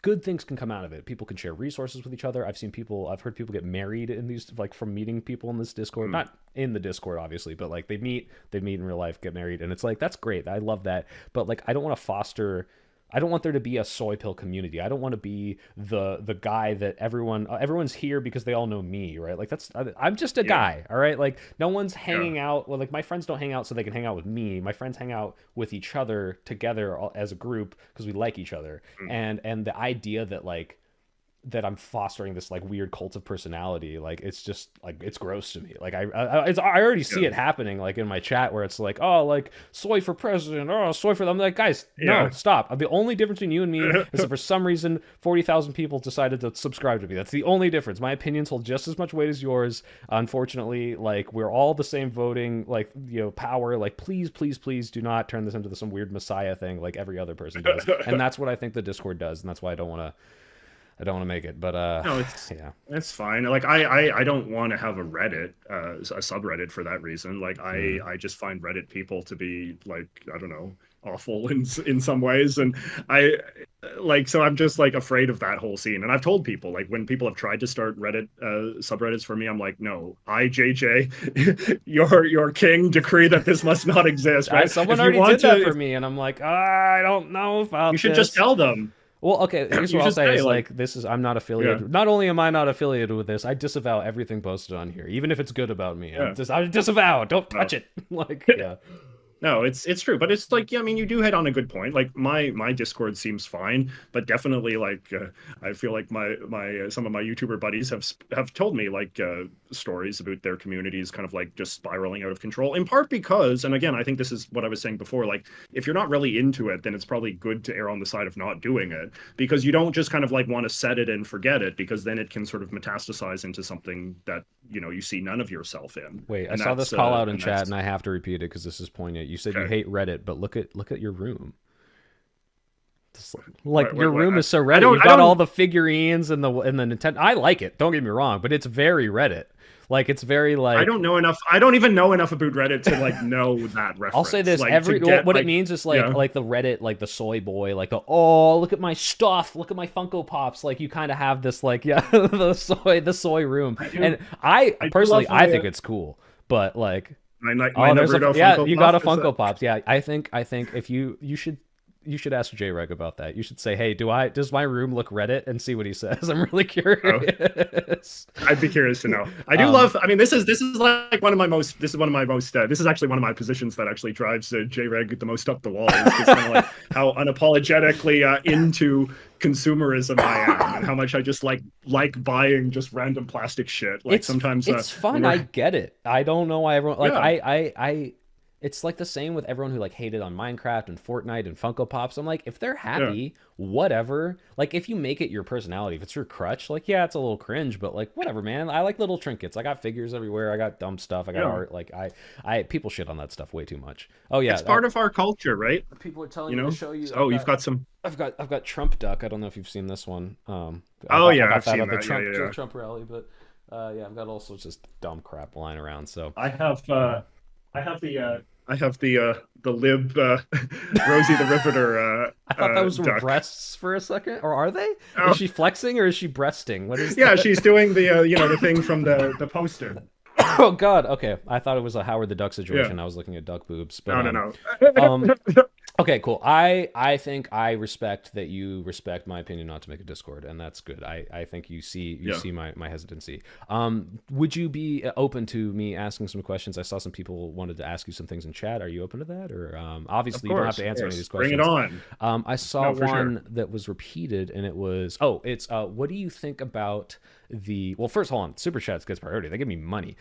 good things can come out of it. People can share resources with each other. I've heard people get married in these, like from meeting people in this Discord, Mm. not in the Discord obviously, but like they meet in real life, get married, and it's like that's great. I love that. But like I don't want there to be a soy pill community. I don't want to be the guy that everyone's here because they all know me, right? Like I'm just a Yeah, guy, all right? Like no one's yeah. hanging out. Well, like my friends don't hang out so they can hang out with me. My friends hang out with each other together as a group because we like each other. Mm. And the idea that I'm fostering this like weird cult of personality, like it's just like it's gross to me. Like I already see Yeah, it happening like in my chat where it's like, oh, like soy for president, oh, soy for them. I'm like, guys, no, yeah. stop. The only difference between you and me is that for some reason 40,000 people decided to subscribe to me. That's the only difference. My opinions hold just as much weight as yours. Unfortunately, like we're all the same voting, like power. Like please do not turn this into some weird messiah thing like every other person does. And that's what I think the Discord does, and that's why I don't want to make it, but No, it's yeah. it's fine. Like I don't want to have a Reddit, a subreddit for that reason. Like Mm. I just find Reddit people to be like, I don't know, awful in some ways, and I so I'm just like afraid of that whole scene. And I've told people, like, when people have tried to start Reddit subreddits for me, I'm like, no, JJ, your king decree that this must not exist, right? Someone If you already want did that to, for me, and I'm like, I don't know you about should just this. tell them. Well, okay, here's You what I'll should say say, is like, like this is I'm not yeah, affiliated. Not only am I not affiliated with this, I disavow everything posted on here, even if it's good about me. yeah. I disavow. Don't No. touch it. Like, yeah. No, it's true, but it's like, yeah, I mean, you do hit on a good point. Like my Discord seems fine, but definitely like I feel like my some of my YouTuber buddies have told me like stories about their communities kind of like just spiraling out of control. In part because, and again, I think this is what I was saying before. Like if you're not really into it, then it's probably good to err on the side of not doing it, because you don't just kind of like want to set it and forget it, because then it can sort of metastasize into something that you see none of yourself in. Wait, I And saw this call out in chat, that's and I have to repeat it because this is poignant. You said you okay. hate Reddit, but look at your room. Just like Wait, your wait, room is so I Reddit. don't You've I got all don't the figurines and the Nintendo. I like it. Don't get me wrong, but it's very Reddit. Like it's very I like don't know enough. I don't even know enough about Reddit to like know that reference. I'll say this: like to every get what it like, means is yeah, like the Reddit, like the soy boy, like the oh look at my stuff, look at my Funko Pops. Like you kind of have this like yeah the soy room, and I I do love personally I my think it's cool, but like my oh there's a Naruto yeah Funko you got a Pop. Funko Pops yeah I think if you should you should ask J-Reg about that. You should say, "Hey, does my room look Reddit?" and see what he says. I'm really Oh, curious. I'd be curious to know. I do um, love. I mean, this is like one of my most. This is one of my most. This is actually one of my positions that actually drives JReg the most up the wall. Is just kind of like how unapologetically into consumerism I am, and how much I just like buying just random plastic shit. Like it's sometimes, it's when fun. I we're get it. I don't know why everyone like yeah, I it's like the same with everyone who like hated on Minecraft and Fortnite and Funko Pops. I'm like, if they're yeah, happy, whatever. Like if you make it your personality, if it's your crutch, like yeah, it's a little cringe, but like whatever, man. I like little trinkets. I got figures everywhere. I got dumb stuff. I got yeah. art. Like I people shit on that stuff way too much. Oh yeah, It's part of our culture, right? people are telling You me to know. show you. Oh, you've got some. I've got Trump Duck. I don't know if you've seen this one. Oh I yeah, got I've that seen at the that. Yeah, Trump yeah, yeah. Trump rally, but yeah, I've got all sorts of dumb crap lying around. So I have I have the lib Rosie the Riveter I thought those were duck. breasts for a second, or are they? Is Oh she flexing or is she breasting? What is yeah, that? she's doing the the thing from the poster. Oh God. Okay, I thought it was a Howard the Duck Yeah. situation. I was looking at duck boobs, but No, no, no. um, okay, cool. I think I respect that you respect my opinion not to make a Discord, and that's good. I think you Yeah, see my hesitancy. Would you be open to me asking some questions? I saw some people wanted to ask you some things in chat. Are you open to that? Or of obviously you don't have course, to of answer any of course. these Bring it questions. on. I saw No, for sure. one that was repeated, and it's what do you think about the well? First, hold on. Super chats gets priority. They give me money.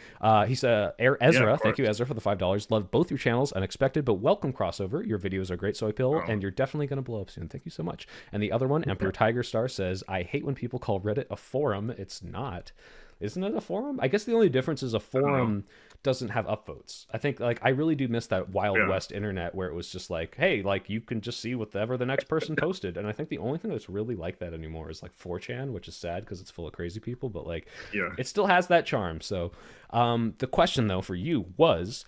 He said, Yeah, of Ezra, thank course. you, Ezra, for the $5. Love both your channels. Unexpected but welcome crossover. Your videos are great, Soy Pill, Oh. and you're definitely going to blow up soon. Thank you so much. And the other one, Emperor Tiger Star, says, I hate when people call Reddit a forum. It's not. Isn't it a forum? I guess the only difference is a I don't know. forum doesn't have upvotes. I think like I really do miss that Wild Yeah, West internet where it was just like, hey, like you can just see whatever the next person posted. And I think the only thing that's really like that anymore is like 4chan, which is sad because it's full of crazy people, but like yeah. it still has that charm. So the question though for you was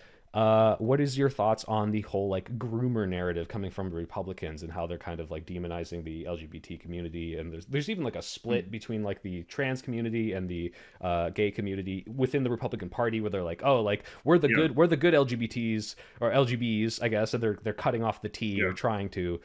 what is your thoughts on the whole like groomer narrative coming from the Republicans and how they're kind of like demonizing the LGBT community? And there's even like a split between like the trans community and the gay community within the Republican Party, where they're like, oh, like Yeah, we're the good LGBTs or LGBs, I guess, and they're cutting off the T or yeah, trying to,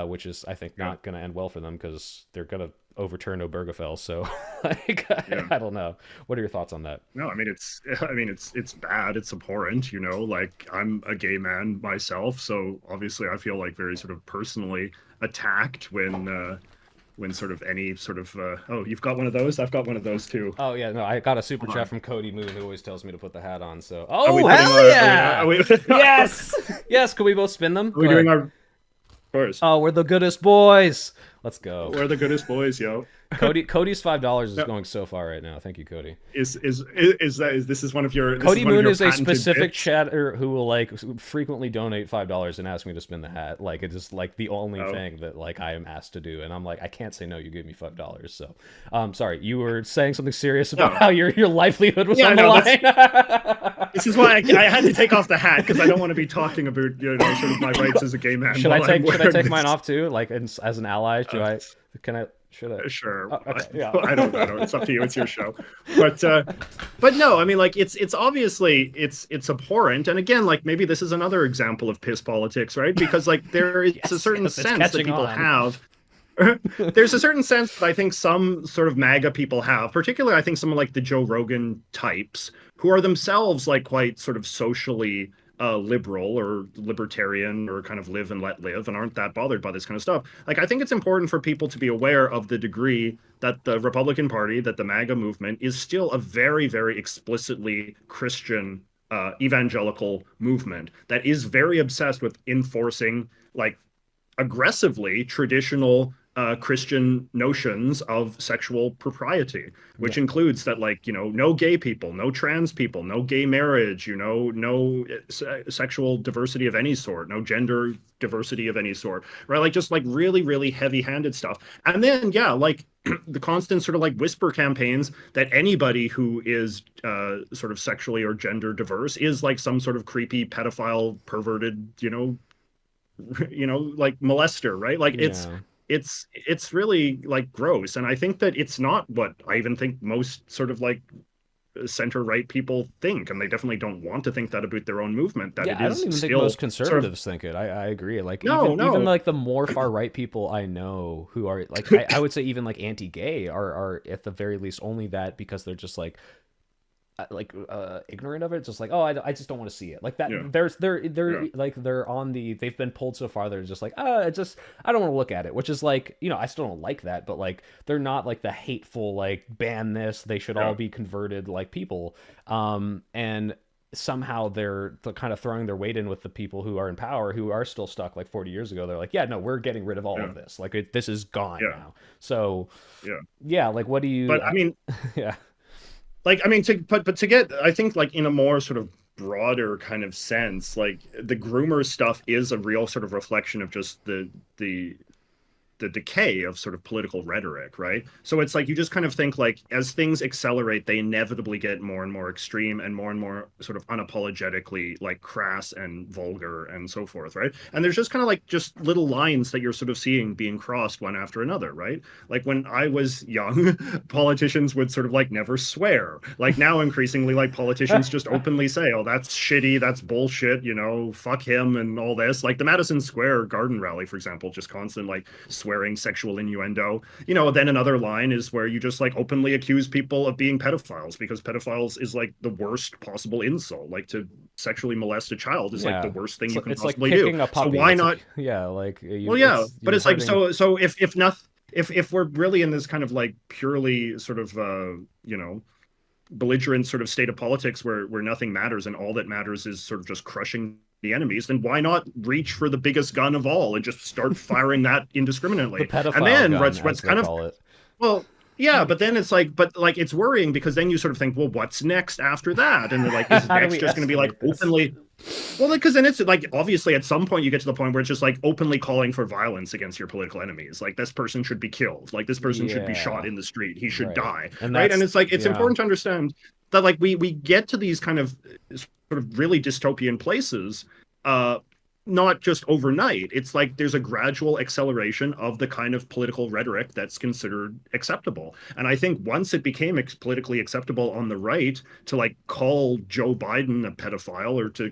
which is I think yeah, not going to end well for them because they're going to overturn Obergefell. So like, yeah. I don't know. What are your thoughts on that? No, I mean it's bad, it's abhorrent, like I'm a gay man myself, so obviously I feel like very sort of personally attacked when sort of any sort of oh, you've got one of those? I've got one of those too. Oh yeah, no, I got a super Hold chat on. from Cody Moon who always tells me to put the hat on. So, Are we oh putting hell are yeah, we yes, yes. Can we both spin them? are we Go doing ahead. our of course. Oh, we're the goodest boys. Let's go. We're the goodest boys, yo. Cody's $5 is No, going so far right now. Thank you, Cody. is this is one of your Cody Moon is a patented specific bits? chatter who will like frequently donate $5 and ask me to spin the hat. Like it's just like the only Oh. thing that like I am asked to do, and I'm like I can't say no. You gave me $5, so sorry. You were saying something serious about No. how your livelihood was Yeah, on the no, that's line. this is why I had to take off the hat because I don't want to be talking about sort of my rights as a gay man Should I while I'm take wearing mine this. off too? Like as an ally, do I? Can I? Should I? Sure. Okay, yeah. I don't know. It's up to you. It's your show. But no, I mean, like it's obviously it's abhorrent. And again, like maybe this is another example of piss politics, right? Because like there is a Yes, certain yes, it's sense that catching people on. have. There's a certain sense that I think some sort of MAGA people have, particularly I think someone like the Joe Rogan types, who are themselves like quite sort of socially liberal or libertarian or kind of live and let live and aren't that bothered by this kind of stuff. Like, I think it's important for people to be aware of the degree that the Republican Party, that the MAGA movement is still a very, very explicitly Christian evangelical movement that is very obsessed with enforcing like aggressively traditional Christian notions of sexual propriety, Yeah. which includes that, like, no gay people, no trans people, no gay marriage, no sexual diversity of any sort, no gender diversity of any sort, right? Like, just like really, really heavy handed stuff. And then, yeah, like the constant sort of like whisper campaigns that anybody who is sort of sexually or gender diverse is like some sort of creepy pedophile perverted like molester, right? Like Yeah. it's really like gross. And I think that it's not what I even think most sort of like center right people think, and they definitely don't want to think that about their own movement, that Yeah, it I don't is even think still most sort of conservatives think it. I agree. Like no, even no. like the more far right people I know who are like I would say even like anti-gay are at the very least only that because they're just ignorant of it. It's just like, oh, I just don't want to see it like that. Yeah, They're yeah, like they're on the they've been pulled so far they're just like, it just I don't want to look at it, which is like, I still don't like that, but like they're not like the hateful like ban this, they should all yeah, be converted like people. And somehow they're kind of throwing their weight in with the people who are in power who are still stuck like 40 years ago. They're like, yeah, no, we're getting rid of all yeah, of this, like this is gone yeah, now. So yeah. yeah, like what do you But I mean, yeah. like, I mean, but to get, I think, like, in a more sort of broader kind of sense, like, the groomer stuff is a real sort of reflection of just the the decay of sort of political rhetoric, right? So it's like you just kind of think, like, as things accelerate, they inevitably get more and more extreme and more sort of unapologetically like crass and vulgar and so forth, right? And there's just kind of like just little lines that you're sort of seeing being crossed one after another, right? Like when I was young, politicians would sort of like never swear. Like now increasingly like politicians just openly say, "Oh, that's shitty, that's bullshit, fuck him," and all this. Like the Madison Square Garden rally, for example, just constant like swearing, sexual innuendo. Then another line is where you just like openly accuse people of being pedophiles, because pedophiles is like the worst possible insult. Like to sexually molest a child is like the Yeah, worst thing you can it's like possibly do. kicking a So puppy. why It's not? like yeah, like Well, yeah, but you're it's like, hurting. so if nothing, if we're really in this kind of like purely sort of belligerent sort of state of politics where nothing matters and all that matters is sort of just crushing the enemies, then why not reach for the biggest gun of all and just start firing that The indiscriminately? And pedophile then gun, what's as they kind of, call it. well, yeah, but then it's like, but like it's worrying, because then you sort of think, well, what's next after that? And they're like, is How do next we just going to be like escalate this? openly? Well, because then it's like obviously at some point you get to the point where it's just like openly calling for violence against your political enemies. Like this person should be killed. Like this person should be shot Yeah, in the street. He should right. die. And Right. And that's it's like it's yeah. important to understand that like we get to these kind of sort of really dystopian places, uh, not just overnight. It's like there's a gradual acceleration of the kind of political rhetoric that's considered acceptable. And I think once it became politically acceptable on the right to like call Joe Biden a pedophile, or to,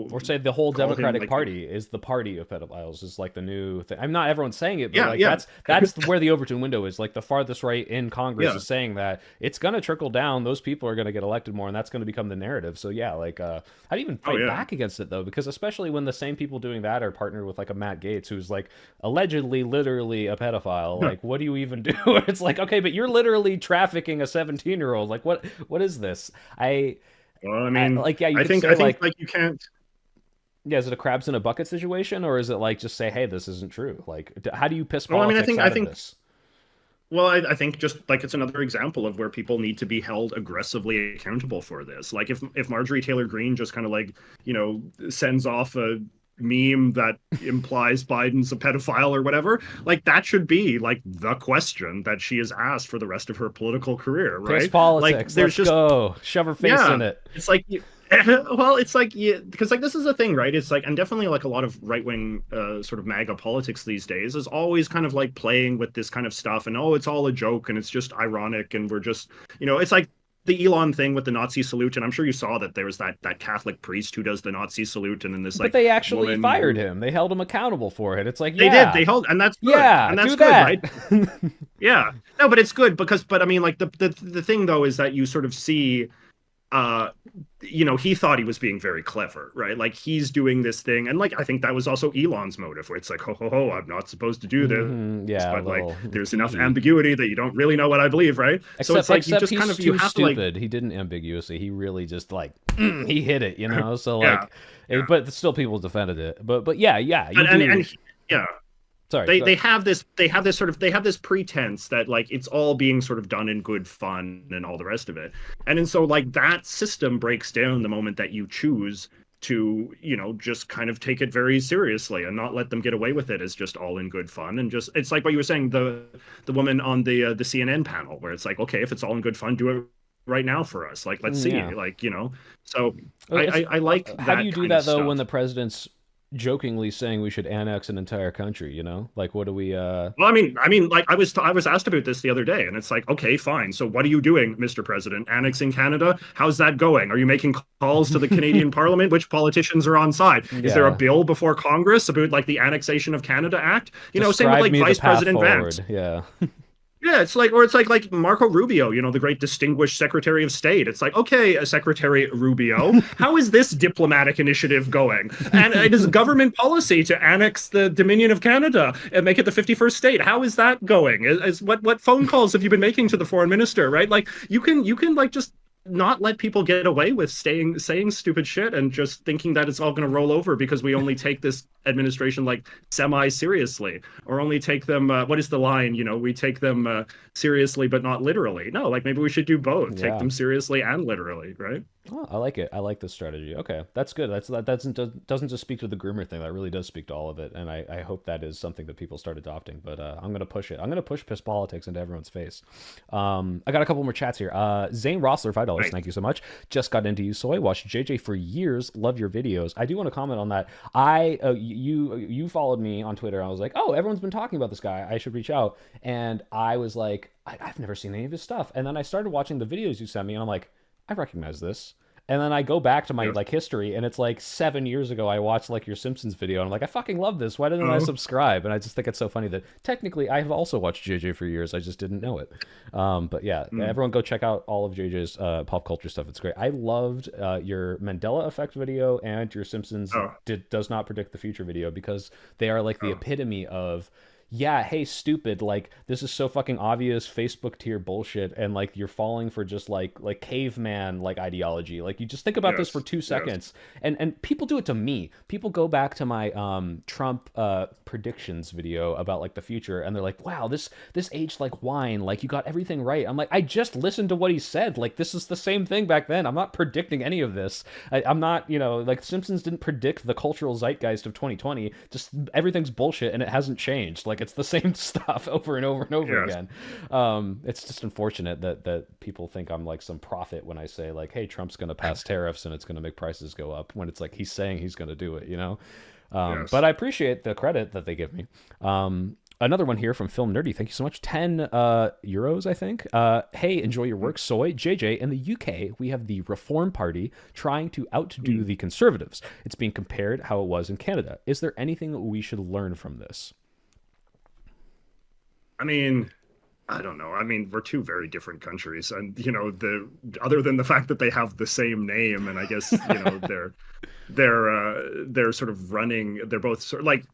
Or say the whole call him Democratic like, Party is the party of pedophiles is like the new thing. I'm not everyone's saying it, but yeah, like yeah, that's where the Overton window is. Like the farthest right in Congress yeah, is saying that it's gonna trickle down. Those people are gonna get elected more, and that's gonna become the narrative. So yeah, like how do you even oh fight yeah. back against it though? Because especially when the same people doing that are partnered with like a Matt Gaetz who's like allegedly, literally a pedophile. Like what do you even do? It's like okay, but you're literally trafficking a 17-year-old. Like what is this? Well, I I mean, like yeah, you I could think say I think like like you can't. yeah, is it a crabs in a bucket situation, or is it like just say, "Hey, this isn't true"? Like, how do you piss Well, I mean, politics I out of think this? well, I think just like it's another example of where people need to be held aggressively accountable for this. Like if Marjorie Taylor Greene just kind of like, sends off a meme that implies Biden's a pedophile or whatever, like that should be like the question that she is asked for the rest of her political career, Piss right? Like politics. there's Let's just, go. Shove her face yeah, in it. it's like well, it's like, yeah, because like this is the thing, right? It's like, and definitely like a lot of right wing sort of MAGA politics these days is always kind of like playing with this kind of stuff, and oh, it's all a joke and it's just ironic, and we're just, it's like the Elon thing with the Nazi salute, and I'm sure you saw that there was that Catholic priest who does the Nazi salute, and then this But like they actually woman fired who him. They held him accountable for it. It's like, they yeah, held, and that's good, yeah, and that's do good, that. right? Yeah, no, but it's good because, but I mean, like the thing though is that you sort of see, uh he thought he was being very clever, right? Like he's doing this thing, and like I think that was also Elon's motive, where it's like, ho ho ho, I'm not supposed to do this, Yeah, a but like little there's enough tee. ambiguity that you don't really know what I believe, right? So it's like you Except just kind he's of, you too have to like, stupid. He didn't ambiguously. He really just like he hit it, So yeah, like, yeah, but still people defended it. But yeah, yeah, you and do. yeah, Sorry. they have this pretense that like it's all being sort of done in good fun and all the rest of it. And so like that system breaks down the moment that you choose to, just kind of take it very seriously and not let them get away with it as just all in good fun. And just, it's like what you were saying, the woman on the CNN panel, where it's like, okay, if it's all in good fun, do it right now for us. Like let's see, Yeah. like, so It's, I like how do that you do kind of that though when stuff. the president's jokingly saying we should annex an entire country, you know? Like what do we Well, like I was asked about this the other day, and it's like, okay, fine. So what are you doing, Mr. President? Annexing Canada? How's that going? Are you making calls to the Canadian Parliament? Which politicians are on side? Is there a yeah, bill before Congress about like the Annexation of Canada Act? You know, same with describe like me the Vice path President Vance. forward. Yeah. Yeah, it's like, or it's like Marco Rubio, you know, the great distinguished Secretary of State. It's like, okay, Secretary Rubio, how is this diplomatic initiative going? And it is government policy to annex the Dominion of Canada and make it the 51st state. How is that going? What phone calls have you been making to the foreign minister? Right, like you can like just not let people get away with saying stupid shit and just thinking that it's all going to roll over because we only take this administration like semi seriously or only take them what is the line, you know, we take them seriously but not literally. No, like maybe we should do both, take Yeah. them seriously and literally, right? Oh, I like it. I like this strategy. Okay, that's good. That doesn't just speak to the groomer thing. That really does speak to all of it, and I hope that is something that people start adopting. But I'm gonna push it. I'm gonna push piss politics into everyone's face. I got a couple more chats here. Zane Rossler, $5. Right. Thank you so much. Just got into you, soy. Watched JJ for years. Love your videos. I do want to comment on that. You followed me on Twitter. I was like, oh, everyone's been talking about this guy. I should reach out. And I was like, I've never seen any of his stuff. And then I started watching the videos you sent me, and I'm like, I recognize this. And then I go back to my Yes. like history, and it's like 7 years ago I watched like your Simpsons video, and I'm like, I fucking love this. Why didn't I Oh. subscribe? And I just think it's so funny that technically I have also watched JJ for years. I just didn't know it. But yeah, Mm. everyone go check out all of JJ's pop culture stuff. It's great. I loved your Mandela Effect video and your Simpsons Oh. does not predict the future video because they are like the Oh. epitome of yeah, hey, stupid, like this is so fucking obvious Facebook tier bullshit, and like you're falling for just like caveman like ideology. Like you just think about this for Yes. two Yes. seconds, and people do it to me. People go back to my Trump predictions video about like the future, and they're like, wow, this aged like wine. Like you got everything right. I'm like, I just listened to what he said. Like this is the same thing back then. I'm not predicting any of this. I'm not, like Simpsons didn't predict the cultural zeitgeist of 2020. Just everything's bullshit, and it hasn't changed. Like it's the same stuff over and over and over Yes. again. It's just unfortunate that people think I'm like some prophet when I say like, hey, Trump's going to pass tariffs and it's going to make prices go up when it's like he's saying he's going to do it, you know? But Yes. I appreciate the credit that they give me. Another one here from Film Nerdy. Thank you so much. 10 euros, I think. Hey, enjoy your work, Soy. JJ, in the UK, we have the Reform Party trying to outdo Mm. the Conservatives. It's being compared how it was in Canada. Is there anything we should learn from this? I mean, I don't know. I mean, we're two very different countries, and you know, the other than the fact that they have the same name, and I guess you know they're sort of running. They're both sort of like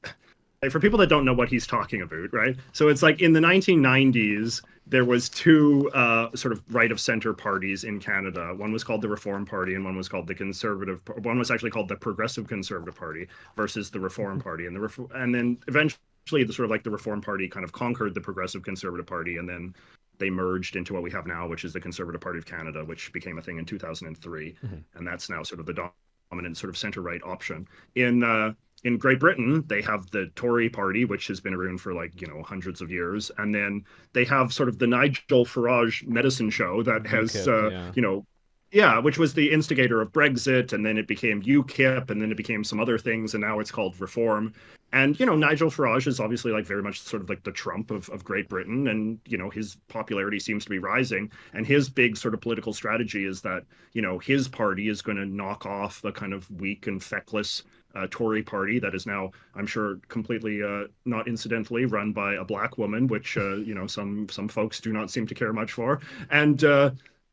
for people that don't know what he's talking about, right? So it's like in the 1990s, there was two sort of right of center parties in Canada. One was called the Reform Party, and one was called the Conservative. One was actually called the Progressive Conservative Party versus the Reform Party, and and then eventually the sort of like the Reform Party kind of conquered the Progressive Conservative Party, and then they merged into what we have now, which is the Conservative Party of Canada, which became a thing in 2003, Mhm. and that's now sort of the dominant sort of center right option in Great Britain. They have the Tory party, which has been around for like, you know, hundreds of years. And then they have sort of the Nigel Farage medicine show that has, UKIP, yeah. you know, yeah, which was the instigator of Brexit. And then it became UKIP, and then it became some other things. And now it's called Reform. And, you know, Nigel Farage is obviously like very much sort of like the Trump of Great Britain. And, you know, his popularity seems to be rising. And his big sort of political strategy is that, you know, his party is going to knock off the kind of weak and feckless Tory party that is now, I'm sure, completely not incidentally run by a black woman, which you know, some folks do not seem to care much for. And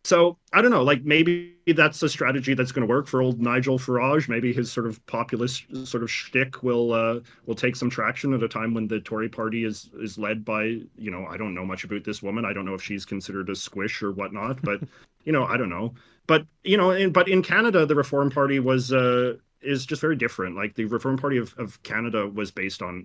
so I don't know, like maybe that's a strategy that's going to work for old Nigel Farage. Maybe his sort of populist sort of shtick will take some traction at a time when the Tory party is led by, you know, I don't know much about this woman. I don't know if she's considered a squish or whatnot, but you know, I don't know. But you know, but in Canada, the Reform Party was is just very different. Like the Reform Party of Canada was based on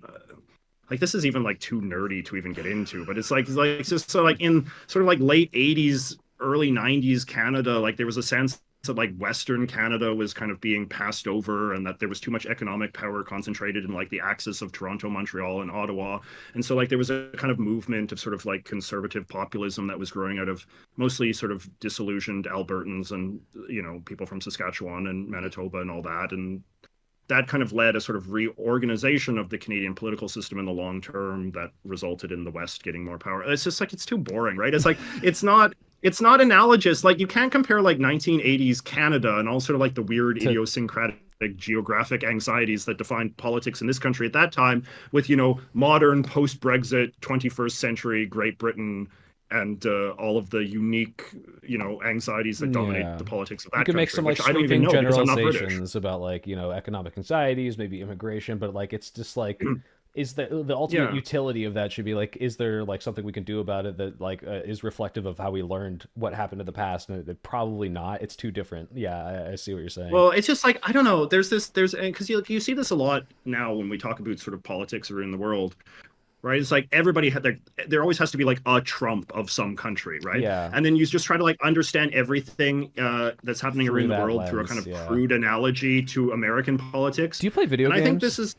like this is even like too nerdy to even get into, but it's like it's just so like in sort of like late 80s, early 90s Canada, like there was a sense that like Western Canada was kind of being passed over and that there was too much economic power concentrated in like the axis of Toronto, Montreal, and Ottawa. And so like there was a kind of movement of sort of like conservative populism that was growing out of mostly sort of disillusioned Albertans and, you know, people from Saskatchewan and Manitoba and all that. And that kind of led a sort of reorganization of the Canadian political system in the long term that resulted in the West getting more power. It's just like it's too boring, right? It's like it's not analogous. Like you can't compare like 1980s Canada and all sort of like the weird To idiosyncratic geographic anxieties that defined politics in this country at that time with, modern post-Brexit 21st century Great Britain and all of the unique, anxieties that dominate Yeah. the politics of You that can make country, some like which I don't even sweeping know because I'm not British. generalizations about like, economic anxieties, maybe immigration, but like it's just like is the ultimate Yeah. utility of that should be like is there like something we can do about it that like is reflective of how we learned what happened in the past and probably not. It's too different. Yeah, I see what you're saying. Well, it's just like I don't know. There's because you see this a lot now when we talk about sort of politics or in the world, right? It's like everybody had there always has to be like a Trump of some country, right? Yeah, And then you just try to like understand everything that's happening through around the that world through a kind lens. of Yeah. crude analogy to American politics. Do you play video And I think games? this is,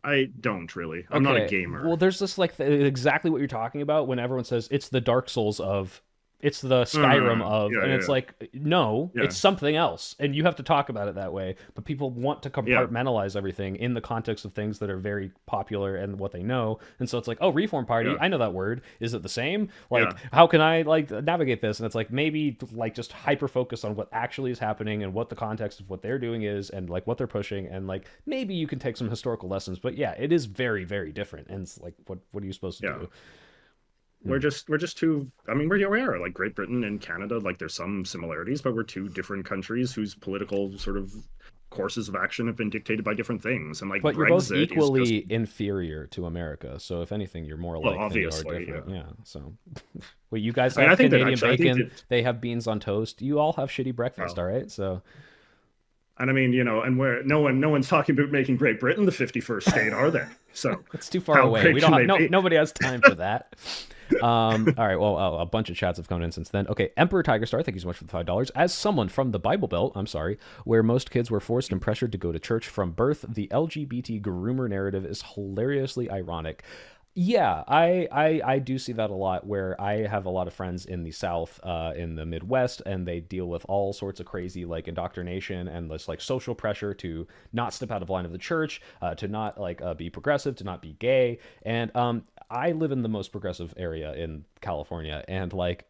I don't really. I'm not a Okay. Well, gamer. there's this like exactly what you're talking about when everyone says it's the Dark Souls of, it's the Skyrim of, Yeah, and it's yeah, like no, yeah, it's something else, and you have to talk about it that way. But people want to yeah, compartmentalize everything in the context of things that are very popular and what they know, and so it's like, oh, Reform Party, yeah, I know that word. Is it the same? Like, yeah, how can I like navigate this? And it's like maybe like just hyper focus on what actually is happening and what the context of what they're doing is, and like what they're pushing, and like maybe you can take some historical lessons. But yeah, it is very very different, and it's like what are you supposed to yeah. do? We're Hmm. just two. I mean, we are like Great Britain and Canada. Like, there's some similarities, but we're two different countries whose political sort of courses of action have been dictated by different things. And like But you're both Brexit is just, equally inferior to America. So if anything, you're more well, alike than you are obviously, different. yeah. Yeah. So, well, you guys I mean, have Canadian I think bacon. that, They have beans on toast. You all have shitty breakfast. well, All right. So and I mean, and where no one's talking about making Great Britain the 51st state, are they? So it's too far how away. We great don't can have they no be? nobody has time for that. All right. Well, a bunch of chats have come in since then. Okay, Emperor Tiger Star, thank you so much for the $5. As someone from the Bible Belt, I'm sorry, where most kids were forced and pressured to go to church from birth, the LGBT groomer narrative is hilariously ironic. Yeah, I do see that a lot. Where I have a lot of friends in the South, in the Midwest, and they deal with all sorts of crazy like indoctrination and this like social pressure to not step out of line of the church, to not like be progressive, to not be gay, and I live in the most progressive area in California, and like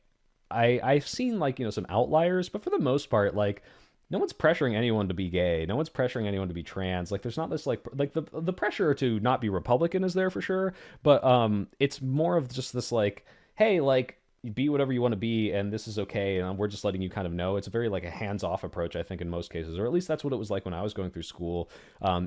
I've seen like some outliers, but for the most part, like no one's pressuring anyone to be gay. No one's pressuring anyone to be trans. Like there's not this like the pressure to not be Republican is there for sure, but it's more of just this like, hey, like be whatever you want to be and this is okay and we're just letting you kind of know. It's a very like a hands-off approach I think in most cases, or at least that's what it was like when I was going through school.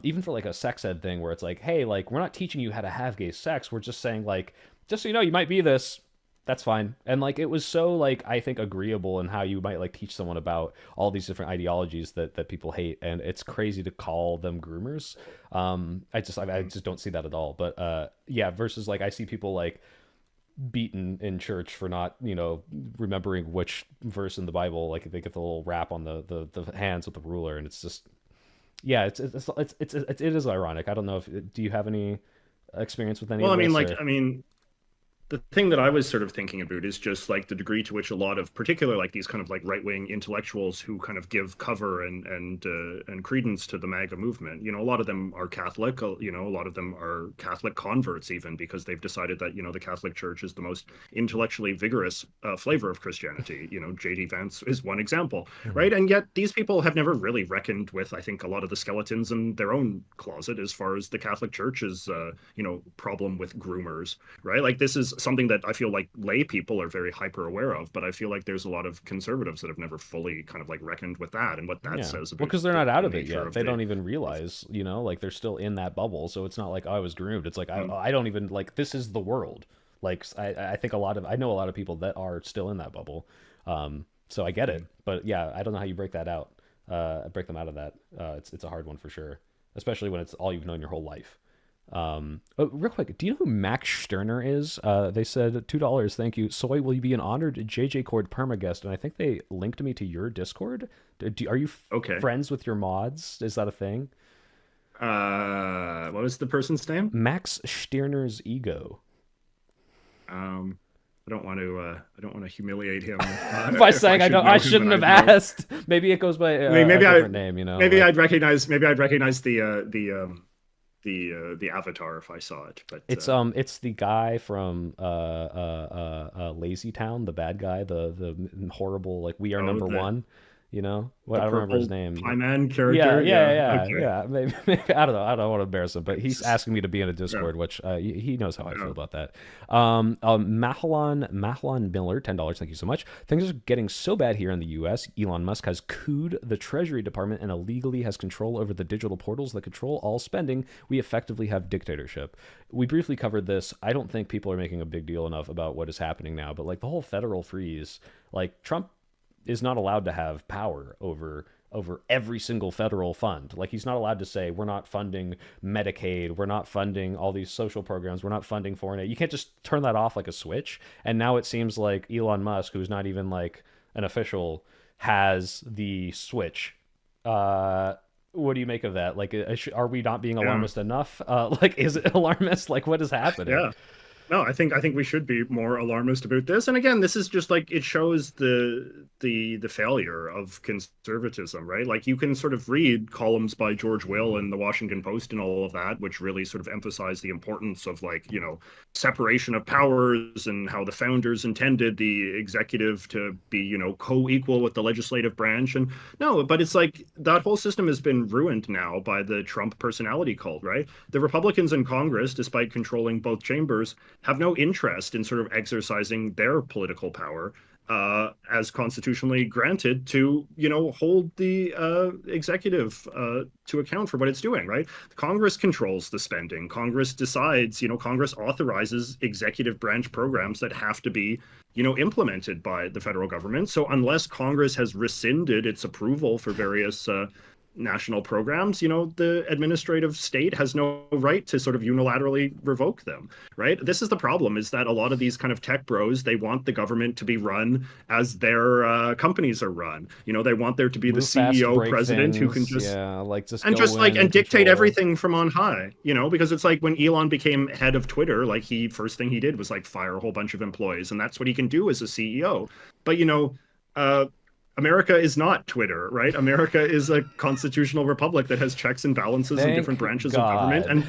Even for like a sex ed thing where it's like, hey, like we're not teaching you how to have gay sex. We're just saying like, just so you know, you might be this, that's fine. And like it was so like I think agreeable in how you might like teach someone about all these different ideologies that people hate, and it's crazy to call them groomers. I just don't see that at all. But yeah, versus like I see people like beaten in church for not remembering which verse in the Bible, like they get the little rap on the hands with the ruler, and it's just yeah, it is ironic. I don't know if do you have any experience with any Well, of I mean, this like, or I mean, the thing that I was sort of thinking about is just like the degree to which a lot of, particular like these kind of like right wing intellectuals who kind of give cover and credence to the MAGA movement. A lot of them are Catholic. A lot of them are Catholic converts even because they've decided that the Catholic Church is the most intellectually vigorous flavor of Christianity. J.D. Vance is one example, Mhm. right? And yet these people have never really reckoned with, I think, a lot of the skeletons in their own closet as far as the Catholic Church's problem with groomers, right? Like this is something that I feel like lay people are very hyper aware of, but I feel like there's a lot of conservatives that have never fully kind of like reckoned with that and what that Yeah. says Well, about because they're not out the of it nature yet. of They the don't even realize, like they're still in that bubble. So it's not like, oh, I was groomed. It's like, mm, I don't even, like, this is the world. Like, I think I know a lot of people that are still in that bubble. So I get it. mm. But yeah, I don't know how you break that out, break them out of that. It's a hard one for sure, especially when it's all you've known your whole life. Oh, real quick, do you know who Max Stirner is? They said $2. Thank you. Soy, will you be an honored JJ Cord perma guest? And I think they linked me to your Discord. Are you Okay. friends with your mods? Is that a thing? What was the person's name? Max Stirner's ego. Um, I don't want to humiliate him By if I saying I should don't, I know him, but shouldn't have I'd know. asked. Maybe it goes by I mean, a different name, maybe like maybe I'd recognize the avatar if I saw it. But it's the guy from Lazy Town, the bad guy, the horrible like we are oh, number one. What the I don't remember his purple name. pie man Yeah, character. yeah, Yeah. yeah, Okay. yeah. Maybe I don't want to embarrass him, but he's It's- asking me to be in a yeah. Discord, which he knows how I feel Yeah. about that. Mahalan Miller, $10. Thank you so much. Things are getting so bad here in the U.S. Elon Musk has cooed the Treasury Department and illegally has control over the digital portals that control all spending. We effectively have dictatorship. We briefly covered this. I don't think people are making a big deal enough about what is happening now, but like the whole federal freeze, like Trump is not allowed to have power over every single federal fund. Like he's not allowed to say we're not funding Medicaid, we're not funding all these social programs, we're not funding foreign aid. You can't just turn that off like a switch. And now it seems like Elon Musk, who's not even like an official, has the switch. What do you make of that? Like, are we not being Yeah. alarmist enough? Like, is it alarmist? Like, what is happening? Yeah. No, I think we should be more alarmist about this. And again, this is just like it shows the failure of conservatism, right? Like you can sort of read columns by George Will in the Washington Post and all of that, which really sort of emphasize the importance of like, separation of powers and how the founders intended the executive to be, co-equal with the legislative branch. And no, but it's like that whole system has been ruined now by the Trump personality cult, right? The Republicans in Congress, despite controlling both chambers, have no interest in sort of exercising their political power as constitutionally granted to, hold the executive to account for what it's doing, right? Congress controls the spending. Congress decides, Congress authorizes executive branch programs that have to be, implemented by the federal government. So unless Congress has rescinded its approval for various national programs, the administrative state has no right to sort of unilaterally revoke them, right? This is the problem, is that a lot of these kind of tech bros, they want the government to be run as their companies are run. They want there to be the Move fast, CEO break president who can things. just Yeah, like just and go just like in and and dictate control. everything from on high, because it's like when Elon became head of Twitter, like he first thing he did was like fire a whole bunch of employees, and that's what he can do as a CEO. But uh America is not Twitter, right? America is a constitutional republic that has checks and balances in different Thank branches of government, God.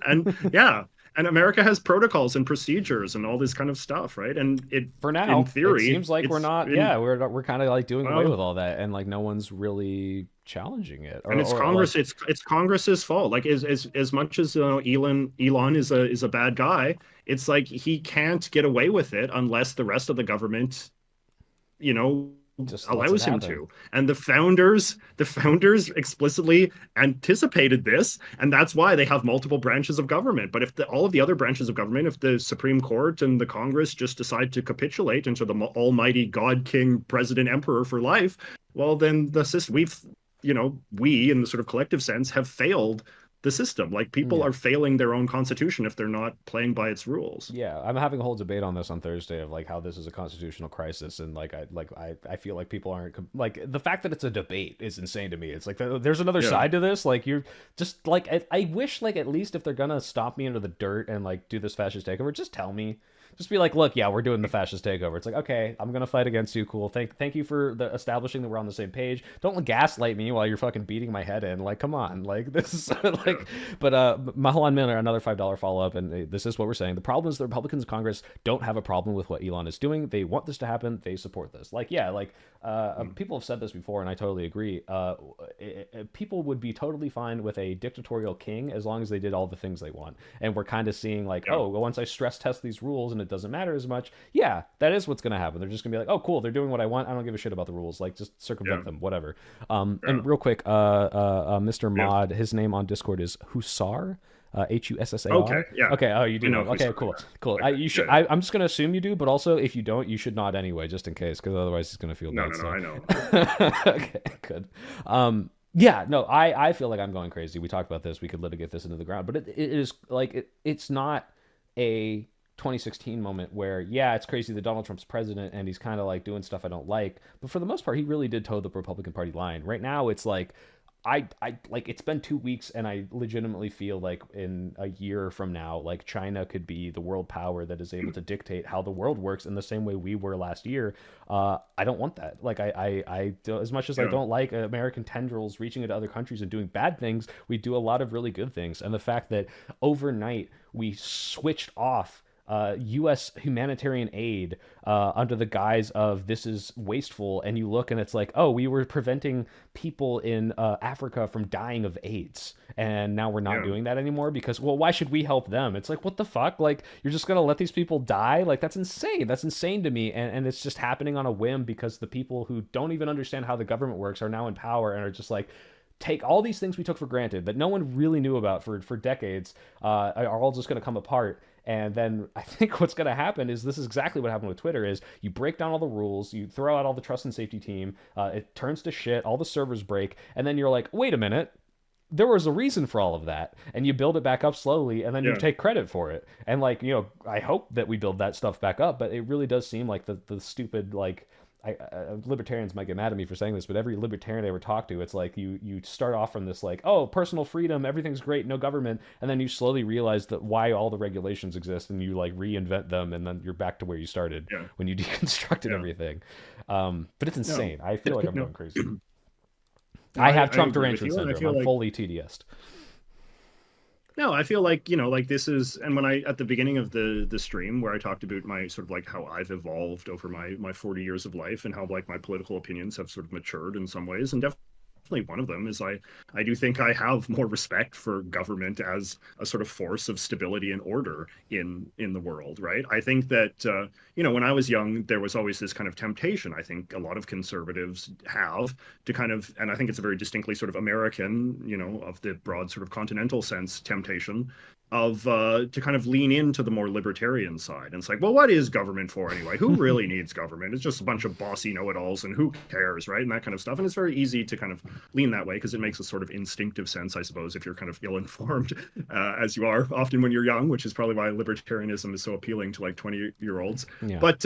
and yeah, and America has protocols and procedures and all this kind of stuff, right? And For in now, it theory, seems like we're it's not. been Yeah, we're kind of like doing away well, with all that, and like no one's really challenging it, and it's or like Congress. It's Congress's fault. Like as much as Elon is a bad guy, it's like he can't get away with it unless the rest of the government, you know, just lets it allows him happen. to. And the founders explicitly anticipated this, and that's why they have multiple branches of government. But if all of the other branches of government, if the Supreme Court and the Congress just decide to capitulate into the almighty God King President Emperor for life, well then the system we in the sort of collective sense have failed the system. Like people Yeah. are failing their own constitution if they're not playing by its rules. Yeah, I'm having a whole debate on this on Thursday of like how this is a constitutional crisis, and I feel like people aren't like the fact that it's a debate is insane to me. It's like there's another Yeah. side to this. Like you're just like I wish like at least if they're gonna stomp me into the dirt and like do this fascist takeover, just tell me. Just be like, look, yeah, we're doing the fascist takeover. It's like, okay, I'm gonna fight against you. Cool. Thank you for establishing that we're on the same page. Don't gaslight me while you're fucking beating my head in. Like, come on. Like this is Yeah. like, but Mahalan Miller, another $5 follow up, and this is what we're saying. The problem is the Republicans in Congress don't have a problem with what Elon is doing. They want this to happen. They support this. Like, yeah, like people have said this before, and I totally agree. People would be totally fine with a dictatorial king as long as they did all the things they want. And we're kind of seeing like, Yeah. oh, well, once I stress test these rules and it doesn't matter as much, yeah, that is what's going to happen. They're just going to be like, oh, cool, they're doing what I want. I don't give a shit about the rules. Like, just Yeah. circumvent them, whatever. Yeah. And real quick, Mr. Yeah. Mod, his name on Discord is Hussar. Okay. Hussar. Yeah. Okay. Oh, you do I know. know who Okay. saw Cool. that. Cool. Okay. You should. Yeah. I'm just gonna assume you do, but also if you don't, you should not anyway, just in case, because otherwise he's gonna feel No, bad. no, no. So. I know. Okay. Good. Yeah. No. I feel like I'm going crazy. We talked about this. We could litigate this into the ground, but it is like it's not a 2016 moment where yeah, it's crazy that Donald Trump's president and he's kind of like doing stuff I don't like, but for the most part, he really did toe the Republican Party line. Right now, it's like I like it's been 2 weeks and I legitimately feel like in a year from now, like China could be the world power that is able to dictate how the world works in the same way we were last year. I don't want that. Like as much as I Yeah. don't like American tendrils reaching into other countries and doing bad things, we do a lot of really good things. And the fact that overnight we switched off U.S. humanitarian aid under the guise of this is wasteful, and you look and it's like, oh, we were preventing people in Africa from dying of AIDS, and now we're not Yeah. doing that anymore because, well, why should we help them? It's like, what the fuck? Like, you're just gonna let these people die? Like, that's insane. That's insane to me, and it's just happening on a whim because the people who don't even understand how the government works are now in power and are just like, take all these things we took for granted that no one really knew about for decades are all just going to come apart. And then I think what's going to happen is this is exactly what happened with Twitter is you break down all the rules, you throw out all the trust and safety team, it turns to shit, all the servers break, and then you're like, wait a minute, there was a reason for all of that, and you build it back up slowly and then you Yeah. take credit for it. And like, I hope that we build that stuff back up, but it really does seem like the stupid like libertarians might get mad at me for saying this, but every libertarian I ever talk to, it's like you start off from this like, oh, personal freedom, everything's great, no government, and then you slowly realize that why all the regulations exist, and you like reinvent them, and then you're back to where you started Yeah. when you deconstructed Yeah. everything. But it's No. insane. I feel like I'm No. going crazy. No, I have I Trump agree with derangement you, and I syndrome. feel I'm like fully TDS'd. no, I feel like, like this is, and when I at the beginning of the stream where I talked about my sort of like how I've evolved over my 40 years of life and how like my political opinions have sort of matured in some ways, and definitely one of them is I do think I have more respect for government as a sort of force of stability and order in the world, right? I think that when I was young, there was always this kind of temptation. I think a lot of conservatives have to kind of, and I think it's a very distinctly sort of American, of the broad sort of continental sense temptation of to kind of lean into the more libertarian side. And it's like, well, what is government for anyway? Who really needs government? It's just a bunch of bossy know-it-alls, and who cares, right? And that kind of stuff. And it's very easy to kind of lean that way because it makes a sort of instinctive sense, I suppose, if you're kind of ill-informed, as you are often when you're young, which is probably why libertarianism is so appealing to like 20-year-olds. Yeah. But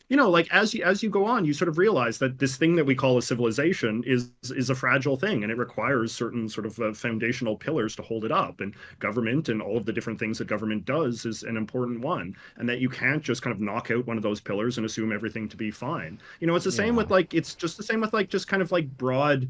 like as you go on, you sort of realize that this thing that we call a civilization is a fragile thing, and it requires certain sort of foundational pillars to hold it up. And government and all of the different things that government does is an important one, and that you can't just kind of knock out one of those pillars and assume everything to be fine. It's the same with Yeah. like it's just the same with like just kind of like broad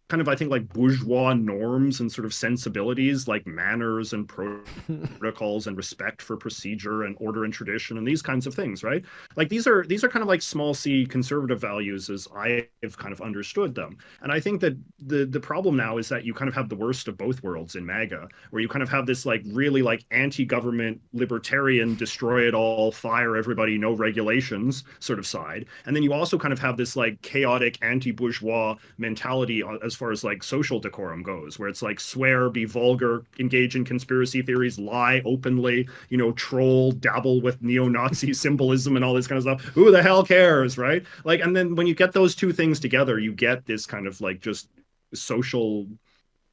kind of I think like bourgeois norms and sort of sensibilities like manners and protocols and respect for procedure and order and tradition and these kinds of things, right? Like these are kind of like small c conservative values as I've kind of understood them. And I think that the problem now is that you kind of have the worst of both worlds in MAGA, where you kind of have this like really like anti-government libertarian destroy it all, fire everybody, no regulations sort of side. And then you also kind of have this like chaotic anti-bourgeois mentality as far as like social decorum goes, where it's like swear, be vulgar, engage in conspiracy theories, lie openly, troll, dabble with neo-Nazi symbolism and all this kind of stuff. Who the hell cares, right? Like, and then when you get those two things together, you get this kind of like just social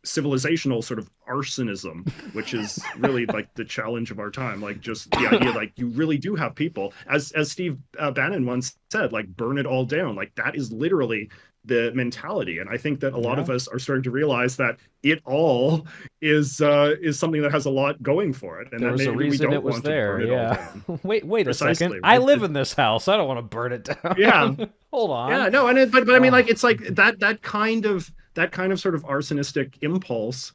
civilizational sort of arsonism, which is really like the challenge of our time. Like just the idea, like you really do have people, as Steve Bannon once said, like burn it all down. Like that is literally the mentality. And I think that a lot Yeah. of us are starting to realize that it all is something that has a lot going for it, and There that was a maybe we reason it don't was want to there. burn it all Yeah. down. Wait a second. Precisely, I right? live in this house. I don't want to burn it Yeah, down. Hold on. yeah, no, and but I mean, like Oh, it's like that kind of sort of arsonistic impulse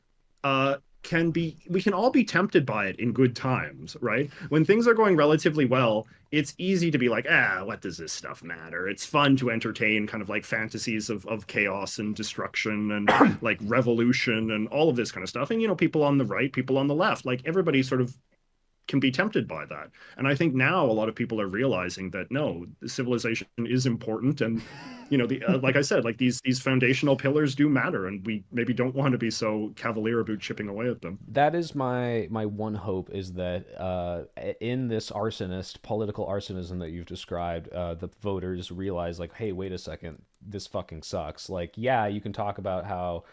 can be we can all be tempted by it in good times, right? When things are going relatively well, it's easy to be like, what does this stuff matter? It's fun to entertain kind of like fantasies of chaos and destruction and like revolution and all of this kind of stuff. And people on the right, people on the left, like everybody sort of can be tempted by that. And I think now a lot of people are realizing that no, civilization is important, and like I said, like these foundational pillars do matter, and we maybe don't want to be so cavalier about chipping away at them. that is my one hope is that in this arsonist political arsonism that you've described, the voters realize like, hey, wait a second, this fucking sucks. Like, yeah, you can talk about how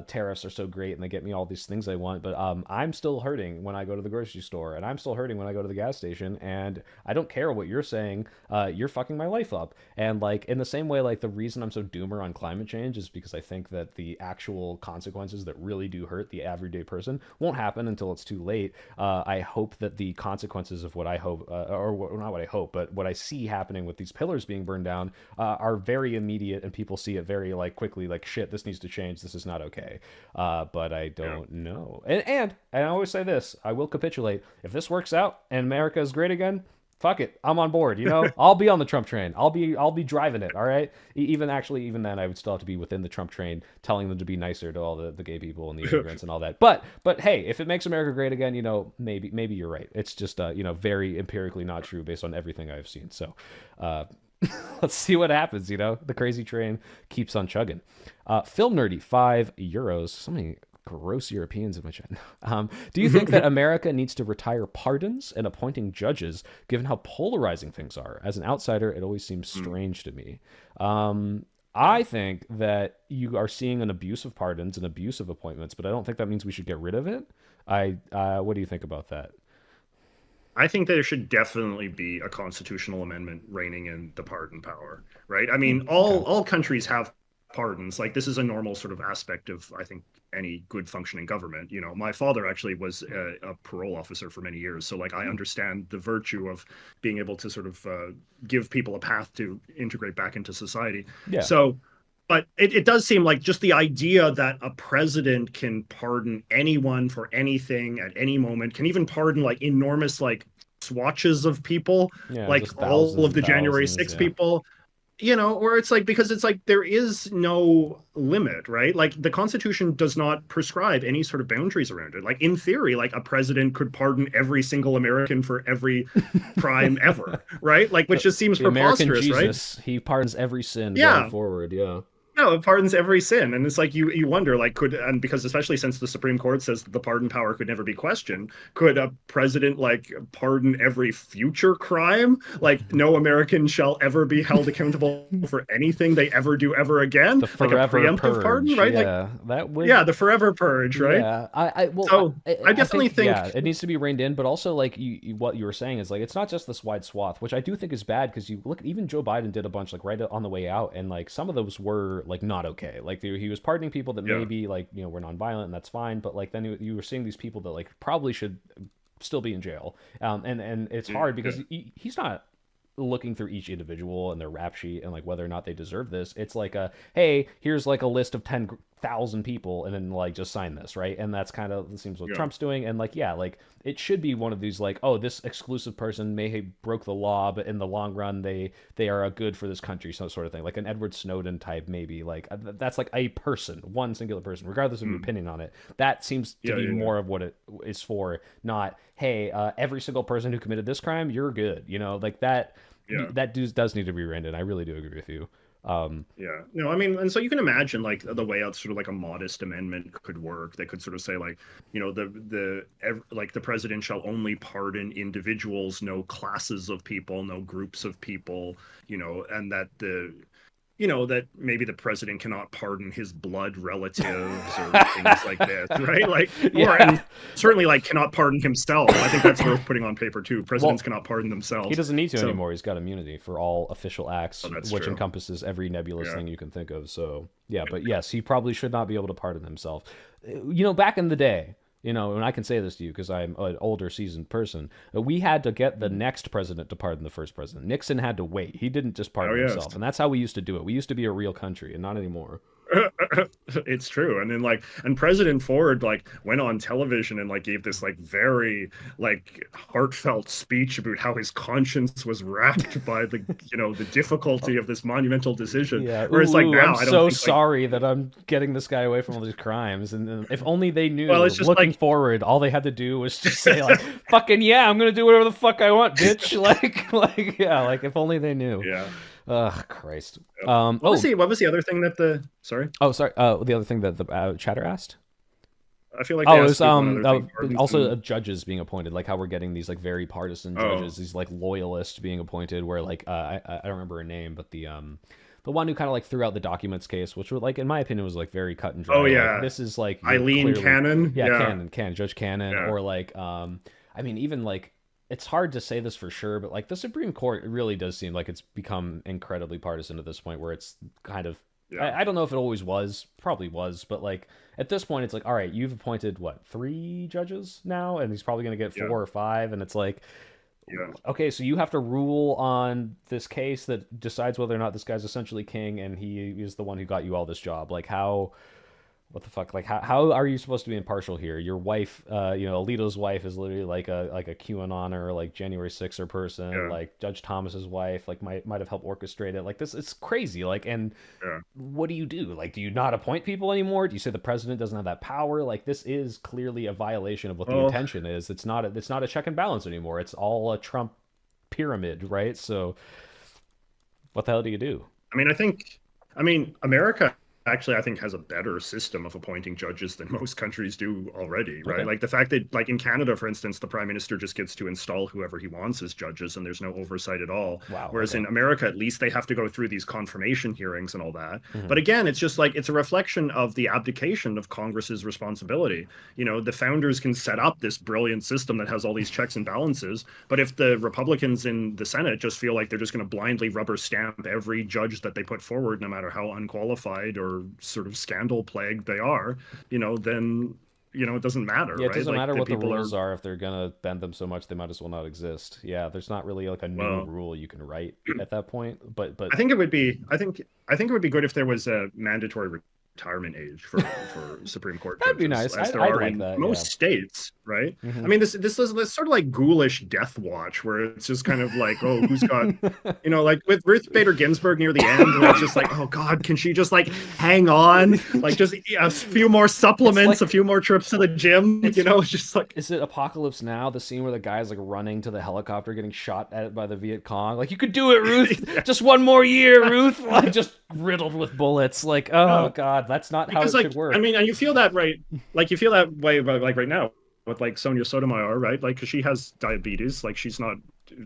tariffs are so great and they get me all these things I want, but I'm still hurting when I go to the grocery store, and I'm still hurting when I go to the gas station, and I don't care what you're saying. You're fucking my life up. And like in the same way, like the reason I'm so doomer on climate change is because I think that the actual consequences that really do hurt the everyday person won't happen until it's too late. I hope that the consequences of what I hope, not what I hope, but what I see happening with these pillars being burned down, are very immediate, and people see it very like quickly. Like, shit, this needs to change. This is not okay. But I don't know. And I always say this: I will capitulate if this works out and America is great again. Fuck it, I'm on board. You know, I'll be on the Trump train. I'll be driving it. All right. Even then, I would still have to be within the Trump train, telling them to be nicer to all the gay people and the immigrants and all that. But hey, if it makes America great again, you know, maybe you're right. It's just you know, very empirically not true based on everything I've seen. So let's see what happens. You know, the crazy train keeps on chugging. Film Nerdy, €5. So many gross Europeans in my chat. Do you think that America needs to retire pardons and appointing judges, given how polarizing things are? As an outsider, it always seems strange to me. I think that you are seeing an abuse of pardons and abuse of appointments, but I don't think that means we should get rid of it. What do you think about that? I think there should definitely be a constitutional amendment reining in the pardon power, right? I mean, all countries have pardons. Like, this is a normal sort of aspect of, I think, any good functioning government. You know, my father actually was a parole officer for many years, so like I understand the virtue of being able to sort of give people a path to integrate back into society. Yeah. So, but it does seem like just the idea that a president can pardon anyone for anything at any moment, can even pardon like enormous like swatches of people, like all of the January 6th people, you know, or it's like, because it's like there is no limit, right? Like the Constitution does not prescribe any sort of boundaries around it. Like in theory, like a president could pardon every single American for every crime ever, right? Like, which just seems preposterous, right? He pardons every sin going forward. Yeah. No, it pardons every sin. And it's like you wonder, like, and because especially since the Supreme Court says that the pardon power could never be questioned, could a president like pardon every future crime? Like, no American shall ever be held accountable for anything they ever do ever again. The forever like a preemptive purge, pardon, right? Yeah, like, that would. Yeah, the forever purge, right? Yeah, I definitely think yeah, it needs to be reined in. But also, like what you were saying is like it's not just this wide swath, which I do think is bad, because you look, even Joe Biden did a bunch like right on the way out, and like some of those were like not okay. Like he was pardoning people that maybe like, you know, were nonviolent, and that's fine. But like then you were seeing these people that like probably should still be in jail. And it's hard because he's not looking through each individual and their rap sheet and like whether or not they deserve this. It's like hey, here's like a list of 10,000 people, and then like just sign this, right? And that's kind of, it seems what Trump's doing. And like, yeah, like it should be one of these like, oh, this exclusive person may have broke the law, but in the long run they are a good for this country, some sort of thing, like an Edward Snowden type, maybe. Like that's like a person, one singular person, regardless of your opinion on it. That seems to be more of what it is for, not hey, every single person who committed this crime, you're good, you know, like that. That does need to be reined in. I really do agree with you. No, I mean, and so you can imagine like the way out sort of like a modest amendment could work. They could sort of say like, you know, like the president shall only pardon individuals, no classes of people, no groups of people, you know, and that that maybe the president cannot pardon his blood relatives or things like this, right? Like, and certainly like cannot pardon himself. I think that's worth putting on paper too. Presidents cannot pardon themselves. He doesn't need to anymore. He's got immunity for all official acts, which true. encompasses every nebulous thing you can think of. So yeah, but yes, he probably should not be able to pardon himself. You know, back in the day, you know, and I can say this to you because I'm an older, seasoned person, we had to get the next president to pardon the first president. Nixon had to wait. He didn't just pardon himself. And that's how we used to do it. We used to be a real country, and not anymore. It's true. And then like, and President Ford like went on television and like gave this like very like heartfelt speech about how his conscience was racked by the, you know, the difficulty of this monumental decision. Yeah. Whereas like now, I'm so sorry that I'm getting this guy away from all these crimes. And if only they knew. Well, it's just looking forward, all they had to do was just say like, "Fucking yeah, I'm gonna do whatever the fuck I want, bitch." like yeah, like if only they knew. Yeah. Ugh, Christ. What was the other thing that the sorry? Oh, sorry. The other thing that the chatter asked. I feel like it was also judges being appointed, like how we're getting these like very partisan judges, these like loyalists being appointed. Where like I don't remember her name, but the one who kind of like threw out the documents case, which was like in my opinion was like very cut and dry. Oh yeah, like, this is like Eileen Cannon. Cannon, Judge Cannon, or like I mean even like it's hard to say this for sure, but like the Supreme Court really does seem like it's become incredibly partisan at this point, where it's kind of Yeah, I don't know if it always was, probably was, but like at this point, it's like, all right, you've appointed what, three judges now, and he's probably going to get yeah, four or five, and it's like, yeah. okay, so you have to rule on this case that decides whether or not this guy's essentially king, and he is the one who got you all this job. Like how what the fuck? Like, how are you supposed to be impartial here? Your wife, Alito's wife is literally like a QAnoner, like January 6er person. Yeah, Like Judge Thomas's wife, like might have helped orchestrate it. Like this, it's crazy. Like, and yeah. what do you do? Like, do you not appoint people anymore? Do you say the president doesn't have that power? Like, this is clearly a violation of what the Well, intention is. It's not a check and balance anymore. It's all a Trump pyramid, right? So, what the hell do you do? America actually, I think, has a better system of appointing judges than most countries do already, right? Okay. Like the fact that, like in Canada, for instance, the prime minister just gets to install whoever he wants as judges, and there's no oversight at all. Wow. Whereas Okay. in America, at least they have to go through these confirmation hearings and all that. Hmm. But again, it's just like it's a reflection of the abdication of Congress's responsibility. The founders can set up this brilliant system that has all these checks and balances, but if the Republicans in the Senate just feel like they're just going to blindly rubber stamp every judge that they put forward, no matter how unqualified or sort of scandal plagued they are, then it doesn't matter, Yeah, it right? doesn't Like matter the what the people are rules are if they're gonna bend them so much they might as well not exist. Yeah, there's not really like a new well. rule you can write at that point. But I think it would be. I think it would be good if there was a mandatory retirement age for Supreme Court that'd be judges, nice. as there I'd are like in that. Yeah. most states, right? I Hmm. mean, this is sort of like ghoulish Death Watch, where it's just kind of like, oh, who's got, like with Ruth Bader Ginsburg near the end, where it's just like, oh God, can she just like hang on, like just eat a few more It's supplements, like a few more trips to the gym, it's it's just like, is it Apocalypse Now? The scene where the guy's like running to the helicopter, getting shot at by the Viet Cong. Like you could do it, Ruth. yeah, Just one more year, Ruth. Like just riddled with bullets. Like oh no. god, that's not how Because it like should work. and you feel that right, like you feel that way about like right now with like Sonia Sotomayor, right? Like, because she has diabetes, like she's not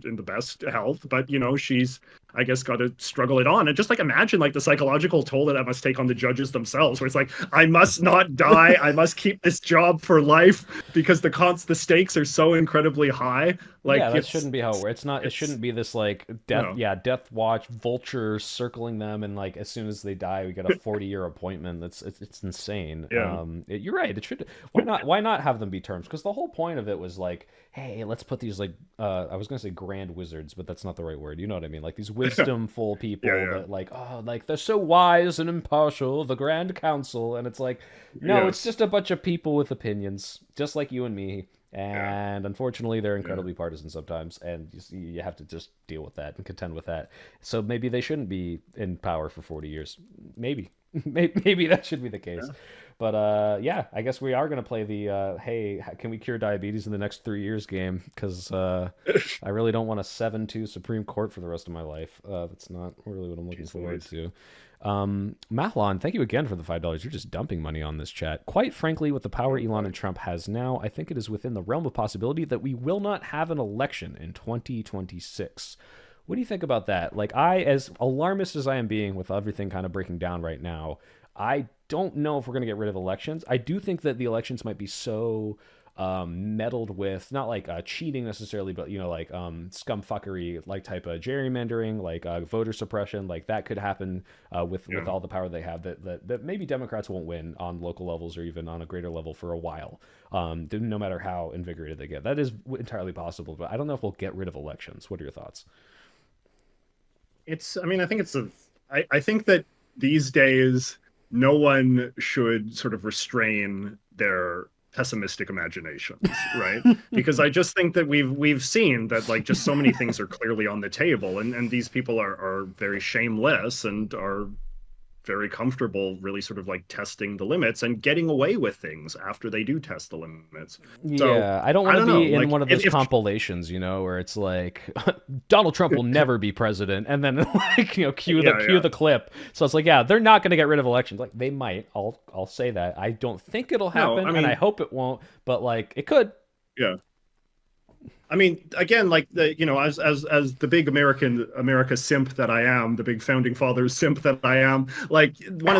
in the best health, but she's, I guess, got to struggle it on. And just like imagine like the psychological toll that must take on the judges themselves, where it's like, I must not die, I must keep this job for life because the stakes are so incredibly high. Yeah, Like that shouldn't be how it works. It's not. It it's shouldn't be this like death. no, Yeah, death watch, vultures circling them, and like as soon as they die, we get a 40-year appointment. It's insane. yeah, You're right. It should. Why not have them be terms? Because the whole point of it was like, hey, let's put these like I was gonna say grand wizards, but that's not the right word. You know what I mean? Like these wisdomful yeah, people yeah, that like like they're so wise and impartial, the Grand Council, and it's like, no, it's yes, just a bunch of people with opinions, just like you and me. yeah, And unfortunately, they're yeah, incredibly partisan sometimes, and you have to just deal with that and contend with that. So maybe they shouldn't be in power for 40 years. Maybe, maybe that should be the case. yeah. But yeah, I guess we are going to play the hey, can we cure diabetes in the next 3 years game? Because I really don't want a 7-2 Supreme Court for the rest of my life. That's not really what I'm looking Jeez forward Louise. to. Mahlon, thank you again for the $5. You're just dumping money on this chat. Quite frankly, with the power Oh Elon boy. and Trump has now, I think it is within the realm of possibility that we will not have an election in 2026. What do you think about that? Like, as alarmist as I am being with everything kind of breaking down right now, I don't know if we're going to get rid of elections. I do think that the elections might be so meddled with not like cheating necessarily, but like scumfuckery, like type of gerrymandering, like voter suppression, like that could happen with Yeah. all the power they have. That maybe Democrats won't win on local levels or even on a greater level for a while. No matter how invigorated they get, that is entirely possible. But I don't know if we'll get rid of elections. What are your thoughts? I think I think that these days no one should sort of restrain their pessimistic imaginations, right? Because I just think that we've seen that like just so many things are clearly on the table, and these people are very shameless and are very comfortable really sort of like testing the limits and getting away with things after they do test the limits. So Yeah, I don't I want to don't know, be in like one of those compilations, where it's like Donald Trump will never be president, and then like cue the yeah, cue yeah, the clip. So it's like, yeah, they're not going to get rid of elections. Like they might. I'll say that. I don't think it'll no, happen, I and I mean, hope it won't. But like it could. yeah. I mean, again, like as the big America simp that I am, the big founding fathers simp that I am, like one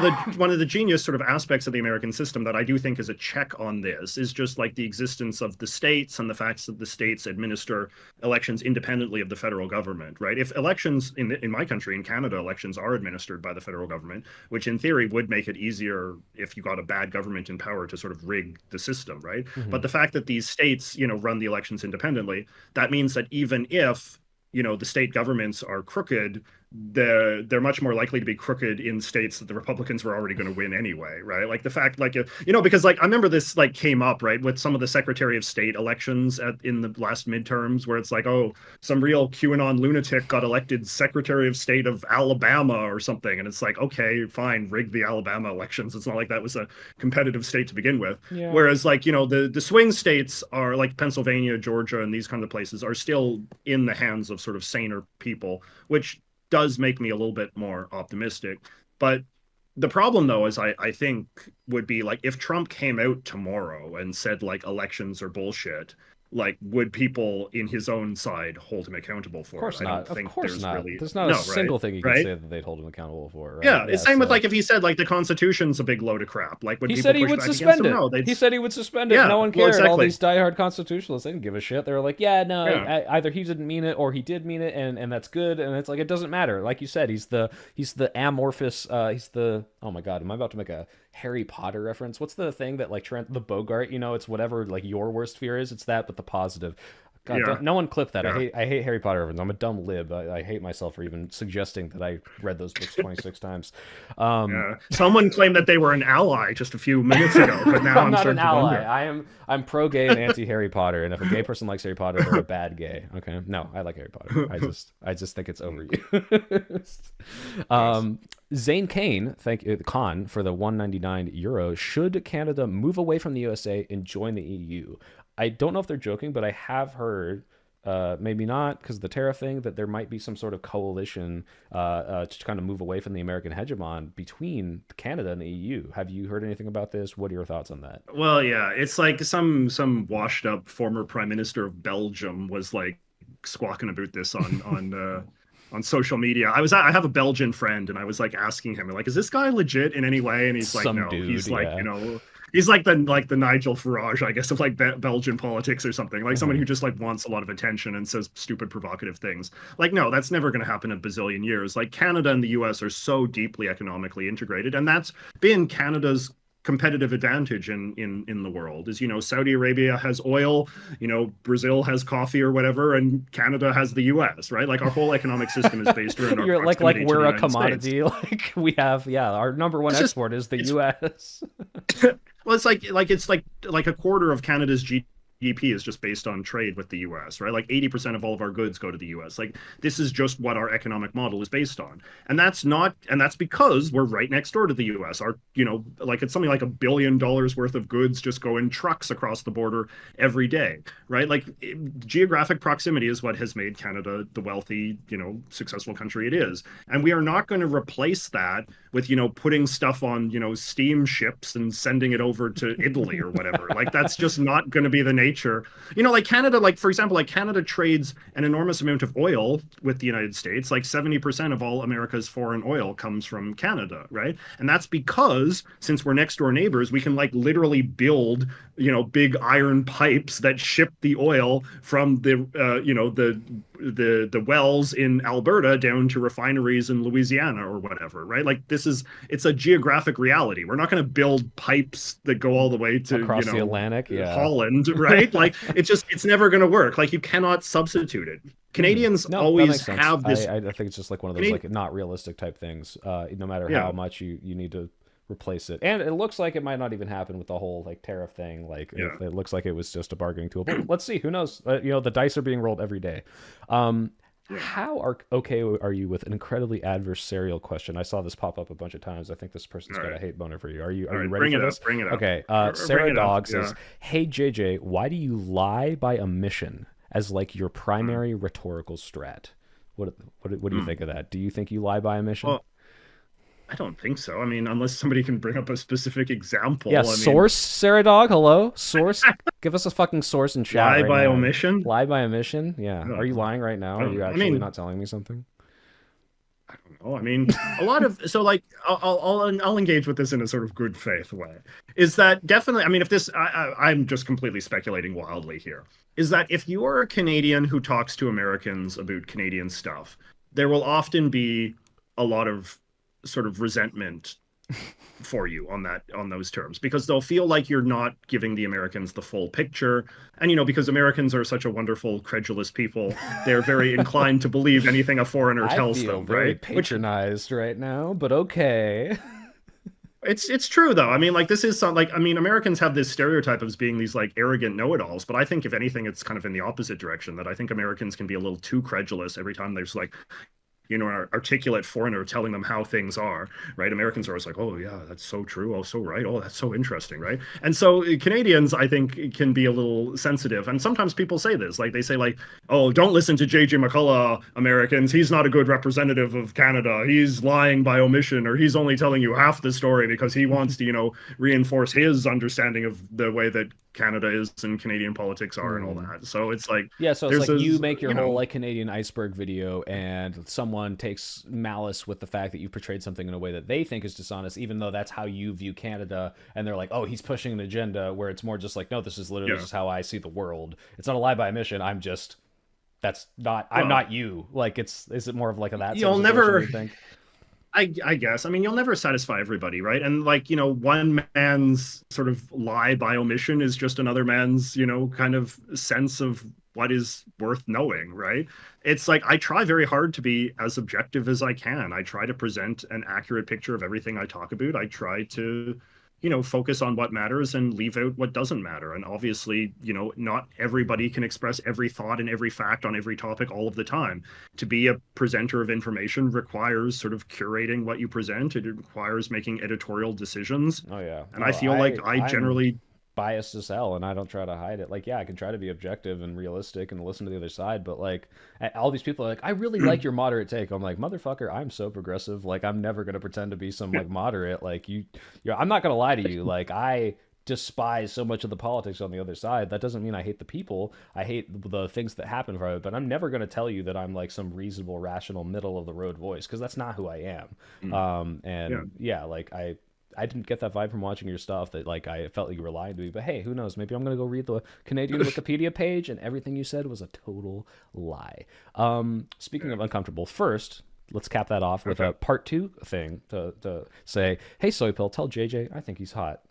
of the genius sort of aspects of the American system that I do think is a check on this is just like the existence of the states and the facts that the states administer elections independently of the federal government, right? If elections in my country, in Canada, elections are administered by the federal government, which in theory would make it easier if you got a bad government in power to sort of rig the system, right? Hmm. But the fact that these states, run the elections independently, that means that even if the state governments are crooked, they're much more likely to be crooked in states that the Republicans were already going to win anyway, right? Like the fact, like because like I remember this like came up right with some of the Secretary of State elections in the last midterms, where it's like, oh, some real QAnon lunatic got elected Secretary of State of Alabama or something, and it's like, okay, fine, rig the Alabama elections. It's not like that was a competitive state to begin with. Yeah. Whereas like the swing states are like Pennsylvania, Georgia, and these kind of places are still in the hands of sort of saner people, which does make me a little bit more optimistic. But the problem, though, is I think would be like if Trump came out tomorrow and said like elections are bullshit, like would people in his own side hold him accountable Of for it? course I don't not. Of think course there's not. really There's not a no, right? single thing you could Right? say that they'd hold him accountable for, right? Yeah, it's Yeah, same with so like if he said like the Constitution's a big load of crap. Like would he people said he push would back against suspend him? it. No, they'd He said he would suspend it. yeah, No one well, cared. All exactly. these diehard constitutionalists, they didn't give a shit. They were like, yeah, no, Yeah, either he didn't mean it or he did mean it, and that's good. And it's like it doesn't matter. Like you said, he's the amorphous. He's the oh my god, am I about to make a Harry Potter reference? What's the thing that like Trent the Bogart? It's whatever like your worst fear is. It's that, but the positive. God, yeah, no one clip that. yeah. I hate Harry Potter reference. I'm a dumb lib. I hate myself for even suggesting that I read those books 26 times. Um, Yeah. Someone claimed that they were an ally just a few minutes ago, but now I'm I'm not an starting to ally. wonder. I'm pro gay and anti Harry Potter. And if a gay person likes Harry Potter, they're a bad gay. Okay, no, I like Harry Potter. I just think it's overused. Yes. Zane Kane, thank you, Khan for the 199 euros. Should Canada move away from the USA and join the EU? I don't know if they're joking, but I have heard, maybe not because of the tariff thing, that there might be some sort of coalition to kind of move away from the American hegemon between Canada and the EU. Have you heard anything about this? What are your thoughts on that? Well, yeah, it's like some washed up former prime minister of Belgium was like squawking about this on social media. I have a Belgian friend, and I was like asking him, like, is this guy legit in any way? And he's like, Some no, dude, he's like, yeah. he's like the Nigel Farage, I guess, of like Belgian politics or something. Like someone Uh-huh. who just like wants a lot of attention and says stupid, provocative things. Like, no, that's never going to happen in a bazillion years. Like Canada and the U.S. are so deeply economically integrated, and that's been Canada's competitive advantage in the world is Saudi Arabia has oil, Brazil has coffee or whatever, and Canada has the US, right? Like our whole economic system is based around our You're like proximity to the we're a United States. commodity. Like we have, yeah, our number one It's just export is the it's U.S. well, it's like a quarter of Canada's GDP is just based on trade with the US, right? Like 80% of all of our goods go to the US. Like this is just what our economic model is based on. And that's because we're right next door to the US. Like it's something like $1 billion worth of goods just go in trucks across the border every day, right? Like geographic proximity is what has made Canada the wealthy, successful country it is. And we are not going to replace that with, putting stuff on, steamships and sending it over to Italy or whatever. Like that's just not going to be the nature. Like Canada, like for example, like Canada trades an enormous amount of oil with the United States. Like 70% of all America's foreign oil comes from Canada, right? And that's because since we're next door neighbors, we can like literally build, big iron pipes that ship the oil from the wells in Alberta down to refineries in Louisiana or whatever, right? Like it's a geographic reality. We're not going to build pipes that go all the way to, Across the Atlantic. Yeah. Holland, right? Like it's never going to work. Like you cannot substitute it. Hmm. Canadians No, that makes always sense. have this. I think it's just like one of those Canadian, like not realistic type things. No matter how yeah, much you need to replace it, and it looks like it might not even happen with the whole like tariff thing. Like yeah, it looks like it was just a bargaining tool. But let's see. Who knows? The dice are being rolled every day. yeah. How okay are you with an incredibly adversarial question? I saw this pop up a bunch of times. I think this person's All got a right, hate boner for you. Are you all are you right. ready Bring for it this? up. Bring it up. Okay. Or bring Sarah it up. Dog Yeah. says, "Hey JJ, why do you lie by omission as like your Mm. primary rhetorical strat?" What do you Mm. think of that? Do you think you lie by omission? Well, I don't think so. I mean, unless somebody can bring up a specific Yeah, example. I mean, source, Sarah Dog. Hello, source. Give us a fucking source in chat lie right by now. omission. Lie by omission. Yeah. I Are don't you know. lying right now? I Are don't you know. I actually mean, not telling me something? I don't know. I mean, a lot of so like I'll engage with this in a sort of good faith way. Is that definitely? I mean, if this I'm just completely speculating wildly here. Is that if you are a Canadian who talks to Americans about Canadian stuff, there will often be a lot of sort of resentment for you on those terms because they'll feel like you're not giving the Americans the full picture. And because Americans are such a wonderful credulous people, they're very inclined to believe anything a foreigner I tells feel them, very right? Which patronized right now, but okay. it's true though. I mean, like this is some like I mean, Americans have this stereotype of being these like arrogant know-it-alls, but I think if anything, it's kind of in the opposite direction. That I think Americans can be a little too credulous every time there's like an articulate foreigner telling them how things are, right? Americans are always like, oh, yeah, that's so true. Oh, so right. Oh, that's so interesting, right? And so Canadians, I think, can be a little sensitive. And sometimes people say this, like they say, like, oh, don't listen to J.J. McCullough, Americans. He's not a good representative of Canada. He's lying by omission, or he's only telling you half the story because he wants to, reinforce his understanding of the way that Canada is and Canadian politics are and all Hmm. that. So it's like, Yeah, so it's there's like a, you make your you whole know, like Canadian iceberg video, and someone takes malice with the fact that you portrayed something in a way that they think is dishonest, even though that's how you view Canada, and they're like, "Oh, he's pushing an agenda," where it's more just like, "No, this is literally yeah. just how I see the world. It's not a lie by omission. I'm just that's not I'm Well, not you." Like, is it more of like a that sort of you'll situation? Do never you think? I guess. I mean, you'll never satisfy everybody, right? And like, one man's sort of lie by omission is just another man's, kind of sense of what is worth knowing, right? It's like I try very hard to be as objective as I can. I try to present an accurate picture of everything I talk about. I try to, focus on what matters and leave out what doesn't matter. And obviously, not everybody can express every thought and every fact on every topic all of the time. To be a presenter of information requires sort of curating what you present. It requires making editorial decisions. Oh yeah. And I No, feel like I I'm generally, biased as hell, and I don't try to hide it. Like, yeah, I can try to be objective and realistic and listen to the other side, but like all these people are like, I really like your moderate take. I'm like, motherfucker, I'm so progressive. Like, I'm never gonna pretend to be some like moderate. Like I'm not gonna lie to you. Like, I despise so much of the politics on the other side. That doesn't mean I hate the people. I hate the things that happen from it, but I'm never going to tell you that I'm like some reasonable, rational, middle of the road voice because that's not who I am. yeah. And yeah, like I didn't get that vibe from watching your stuff that like I felt like you were lying to me. But hey, who knows? Maybe I'm gonna go read the Canadian Wikipedia page and everything you said was a total lie. Speaking of uncomfortable, first let's cap that off with Okay. a part two thing to say, hey Soy Pill, tell JJ I think he's hot.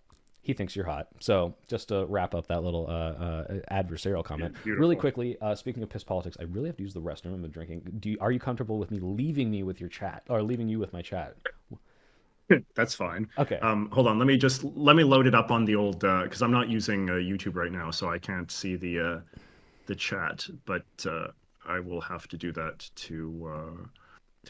He thinks you're hot. So just to wrap up that little adversarial comment, really Beautiful. quickly. Speaking of piss politics, I really have to use the restroom. I've been drinking. Are you comfortable with me leaving me with your chat or leaving you with my chat? That's fine. Okay. Hold on. Let me load it up on the old because I'm not using YouTube right now, so I can't see the chat. But I will have to do that to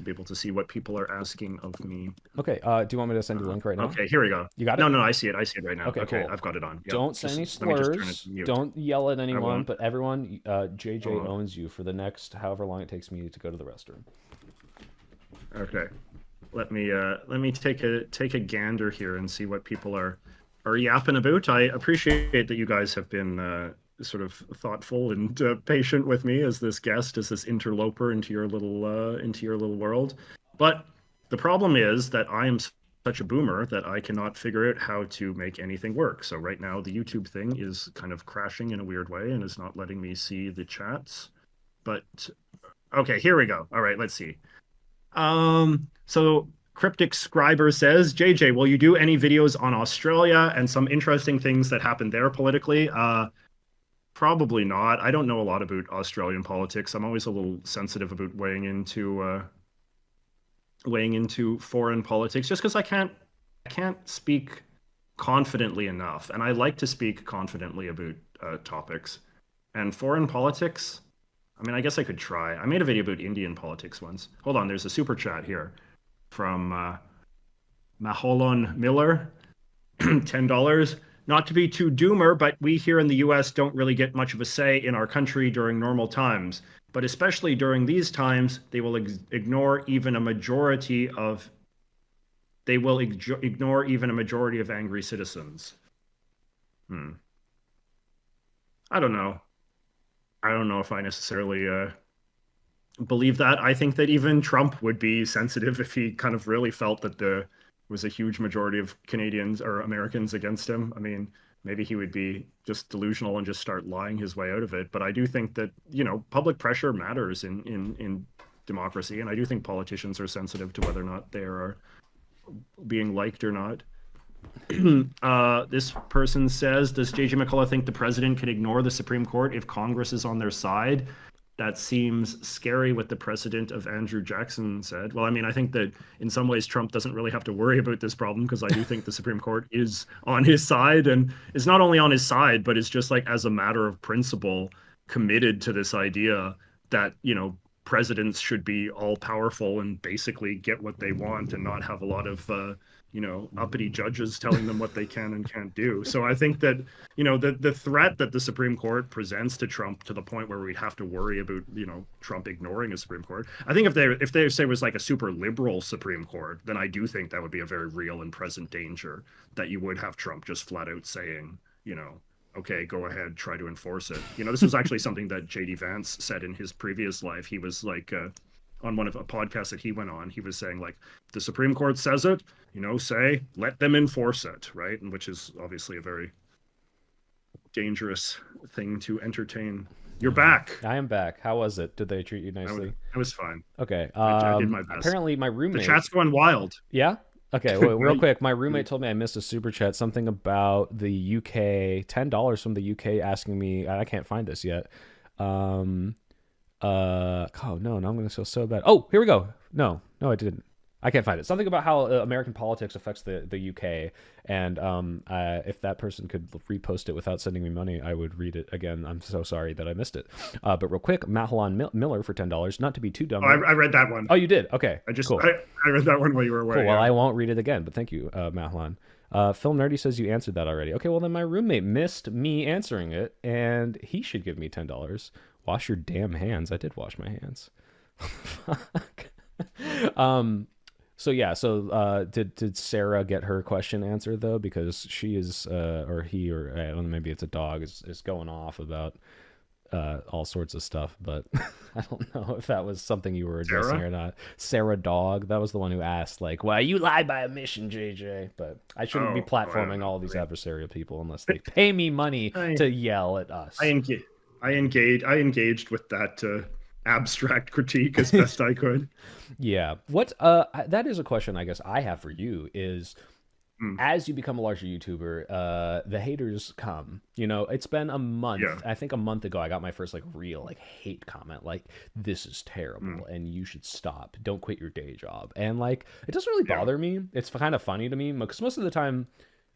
be able to see what people are asking of me. Okay. Do you want me to send you a link right now? Okay, here we go. You got No, it? no, I see it. I see it right now. Okay, Okay, cool. I've got it on. Yep. Don't say Just any let me just turn it slurs. to mute. Don't yell at I anyone, won't. but everyone, I JJ won't. owns you for the next however long it takes me to go to the restroom. Okay. Let me take a gander here and see what people are yapping about. I appreciate that you guys have been sort of thoughtful and patient with me as this guest, as this interloper into your little world. But the problem is that I am such a boomer that I cannot figure out how to make anything work. So right now the YouTube thing is kind of crashing in a weird way and is not letting me see the chats. But okay, here we go. All right, let's see. So Cryptic Scriber says, JJ, will you do any videos on Australia and some interesting things that happen there politically? Probably not. I don't know a lot about Australian politics. I'm always a little sensitive about weighing into foreign politics just because I can't speak confidently enough. And I like to speak confidently about topics. And foreign politics, I mean, I guess I could try. I made a video about Indian politics once. Hold on, there's a super chat here from Maholon Miller, $10. Not to be too doomer, but we here in the US don't really get much of a say in our country during normal times. But especially during these times, they will ignore even a majority of They will ignore even a majority of angry citizens. Hmm. I don't know. I don't know if I necessarily believe that. I think that even Trump would be sensitive if he kind of really felt that there was a huge majority of Canadians or Americans against him. I mean, maybe he would be just delusional and just start lying his way out of it. But I do think that, public pressure matters in democracy, and I do think politicians are sensitive to whether or not they are being liked or not. This person says, does JJ McCullough think the president could ignore the Supreme Court if Congress is on their side? That seems scary, what the president of Andrew Jackson said. Well, I mean, I think that in some ways Trump doesn't really have to worry about this problem, because I do think the Supreme Court is on his side, and is not only on his side, but it's just like, as a matter of principle, committed to this idea that, presidents should be all powerful and basically get what they want and not have a lot of uppity judges telling them what they can and can't do. So I think that, the threat that the Supreme Court presents to Trump, to the point where we'd have to worry about, Trump ignoring a Supreme Court. I think if they say it was like a super liberal Supreme Court, then I do think that would be a very real and present danger, that you would have Trump just flat out saying, okay, go ahead, try to enforce it. This was actually something that JD Vance said in his previous life. He was like, on one of a podcast that he went on, he was saying, like, the Supreme Court says it, say, let them enforce it, right? And which is obviously a very dangerous thing to entertain. You're back. I am back. How was it? Did they treat you nicely? I was fine. Okay. I did my best. Apparently my roommate... The chat's going wild. Yeah? Okay, well, real quick, my roommate told me I missed a super chat, something about the UK, $10 from the UK, asking me, I can't find this yet. Oh no, I'm gonna feel so bad. Oh, here we go. No, I didn't. I can't find it. Something about how American politics affects the UK, and if that person could repost it without sending me money, I would read it again. I'm so sorry that I missed it. But real quick, Mahalan Miller for $10, not to be too dumb. Oh, I read that one. Oh, you did? Okay, cool. I read that one while you were away. Cool. Well, yeah. I won't read it again, but thank you, Mahalan. Phil Nerdy says you answered that already. Okay, well then my roommate missed me answering it, and he should give me $10. Wash your damn hands. I did wash my hands. Fuck. So yeah, did Sarah get her question answered though? Because she is, or he, or I don't know, maybe it's a dog, is going off about all sorts of stuff, but I don't know if that was something you were addressing or not. Sarah Dog, that was the one who asked, like, "Well, you lied by omission, JJ." But I shouldn't be platforming all these adversarial people unless they pay me money to yell at us. I engaged with that abstract critique as best I could. Yeah. What that is a question I guess I have for you is, as you become a larger YouTuber, the haters come. It's been a month. Yeah. I think a month ago I got my first real hate comment, like, "This is terrible and you should stop. Don't quit your day job." And it doesn't really bother me. It's kind of funny to me because most of the time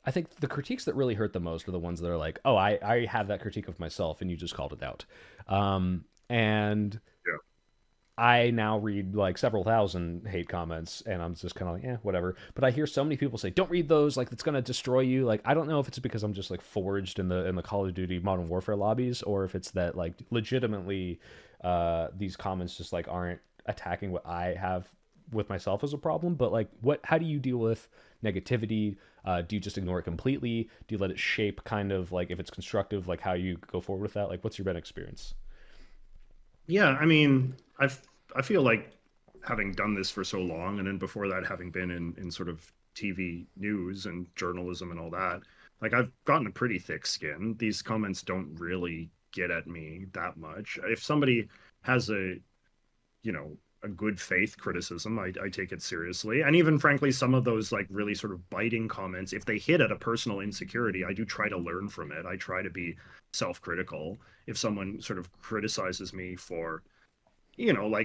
I think the critiques that really hurt the most are the ones that are like, "Oh, I have that critique of myself and you just called it out." And I now read several thousand hate comments, and I'm just kind of like, whatever. But I hear so many people say, "Don't read those. It's going to destroy you." I don't know if it's because I'm just forged in the Call of Duty Modern Warfare lobbies, or if it's that legitimately these comments just aren't attacking what I have with myself as a problem. But how do you deal with negativity? Do you just ignore it completely? Do you let it shape kind of if it's constructive, how you go forward with that? What's your been experience? Yeah, I mean, I feel like, having done this for so long, and then before that having been in sort of TV news and journalism and all that, I've gotten a pretty thick skin. These comments don't really get at me that much. If somebody has a good faith criticism, I take it seriously. And even frankly, some of those really sort of biting comments, if they hit at a personal insecurity, I do try to learn from it. I try to be self-critical. If someone sort of criticizes me for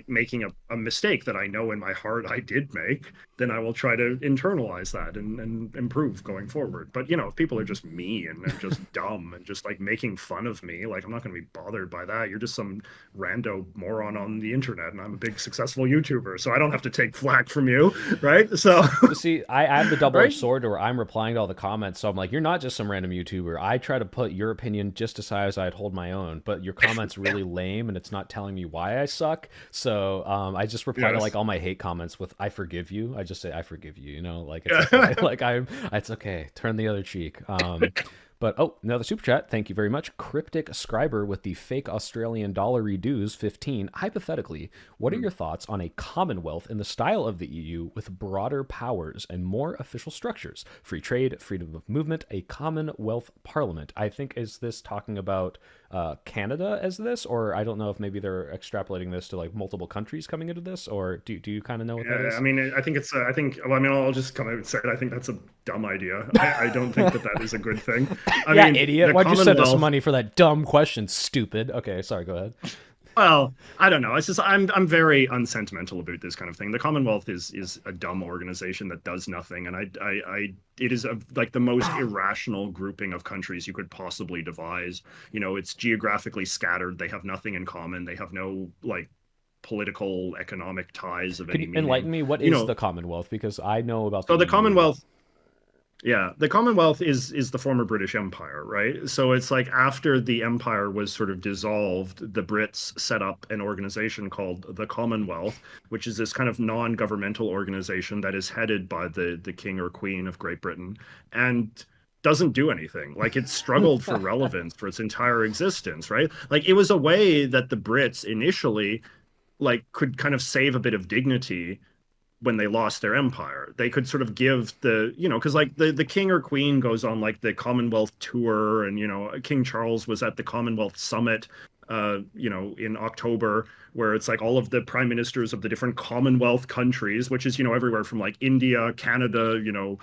making a mistake that I know in my heart I did make, then I will try to internalize that and improve going forward. But, if people are just mean and just dumb and just making fun of me, I'm not going to be bothered by that. You're just some rando moron on the internet, and I'm a big successful YouTuber, so I don't have to take flack from you, right? So see, I have the double-edged sword where I'm replying to all the comments, so I'm like, you're not just some random YouTuber. I try to put your opinion just as high as I'd hold my own, but your comment's really lame, and it's not telling me why I suck. suck. So I just reply to like Yes. all my hate comments with "I forgive you." I just say "I forgive you." You know, like it's okay. Like it's okay. Turn the other cheek. But oh, another super chat. Thank you very much. Cryptic Scriber with the fake Australian dollar reduce 15. Hypothetically, what are your thoughts on a Commonwealth in the style of the EU with broader powers and more official structures? Free trade, freedom of movement, a Commonwealth Parliament. I think, is this talking about Canada as this? Or I don't know if maybe they're extrapolating this to like multiple countries coming into this? Or do you kind of know what that Yeah, I is? mean, I think it's, I think, well, I mean, I'll just come out and say it. I think that's a dumb idea. I don't think that that is a good thing. I Yeah, mean, idiot. the Why'd you send us Commonwealth, money for that dumb question, stupid? Okay, sorry, go ahead. well, I don't know. It's just I'm very unsentimental about this kind of thing. The Commonwealth is a dumb organization that does nothing, and it is like the most irrational grouping of countries you could possibly devise. You know, it's geographically scattered. They have nothing in common. They have no like political, economic ties of Could any you meaning. enlighten me? What You is know, the Commonwealth? Because I know about the so the EU, but Commonwealth, yeah, the Commonwealth is the former British Empire, right? So it's like after the empire was sort of dissolved, the Brits set up an organization called the Commonwealth, which is this kind of non-governmental organization that is headed by the king or queen of Great Britain and doesn't do anything. Like it struggled for relevance for its entire existence, right? Like it was a way that the Brits initially like could kind of save a bit of dignity when they lost their empire. They could sort of give the, you know, because like the king or queen goes on like the Commonwealth tour, and you know, King Charles was at the Commonwealth summit, you know, in October, where it's like all of the prime ministers of the different Commonwealth countries, which is, you know, everywhere from like India, Canada, you know,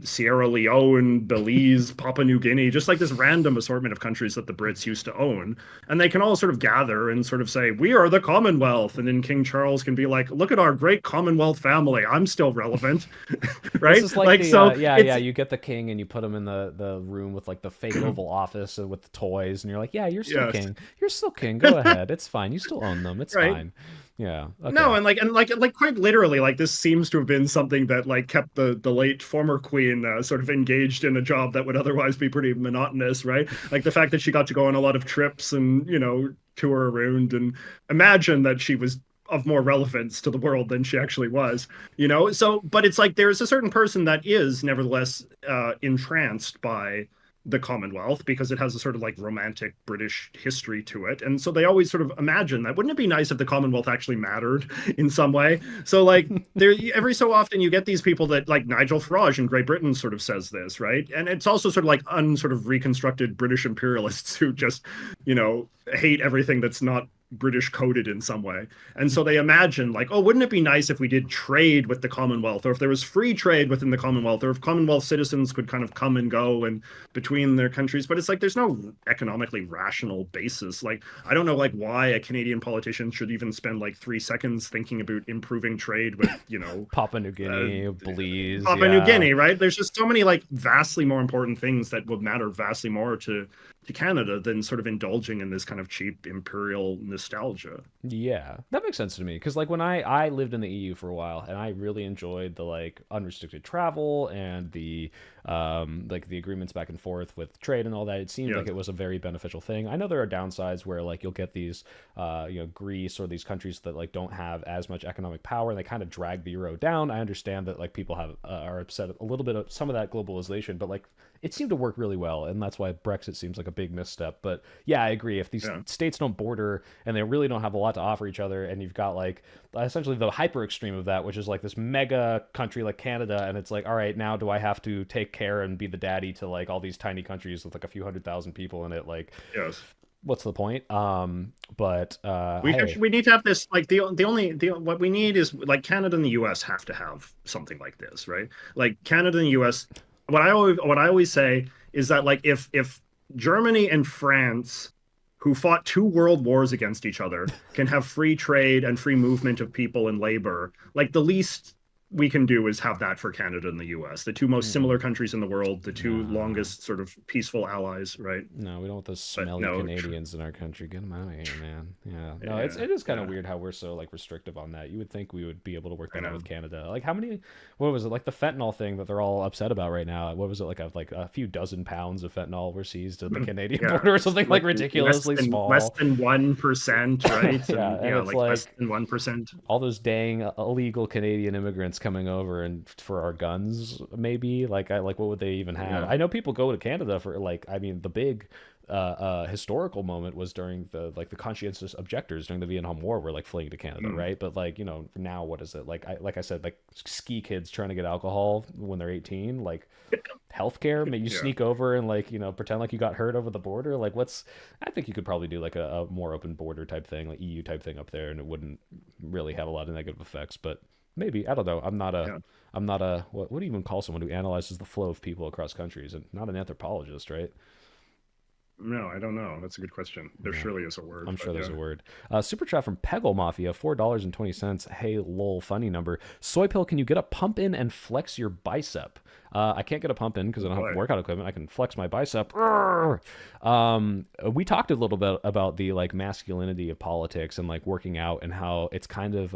Sierra Leone, Belize, Papua New Guinea, just like this random assortment of countries that the Brits used to own. And they can all sort of gather and sort of say, we are the Commonwealth. And then King Charles can be like, look at our great Commonwealth family. I'm still relevant. this Right? is like Like, the so yeah. it's, You get the king and you put him in the room with like the fake Oval Office with the toys, and you're like, yeah, you're still yes. king. You're still king. Go ahead. It's fine. You still own them. It's Right. fine. Yeah. No, Okay. and like quite literally, like this seems to have been something that like kept the late former queen sort of engaged in a job that would otherwise be pretty monotonous, right? Like the fact that she got to go on a lot of trips and you know tour around and imagine that she was of more relevance to the world than she actually was, you know. So, but it's like there's a certain person that is nevertheless entranced by the Commonwealth because it has a sort of like romantic British history to it. And so they always sort of imagine that wouldn't it be nice if the Commonwealth actually mattered in some way? So like there every so often you get these people that like Nigel Farage in Great Britain sort of says this, right? And it's also sort of like unsort of reconstructed British imperialists who just, you know, hate everything that's not British coded in some way. And so they imagine, like, oh, wouldn't it be nice if we did trade with the Commonwealth, or if there was free trade within the Commonwealth, or if Commonwealth citizens could kind of come and go and between their countries? But it's like there's no economically rational basis. Like, I don't know, like, why a Canadian politician should even spend like 3 seconds thinking about improving trade with, you know, Papua New uh, Guinea, Belize. Papua New Yeah. Guinea, right? There's just so many like vastly more important things that would matter vastly more to Canada than sort of indulging in this kind of cheap imperial nostalgia. Yeah, that makes sense to me because like when I lived in the EU for a while and I really enjoyed the like unrestricted travel and the like the agreements back and forth with trade and all that. It seemed Yeah, like it was a very beneficial thing. I know there are downsides where like you'll get these you know Greece or these countries that like don't have as much economic power and they kind of drag the euro down. I understand that like people have are upset a little bit of some of that globalization, but like it seemed to work really well, and that's why Brexit seems like a big misstep. But yeah, I agree. If these yeah. states don't border and they really don't have a lot to offer each other, and you've got like essentially the hyper extreme of that, which is like this mega country like Canada, and it's like, all right, now do I have to take care and be the daddy to like all these tiny countries with like a few 100,000 people in it? Like, Yes. what's the point? But We hey, actually we need to have this like the only the what we need is like Canada and the US have to have something like this, right? Like Canada and the US, what I always say is that like if Germany and France, who fought 2 world wars against each other, can have free trade and free movement of people and labor, like the least we can do is have that for Canada and the US, the two most Mm-mm. similar countries in the world, the two No. longest sort of peaceful allies, right? No, we don't want those But smelly no, Canadians in our country. Get them out of here, man. Yeah, no, yeah, it is kind of yeah, weird how we're so like restrictive on that. You would think we would be able to work I that out know. with Canada. Like how many? What was it? Like the fentanyl thing that they're all upset about right now. What was it? Like a few dozen pounds of fentanyl were seized at the Canadian Yeah, border or it's something like like ridiculously less small. than 1%, right? Yeah, And and yeah, it's like less like than 1%. all those dang illegal Canadian immigrants coming over and for our guns, maybe like I like what would they even have? Yeah. I know people go to Canada for like I mean the big historical moment was during the like the conscientious objectors during the Vietnam War were like fleeing to Canada, Mm. right? But like you know now what is it like I said like ski kids trying to get alcohol when they're 18 like healthcare you Yeah. sneak over and like you know pretend like you got hurt over the border like what's I think you could probably do like a more open border type thing like EU type thing up there and it wouldn't really have a lot of negative effects but maybe I don't know Yeah. I'm not a what do you even call someone who analyzes the flow of people across countries and not an anthropologist right No, I don't know. That's a good question. There yeah surely is a word, I'm but sure there's yeah. a word. Super chat from Peggle Mafia, $4.20. Hey, lol, funny number. Soy pill, can you get a pump in and flex your bicep? I can't get a pump in because I Oh don't have boy. workout equipment. I can flex my bicep. We talked a little bit about the like masculinity of politics and like working out and how it's kind of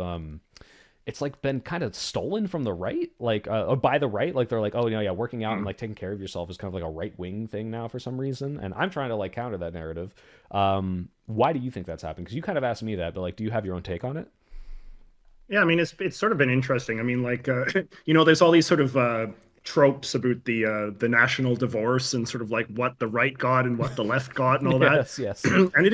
it's like been kind of stolen from the right, like by the right. Like they're like, oh, yeah, working out and Mm. like taking care of yourself is kind of like a right wing thing now for some reason. And I'm trying to like counter that narrative. Why do you think that's happening? Because you kind of asked me that, but like, do you have your own take on it? Yeah, I mean it's sort of been interesting. I mean, like there's all these sort of tropes about the national divorce and sort of like what the right got and what the left got and all that. Yes, yes, And it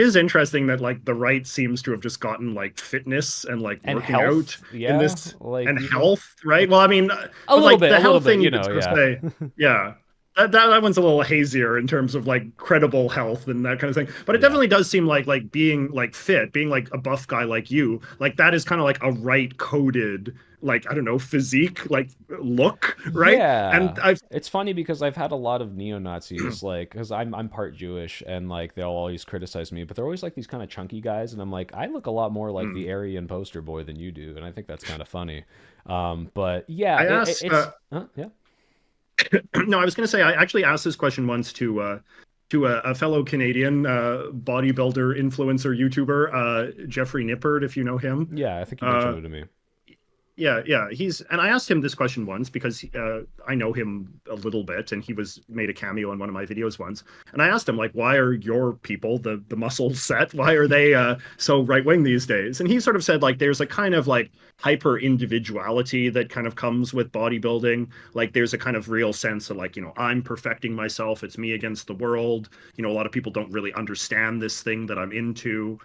is interesting that like the right seems to have just gotten like fitness and like and working out health, in yeah, this like and even health, right? Well, I mean, but like a the little health bit, thing you you could know, sort of yeah, say, yeah. That one's a little hazier in terms of like credible health and that kind of thing. But it yeah. definitely does seem like being like fit, being like a buff guy like you, like that is kind of like a right coded, like I don't know, physique, like look, right? And Yeah. I've It's funny because I've had a lot of neo-Nazis like cuz I'm part Jewish and like they'll always criticize me, but they're always like these kind of chunky guys and I'm like I look a lot more like the mm, Aryan poster boy than you do and I think that's kind of funny. But yeah, I asked it's yeah. no, I was going to say I actually asked this question once to a fellow Canadian bodybuilder, influencer, YouTuber, Jeffrey Nippard, if you know him. Yeah, I think you mentioned Uh, it to me. Yeah, yeah. And I asked him this question once because I know him a little bit, and he was made a cameo in one of my videos once. And I asked him like, why are your people, the muscle set, why are they so right wing these days? And he sort of said like, there's a kind of like hyper individuality that kind of comes with bodybuilding. Like, there's a kind of real sense of like, I'm perfecting myself. It's me against the world. A lot of people don't really understand this thing that I'm into.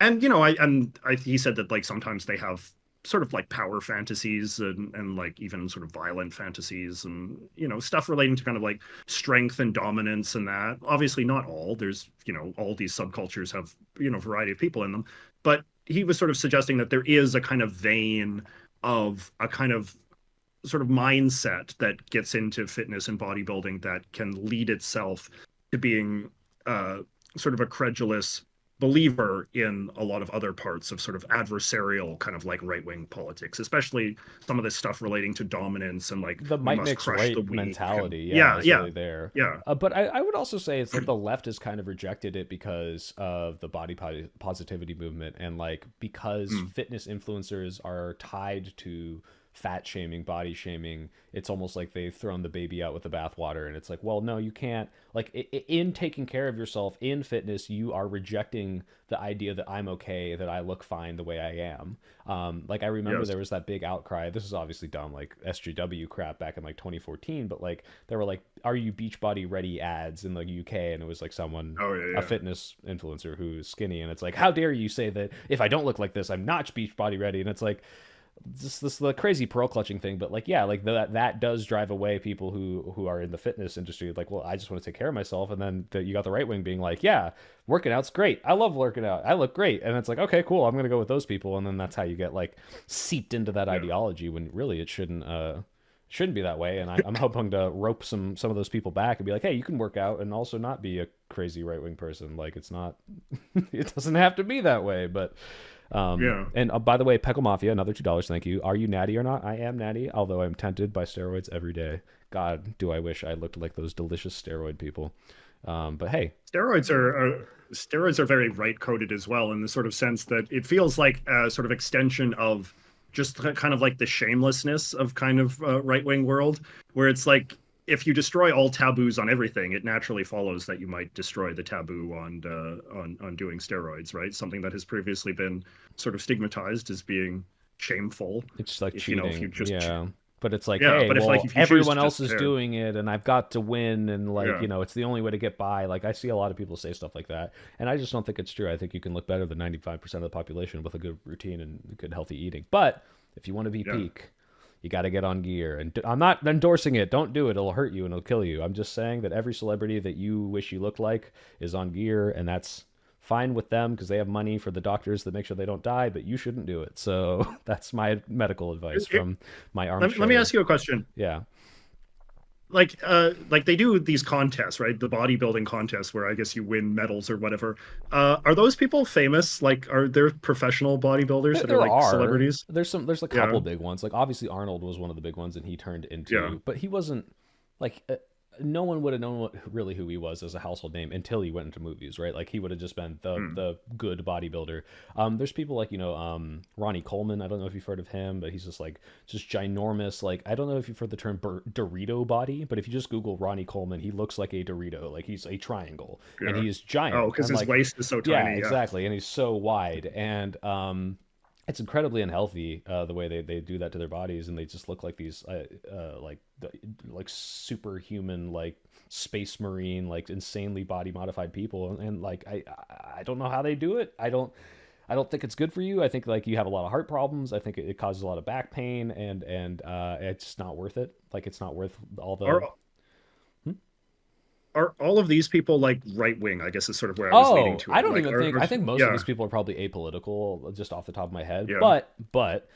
And he said that like sometimes they have sort of like power fantasies and like even sort of violent fantasies and stuff relating to kind of like strength and dominance and that. Obviously not all. There's all these subcultures have variety of people in them, but he was sort of suggesting that there is a kind of vein of a kind of sort of mindset that gets into fitness and bodybuilding that can lead itself to being uh, sort of a credulous believer in a lot of other parts of sort of adversarial kind of like right-wing politics, especially some of this stuff relating to dominance and like The we might must mix crush the right weak and mentality, yeah, yeah, is yeah, really there. yeah. But I would also say it's that the left has kind of rejected it because of the positivity movement and like because Mm, fitness influencers are tied to fat shaming, body shaming. It's almost like they've thrown the baby out with the bathwater, and it's like, well, no, you can't. Like in taking care of yourself in fitness, you are rejecting the idea that I'm okay, that I look fine the way I am. Like I remember yes. there was that big outcry. This is obviously dumb, like SGW crap back in like 2014, but like there were like, "Are you Beachbody ready?" ads in the UK, and it was like someone, Oh yeah, a yeah. fitness influencer who's skinny, and it's like, "How dare you say that if I don't look like this, I'm not Beachbody ready?" And it's like, this the crazy pearl clutching thing, but like yeah, like that does drive away people who are in the fitness industry. Like, well, I just want to take care of myself, and then you got the right wing being like, yeah, working out's great. I love working out. I look great, and it's like, okay, cool. I'm gonna go with those people, and then that's how you get like seeped into that Yeah. ideology when really it shouldn't be that way. And I'm hoping to rope some of those people back and be like, hey, you can work out and also not be a crazy right wing person. Like it's not, it doesn't have to be that way, but. Yeah. And by the way, Peckle Mafia, another $2. Thank you. Are you natty or not? I am natty, although I'm tempted by steroids every day. God, do I wish I looked like those delicious steroid people. But hey, Steroids are very right coded as well, in the sort of sense that it feels like a sort of extension of just kind of like the shamelessness of kind of right wing world, where it's like if you destroy all taboos on everything, it naturally follows that you might destroy the taboo on doing steroids, right? Something that has previously been sort of stigmatized as being shameful. it's just like If you know, if you cheating. just Yeah. But it's like, yeah, hey, but if like well, if you choose everyone to else just is doing it and I've got to win and like, yeah, it's the only way to get by. Like I see a lot of people say stuff like that. And I just don't think it's true. I think you can look better than 95% of the population with a good routine and good healthy eating. But if you want to be yeah. peak, you got to get on gear. And I'm not endorsing it. Don't do it. It'll hurt you and it'll kill you. I'm just saying that every celebrity that you wish you looked like is on gear, and that's fine with them because they have money for the doctors that make sure they don't die, but you shouldn't do it. So that's my medical advice from my Let me armchair. ask you a question. Yeah. Like they do these contests, right? The bodybuilding contests where I guess you win medals or whatever. Are those people famous? Like, are there professional bodybuilders There, that are there like are. celebrities? There's a Yeah, couple big ones. Like obviously Arnold was one of the big ones, and he turned yeah. into, but he wasn't like no one would have known really who he was as a household name until he went into movies, right? Like he would have just been Hmm. the good bodybuilder. There's people like Ronnie Coleman. I don't know if you've heard of him, but he's just ginormous. Like I don't know if you've heard the term Dorito body, but if you just Google Ronnie Coleman, he looks like a Dorito. Like he's a triangle, and Yeah. he is Oh, giant. because And his like waist is so yeah, tiny. Yeah. exactly. And he's so wide. And it's incredibly unhealthy the way they do that to their bodies, and they just look like these like superhuman, like space marine, like insanely body modified people. And like I don't know how they do it. I don't think it's good for you. I think like you have a lot of heart problems. I think it causes a lot of back pain, and it's not worth it. Like it's not worth all the. Are Hmm? are all of these people like right wing? I guess is sort of where I was leading Oh, to I it. don't Like, even think. I think most of yeah, these people are probably apolitical, just off the top of my head. yeah. But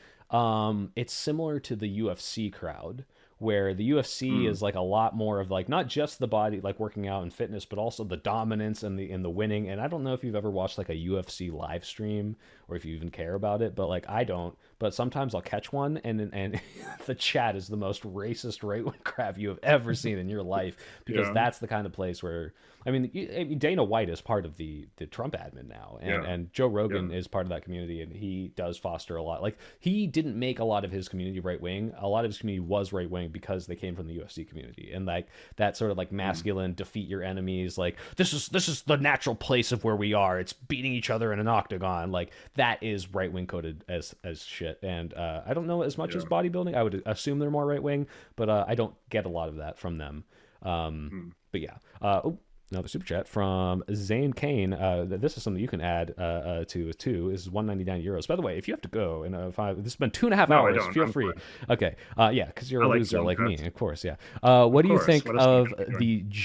it's similar to the UFC crowd, where the UFC Hmm. is like a lot more of like not just the body, like working out and fitness, but also the dominance and the winning. And I don't know if you've ever watched like a UFC live stream or if you even care about it, but like I don't. But sometimes I'll catch one, and the chat is the most racist right wing crap you have ever seen in your life, because Yeah, that's the kind of place where I mean, Dana White is part of the Trump admin now, and yeah, and Joe yeah. Rogan is part of that community, and he does foster a lot. Like he didn't make a lot of his community right wing. A lot of his community was right wing because they came from the UFC community, and like that sort of like Hmm. masculine defeat your enemies. Like this is the natural place of where we are. It's beating each other in an octagon. Like that is right wing coded as shit. And I don't know as much as Yeah. bodybuilding. I would assume they're more right wing, but I don't get a lot of that from them. Hmm. But yeah. Oh, another super chat from Zane Kane. This is something you can add to too. This is 199 euros. By the way, if you have to go and this has been 2.5 No, I hours, don't. feel I'm free. fine. Okay. Yeah, because you're I a like loser long like me, chats. of course. Yeah. Of What do you course. think What else are you of gonna be doing? the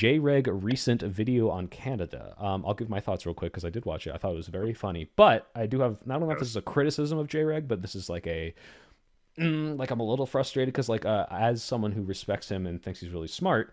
JREG recent video on Canada? I'll give my thoughts real quick because I did watch it. I thought it was very funny, but I do have. I don't know if this is Yes. a criticism of JREG, but this is like like I'm a little frustrated because like as someone who respects him and thinks he's really smart,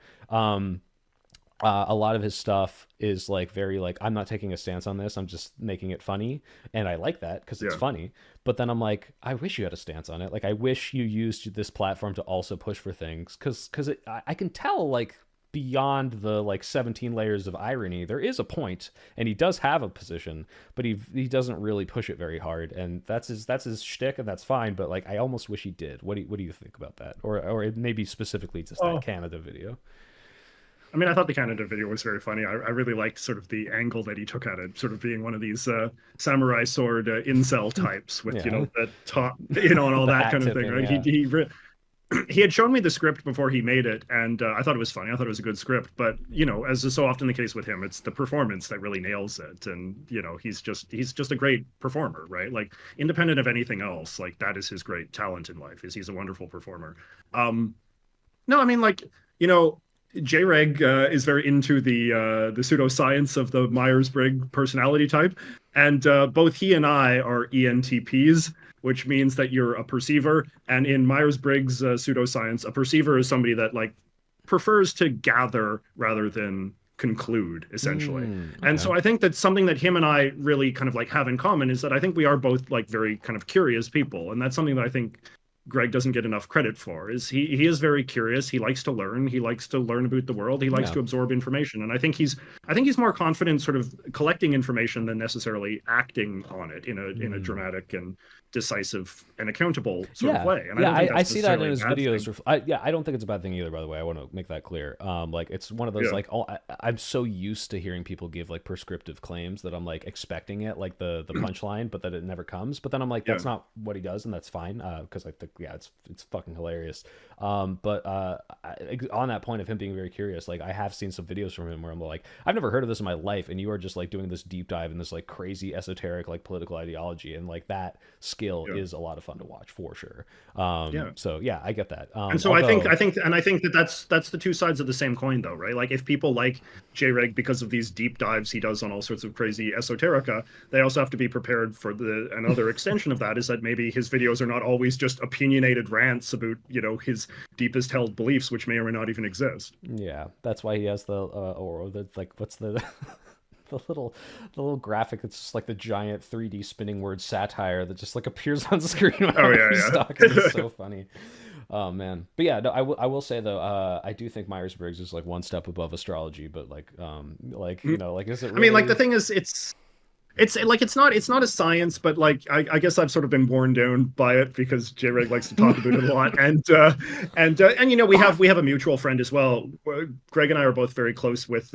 a lot of his stuff is like very like I'm not taking a stance on this. I'm just making it funny, and I like that because it's Yeah. funny. But then I'm like, I wish you had a stance on it. Like I wish you used this platform to also push for things because I can tell like beyond the like 17 layers of irony there is a point, and he does have a position, but he doesn't really push it very hard, and that's his shtick, and that's fine. But like I almost wish he did. What do you think about that, or maybe specifically just that Oh, Canada video? I mean, I thought the Canada video was very funny. I really liked sort of the angle that he took at it, sort of being one of these samurai sword incel types with, Yeah. the top, and all The that hat kind of thing, tipping, right? yeah. He had shown me the script before he made it, and I thought it was funny. I thought it was a good script, but as is so often the case with him, it's the performance that really nails it. And he's just a great performer, right? Like independent of anything else, like that is his great talent in life. Is he's a wonderful performer. Um, no, I mean, like, you know, JREG is very into the pseudoscience of the Myers-Briggs personality type, and both he and I are ENTPs, which means that you're a perceiver. And in Myers-Briggs pseudoscience, a perceiver is somebody that like prefers to gather rather than conclude, essentially. And Okay. so I think that's something that him and I really kind of like have in common, is that I think we are both like very kind of curious people, and that's something that I think Greg doesn't get enough credit for. Is he is very curious. He likes to learn. He likes to learn about the world. He likes Yeah. to absorb information. And I think he's more confident sort of collecting information than necessarily acting on it in a Hmm. dramatic and decisive and accountable sort of Yeah, way. And I yeah, don't think I that's see that in necessarily a his bad videos. thing. Yeah, I don't think it's a bad thing either. By the way, I want to make that clear. Like it's one of those Yeah. like, oh, I'm so used to hearing people give like prescriptive claims that I'm like expecting it, like the punchline, but that it never comes. But then I'm like, Yeah. that's not what he does, and that's fine. Because I think yeah, it's fucking hilarious. But on that point of him being very curious, like I have seen some videos from him where I'm like, I've never heard of this in my life, and you are just like doing this deep dive in this like crazy esoteric like political ideology, and like that skill Yeah. is a lot of fun to watch for sure. Yeah. So yeah, I get that. And so Although I think that that's the two sides of the same coin, though, right? Like if people like JREG because of these deep dives he does on all sorts of crazy esoterica, they also have to be prepared for the another extension of that, is that maybe his videos are not always just opinionated rants about, you know, his deepest held beliefs, which may or may not even exist. yeah, that's why he has the or the like what's the the little the little graphic that's just like the giant 3D spinning word satire that just like appears on screen Oh whenever he's yeah, talking. It's yeah. so funny. Oh man, but yeah, no, I will say though, I do think Myers Briggs is like one step above astrology, but like you know, like is it I mean, like the really? thing is, it's like it's not a science, but like I guess I've sort of been worn down by it because J Reg likes to talk about it a lot, and you know we have a mutual friend as well. Greg and I are both very close with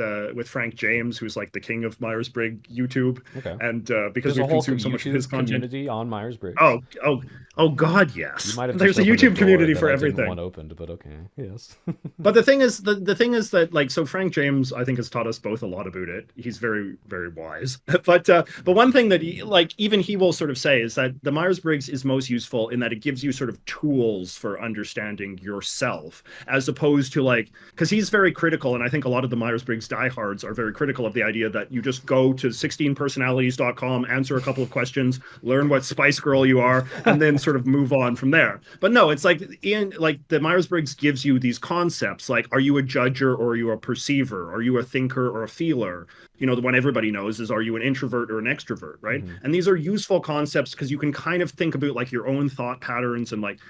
Frank James, who's like the king of Myers Briggs YouTube, Okay, and because there's a we've whole consumed so much of his YouTube content. community on Myers Briggs. Oh oh oh God, You yes. might have just There's a opened a YouTube door community that for I didn't want everything. opened, but okay, yes. But the thing is, the thing is that like so Frank James I think has taught us both a lot about it. He's very wise. But one thing that he, like even he will sort of say is that the Myers Briggs is most useful in that it gives you sort of tools for understanding yourself, as opposed to like, because he's very critical, and I think a lot of the Myers Briggs diehards are very critical of the idea that you just go to 16personalities.com, answer a couple of questions, learn what Spice Girl you are, and then sort of move on from there. But no, it's like in like the Myers Briggs gives you these concepts like, are you a judger or are you a perceiver? Are you a thinker or a feeler? You know, the one everybody knows is, are you an introvert or an extrovert, right? Hmm. And these are useful concepts because you can kind of think about like your own thought patterns, and like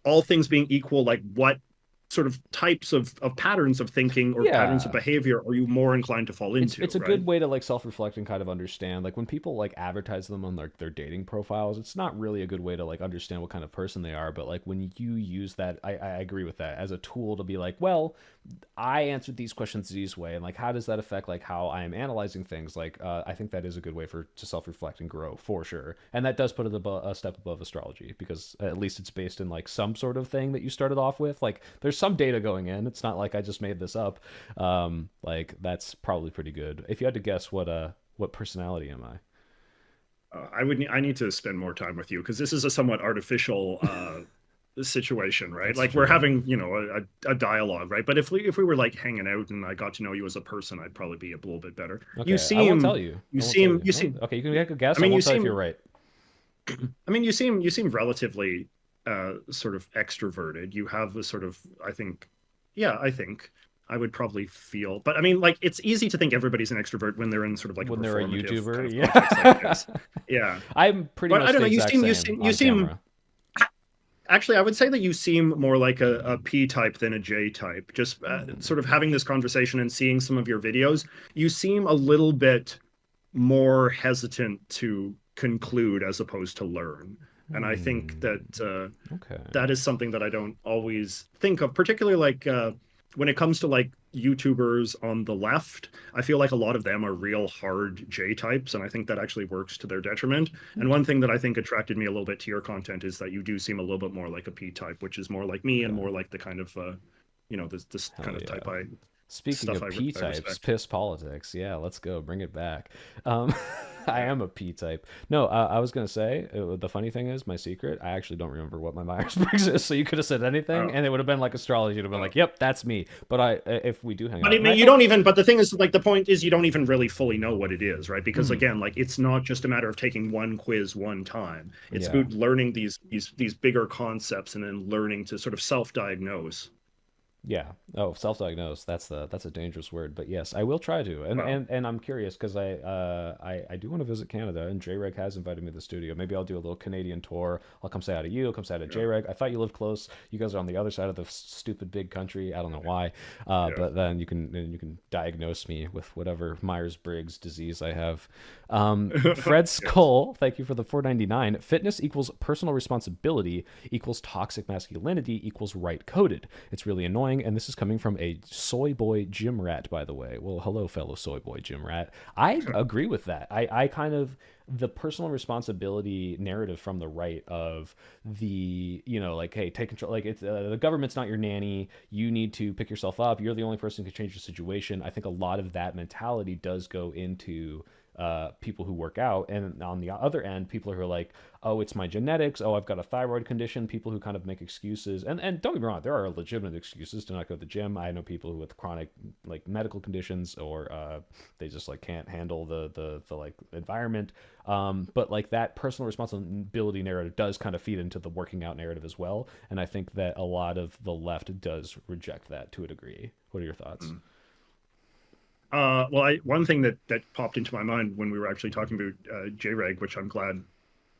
all things being equal, like what sort of types of patterns of thinking or patterns of Yeah, behavior are you more inclined to fall into, it's a right? good way to like self-reflect and kind of understand like when people like advertise them on like their dating profiles, it's not really a good way to like understand what kind of person they are. But like when you use that, I agree with that as a tool to be like, well, I answered these questions this way, and like how does that affect like how I am analyzing things? Like I think that is a good way for to self-reflect and grow for sure, and that does put it a step above astrology because at least it's based in like some sort of thing that you started off with. Like there's some data going in. It's not like I just made this up. Like that's probably pretty good. If you had to guess, what personality am I? I need to spend more time with you because this is a somewhat artificial situation, right? That's Like we're true. having, you know, a dialogue, right? But if we were like hanging out and I got to know you as a person, I'd probably be a little bit better. Okay, I won't tell you. I won't tell you. You Oh, seem okay, you can make a guess. I I mean you won't tell you if you're seem right. I mean you seem relatively sort of extroverted. You have a sort of, I think, yeah, I think I would probably feel, but I mean, like, it's easy to think everybody's an extrovert when they're in sort of like a When they're a performative kind YouTuber, of context like yeah. this. Yeah. I'm pretty But I much don't the know, exact same you on seem, camera. actually, I would say that you seem more like a P type than a J type. Just sort of having this conversation and seeing some of your videos, you seem a little bit more hesitant to conclude as opposed to learn. And I think Hmm. that Okay. that is something that I don't always think of, particularly like when it comes to like YouTubers on the left. I feel like a lot of them are real hard J types, and I think that actually works to their detriment. And one thing that I think attracted me a little bit to your content is that you do seem a little bit more like a P type, which is more like me and Okay. more like the kind of you know this Hell kind of yeah. type I Speaking stuff of P I types, respect. piss politics. Yeah, let's go. Bring it back. Um, I am a P type. No, I was gonna say the funny thing is my secret. I actually don't remember what my Myers Briggs is. So you could have said anything, Oh, and it would have been like astrology. You'd have been oh. like, "Yep, that's me." But if we do hang But out, I and I mean, you thought, don't even. But the thing is, like, the point is, you don't even really fully know what it is, right? Because hmm, again, like, it's not just a matter of taking one quiz one time. It's yeah, about learning these bigger concepts and then learning to sort of self-diagnose. Yeah. Oh, self-diagnosed. That's a dangerous word, but yes, I will try to. And Well, I'm curious because I do want to visit Canada, and JREG has invited me to the studio. Maybe I'll do a little Canadian tour. I'll come say hi to you. I'll come say hi to yeah, JREG. I thought you lived close. You guys are on the other side of the stupid big country. I don't know why. yeah. But then you can diagnose me with whatever Myers-Briggs disease I have. Fred Yes. Skull, thank you for the 4.99. Fitness equals personal responsibility equals toxic masculinity equals right coded. It's really annoying, and this is coming from a soy boy gym rat, by the way. Well, hello, fellow soy boy gym rat. I agree with that. I kind of the personal responsibility narrative from the right of the like, hey, take control, like it's the government's not your nanny, you need to pick yourself up, you're the only person who can change the situation. I think a lot of that mentality does go into people who work out. And on the other end, people who are like, oh, it's my genetics. Oh, I've got a thyroid condition. People who kind of make excuses. And don't get me wrong, there are legitimate excuses to not go to the gym. I know people who with chronic like medical conditions or they just like can't handle the like environment. But like that personal responsibility narrative does kind of feed into the working out narrative as well. And I think that a lot of the left does reject that to a degree. What are your thoughts? Mm. Well, one thing that popped into my mind when we were actually talking about JREG, which I'm glad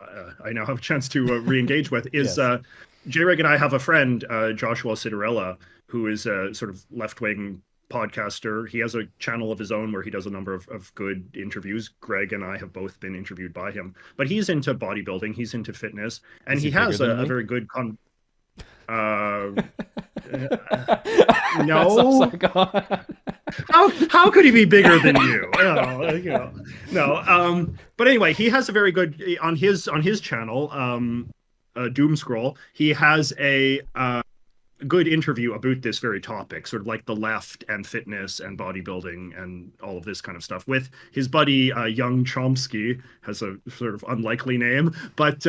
I now have a chance to re-engage with, is Yes. JREG and I have a friend, Joshua Citarella, who is a sort of left-wing podcaster. He has a channel of his own where he does a number of good interviews. Greg and I have both been interviewed by him, but he's into bodybuilding, he's into fitness, and Is he he bigger has than a me? very good uh, That's I'm no. sorry, go on. How could he be bigger than you? No. But anyway, he has a very good on his channel, Doom Scroll. He has a good interview about this very topic, sort of like the left and fitness and bodybuilding and all of this kind of stuff. With his buddy Young Chomsky, has a sort of unlikely name, but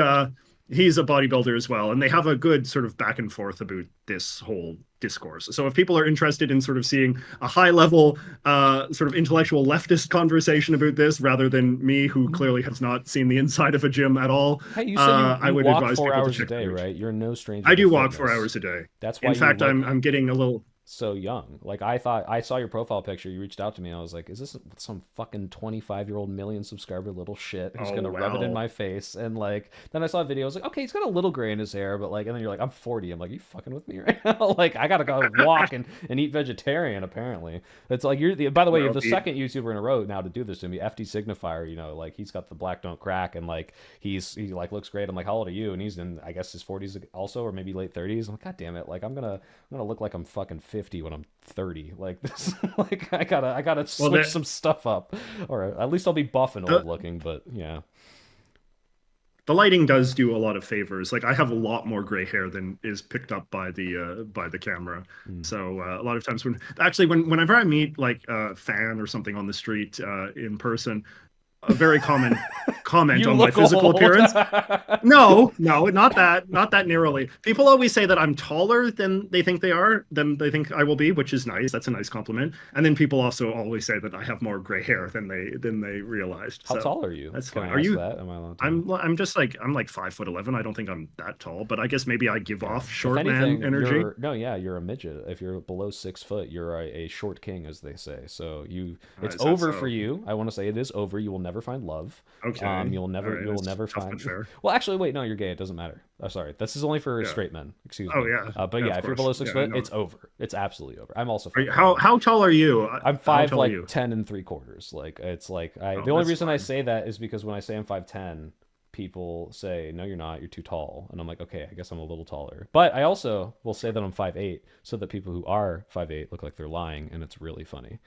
he's a bodybuilder as well, and they have a good sort of back and forth about this whole discourse. So if people are interested in sort of seeing a high level sort of intellectual leftist conversation about this rather than me who clearly has not seen the inside of a gym at all, Hey, you said I you would walk advise four people to hours a check day, them out. right? You're no stranger I to do walk four fitness. hours a day. That's why In you fact, look I'm getting a little. so young. Like I thought, I saw your profile picture. You reached out to me. I was like, is this some fucking 25-year-old million subscriber little shit who's Oh gonna rub it in well. my face? And like, then I saw a video. I was like, okay, he's got a little gray in his hair, but like, and then you're like, I'm 40. I'm like, you fucking with me right now? Like, I gotta go walk and eat vegetarian. Apparently, it's like you're the. By the way, you're Well, the second YouTuber in a row now to do this to me. FD Signifier, like he's got the black don't crack, and like he like looks great. I'm like, how old are you? And he's in, I guess, his 40s also, or maybe late 30s. I'm like, god damn it, like I'm gonna look like I'm fucking 50 when I'm 30. Like this, like I gotta well, switch some stuff up, or at least I'll be buff and old the looking. But yeah, the lighting does do a lot of favors. Like I have a lot more gray hair than is picked up by the camera. mm. So a lot of times whenever I meet like a fan or something on the street in person, a very common comment You on my look physical old. appearance. No, no, not that narrowly. People always say that I'm taller than they think they are, than they think I will be, which is nice. That's a nice compliment. And then people also always say that I have more gray hair than they realized. How So tall are you? that's Can I fine. Are ask you? that? Am I allowed to know? I'm just like I'm like 5'11". I don't think I'm that tall, but I guess maybe I give Fair. off If short man anything, energy. you're no, yeah, you're a midget. If you're below 6 foot, you're a short king, as they say. So it's Is that over for so? you. I want to say it is over. You will never find love. Okay. All right. You will That's never tough but find. fair. Well, actually, wait, no, you're gay. It doesn't matter. Oh, sorry. This is only for Yeah. straight men. Excuse Oh me. yeah. But Yeah, yeah, of if you're below course. six Yeah, I foot, know. it's over. It's absolutely over. I'm also Are you, 5'11". how tall are you? I'm How five tall are like you? 10 3/4. Like it's like I. Oh, The only that's reason I fine. say that is because when I say I'm 5'10", people say no, you're not. You're too tall, and I'm like, okay, I guess I'm a little taller. But I also will say that I'm 5'8", so that people who are 5'8" look like they're lying, and it's really funny.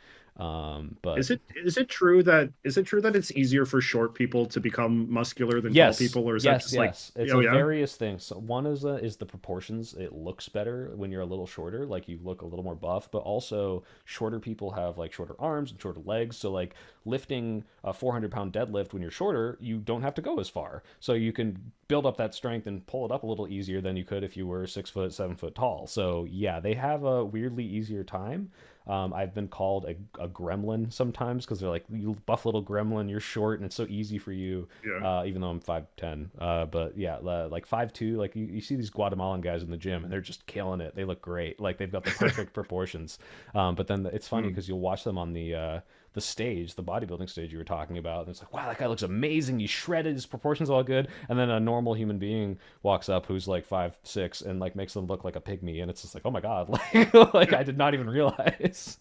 But Is it true that it's easier for short people to become muscular than tall yes, people, or is that yes, just like yes. It's oh a yeah? various thing. So one is the proportions. It looks better when you're a little shorter, like you look a little more buff. But also, shorter people have like shorter arms and shorter legs. So like lifting a 400-pound deadlift when you're shorter, you don't have to go as far. more. So you can build up that strength and pull it up a little easier than you could if you were 6 foot, 7 foot tall. So yeah, they have a weirdly easier time. I've been called a gremlin sometimes because they're like, you buff little gremlin, you're short and it's so easy for you, Yeah. even though I'm 5'10". But yeah, like 5'2", like you see these Guatemalan guys in the gym and they're just killing it. They look great. Like they've got the perfect proportions. But then it's funny Mm. because you'll watch them on the stage, the bodybuilding stage you were talking about, and it's like, wow, that guy looks amazing. He's shredded. His proportions all good. And then a normal human being walks up who's like 5'6" and like makes them look like a pygmy, and it's just like, oh my god, like I did not even realize.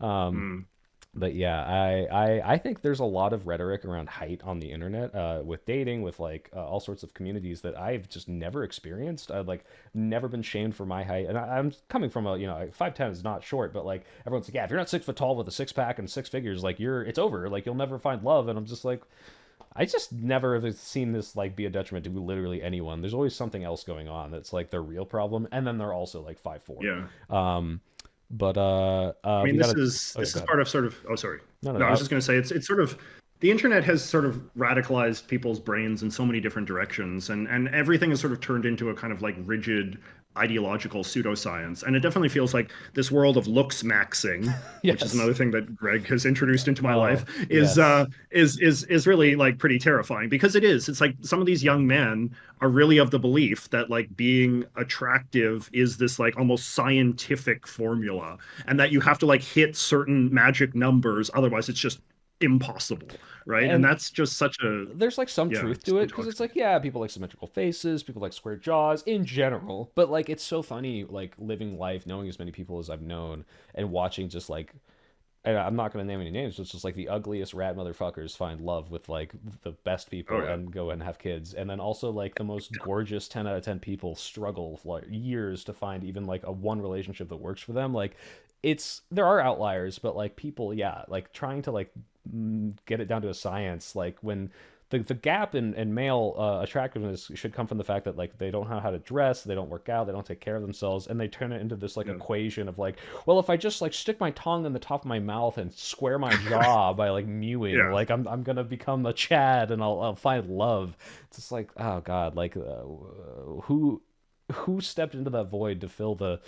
Um, Mm. but yeah, I think there's a lot of rhetoric around height on the internet, with dating, with like all sorts of communities that I've just never experienced. I've like never been shamed for my height, and I'm coming from a 5'10" is not short, but like everyone's like, yeah, if you're not 6 foot tall with a six pack and six figures, like it's over, like you'll never find love, and I'm just like, I just never have seen this like be a detriment to literally anyone. There's always something else going on that's like their real problem, and then they're also like 5'4". Yeah. Um, but I mean, we this gotta. is Oh, yeah, this go is ahead. part of sort of. Oh, sorry. No, no, No, I was no. just going to say it's sort of the internet has sort of radicalized people's brains in so many different directions, and everything is sort of turned into a kind of like rigid ideological pseudoscience. And it definitely feels like this world of looks maxing, which is Yes. another thing that Greg has introduced into my life, Oh, is yes. really like pretty terrifying because it is. It's like some of these young men are really of the belief that like being attractive is this like almost scientific formula and that you have to like hit certain magic numbers, otherwise it's just impossible, right? And And that's just such a, there's like some yeah, truth to so it because it's toxic. like, yeah, people like symmetrical faces, people like square jaws in general, but like it's so funny like living life knowing as many people as I've known and watching just like, and I'm not going to name any names, but it's just like the ugliest rat motherfuckers find love with like the best Oh people yeah. and go and have kids. And then also like the most gorgeous 10 out of 10 people struggle for like years to find even like a one relationship that works for them. Like there are outliers, but like people, yeah, like trying to like get it down to a science, like when the gap in male attractiveness should come from the fact that like they don't know how to dress, they don't work out, they don't take care of themselves, and they turn it into this like Yeah. equation of like, well, if I just like stick my tongue in the top of my mouth and square my jaw by like mewing, Yeah. like I'm gonna become a Chad and I'll find love. It's just like, oh god, like who stepped into that void to fill the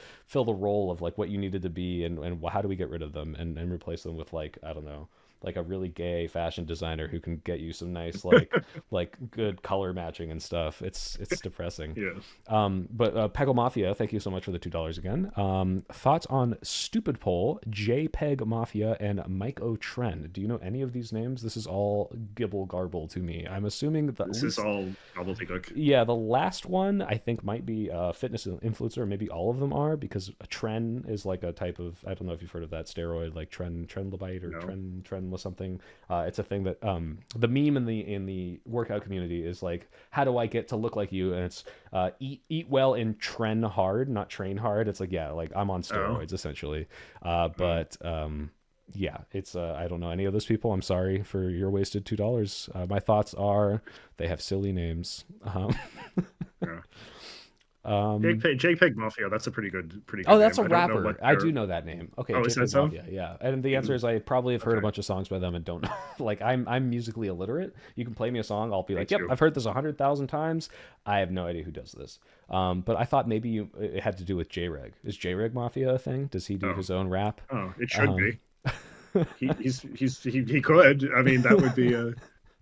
role of like what you needed to be, and how do we get rid of them and replace them with like, I don't know, like a really gay fashion designer who can get you some nice like good color matching and stuff. It's depressing. Yeah. But Peggle Mafia, thank you so much for the $2 again. Thoughts on Stupid Poll, JPEG Mafia, and Mike O'Tren? Do you know any of these names? This is all gibble garble to me. I'm assuming that at This is least, all gobbledygook. yeah, the last one I think might be fitness influencer. Maybe all of them are, because a tren is like a type of, I don't know if you've heard of that steroid, like trenlabite or No. tren or something. It's a thing that the meme in the workout community is like, how do I get to look like you? And it's eat well and tren hard, not train hard. It's like, yeah, like I'm on Oh. steroids essentially. Mm. But yeah, it's I don't know any of those people. I'm sorry for your wasted $2. My thoughts are they have silly names. Yeah. Um, JPEG Mafia. That's a pretty oh, good that's name. a I don't know what rapper. I they're. do know that name. Okay, Oh, is that JPEG so? Mafia. Yeah, and the answer Mm. is I probably have heard a Okay. bunch of songs by them and don't know. Like I'm musically illiterate. You can play me a song, I'll be Me like, yep, too. I've heard this 100,000 times. I have no idea who does this. But I thought maybe it had to do with J-Reg. Is J-Reg Mafia a thing? Does he do Oh. his own rap? Oh, it should Um, be. He could. I mean, that would be a.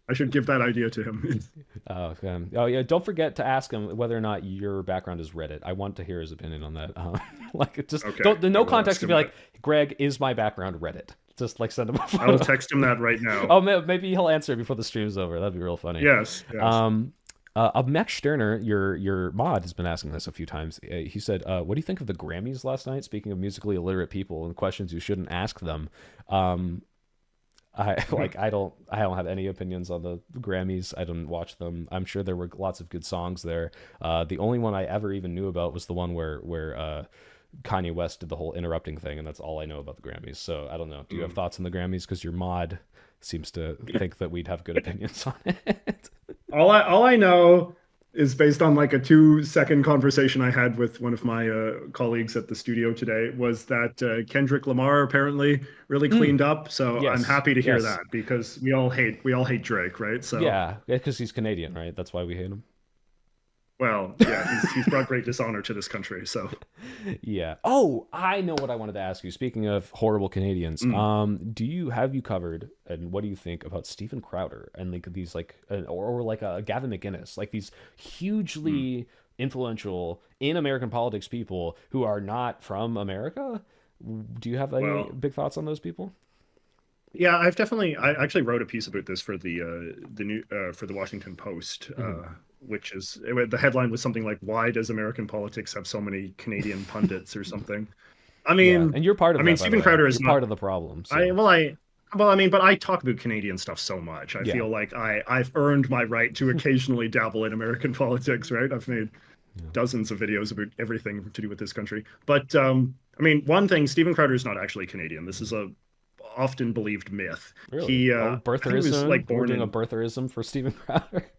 I should give that idea to him. oh yeah, don't forget to ask him whether or not your background is Reddit. I want to hear his opinion on that. Like it just Okay, don't, I no will context ask to him be that. like, Greg, is my background Reddit? Just like send him a I'll photo. text him that right now. Oh, maybe he'll answer before the stream's over. That'd be real funny. Yes, yes. Max Sterner, your mod, has been asking this a few times. He said, "What do you think of the Grammys last night?" Speaking of musically illiterate people and questions you shouldn't ask them, I like I don't have any opinions on the Grammys. I didn't watch them. I'm sure there were lots of good songs there. The only one I ever even knew about was the one where Kanye West did the whole interrupting thing, and that's all I know about the Grammys. So I don't know. Do you have Mm. thoughts on the Grammys? Because your mod seems to think that we'd have good opinions on it. All I know is based on like a 2 second conversation I had with one of my colleagues at the studio today. Was that Kendrick Lamar apparently really Mm, cleaned up? So I'm yes, happy to hear yes, that because we all hate Drake, right? So yeah, because he's Canadian, right? That's why we hate him. well, yeah, he's brought great dishonor to this country. So Yeah. Oh, I know what I wanted to ask you. Speaking of horrible Canadians, mm, do you have you covered, and what do you think about Stephen Crowder and like these like or like a Gavin McInnes, like these mm. hugely influential in American politics people who are not from America? Do you have any Well, big thoughts on those people? yeah, I actually wrote a piece about this for the new for the Washington Post, Hmm. which is the headline was something like "Why does American politics have so many Canadian pundits?" or something. I Yeah, mean, and you're part I of mean that, by the Stephen way. Crowder You're is not. part of the problem. I So well I well I mean, but I talk about Canadian stuff so much. I yeah, feel like I've earned my right to occasionally dabble in American politics. Right? I've made yeah. dozens of videos about everything to do with this country. But I mean, one thing, Stephen Crowder is not actually Canadian. This is a often believed myth. Really. He, Oh, I think he was like birtherism. We're born doing a in. birtherism for Stephen Crowder.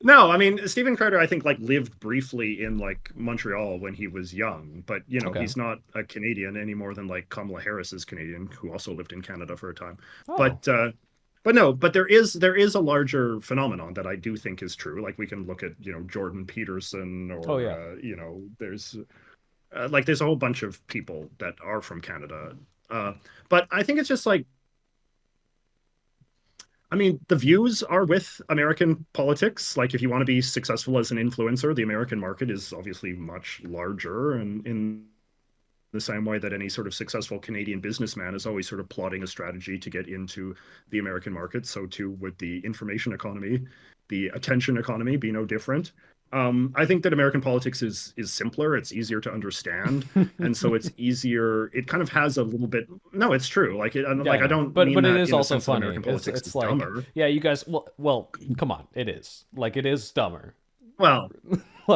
No, I mean Stephen Crowder. I think like lived briefly in like Montreal when he was young, but Okay. he's not a Canadian any more than like Kamala Harris is Canadian, who also lived in Canada for a time. Oh. But but no, but there is a larger phenomenon that I do think is true. Like we can look at Jordan Peterson Oh or yeah. there's like there's a whole bunch of people that are from Canada. Uh, but I think it's just like, I mean, the views are with American politics. Like, if you want to be successful as an influencer, the American market is obviously much larger. And in the same way that any sort of successful Canadian businessman is always sort of plotting a strategy to get into the American market, so too would the information economy, the attention economy be no different. I think that American politics is simpler. It's easier to understand, and so it's easier. It kind of has a little bit. No, it's true. Yeah, I Like I know, don't but mean it that is in the also sense that funny. American politics is It's like, dumber. yeah, you guys. Well, come on, it is like it is dumber. Well,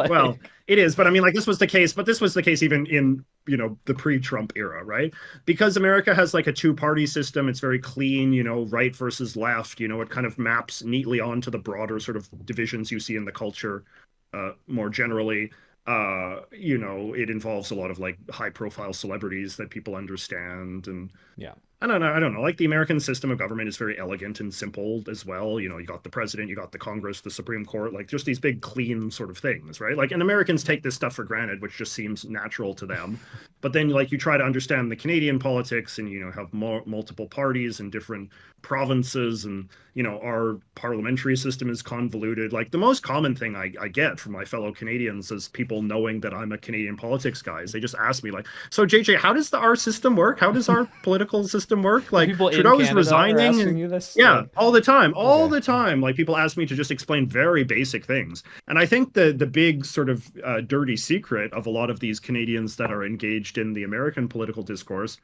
Well, Like, it is, but I mean, like this was the case, but this was the case even in, the pre-Trump era, right? Because America has like a two-party system. It's very clean, right versus left. It kind of maps neatly onto the broader sort of divisions you see in the culture, more generally. It involves a lot of like high-profile celebrities that people understand, and yeah, I don't know. I don't know. Like the American system of government is very elegant and simple as well. You got the president, you got the Congress, the Supreme Court, like just these big, clean sort of things, right? Like, and Americans take this stuff for granted, which just seems natural to them. But then, like, you try to understand the Canadian politics, and have multiple parties and different provinces, and our parliamentary system is convoluted. Like, the most common thing I get from my fellow Canadians is people knowing that I'm a Canadian politics guy. Is they just ask me, like, so JJ, how does our system work? How does our political system work? the Like people in Trudeau is Canada are resigning, asking and you this. yeah, Like, all the time, all okay, the time. Like people ask me to just explain very basic things, and I think the big sort of dirty secret of a lot of these Canadians that are engaged in the American political discourse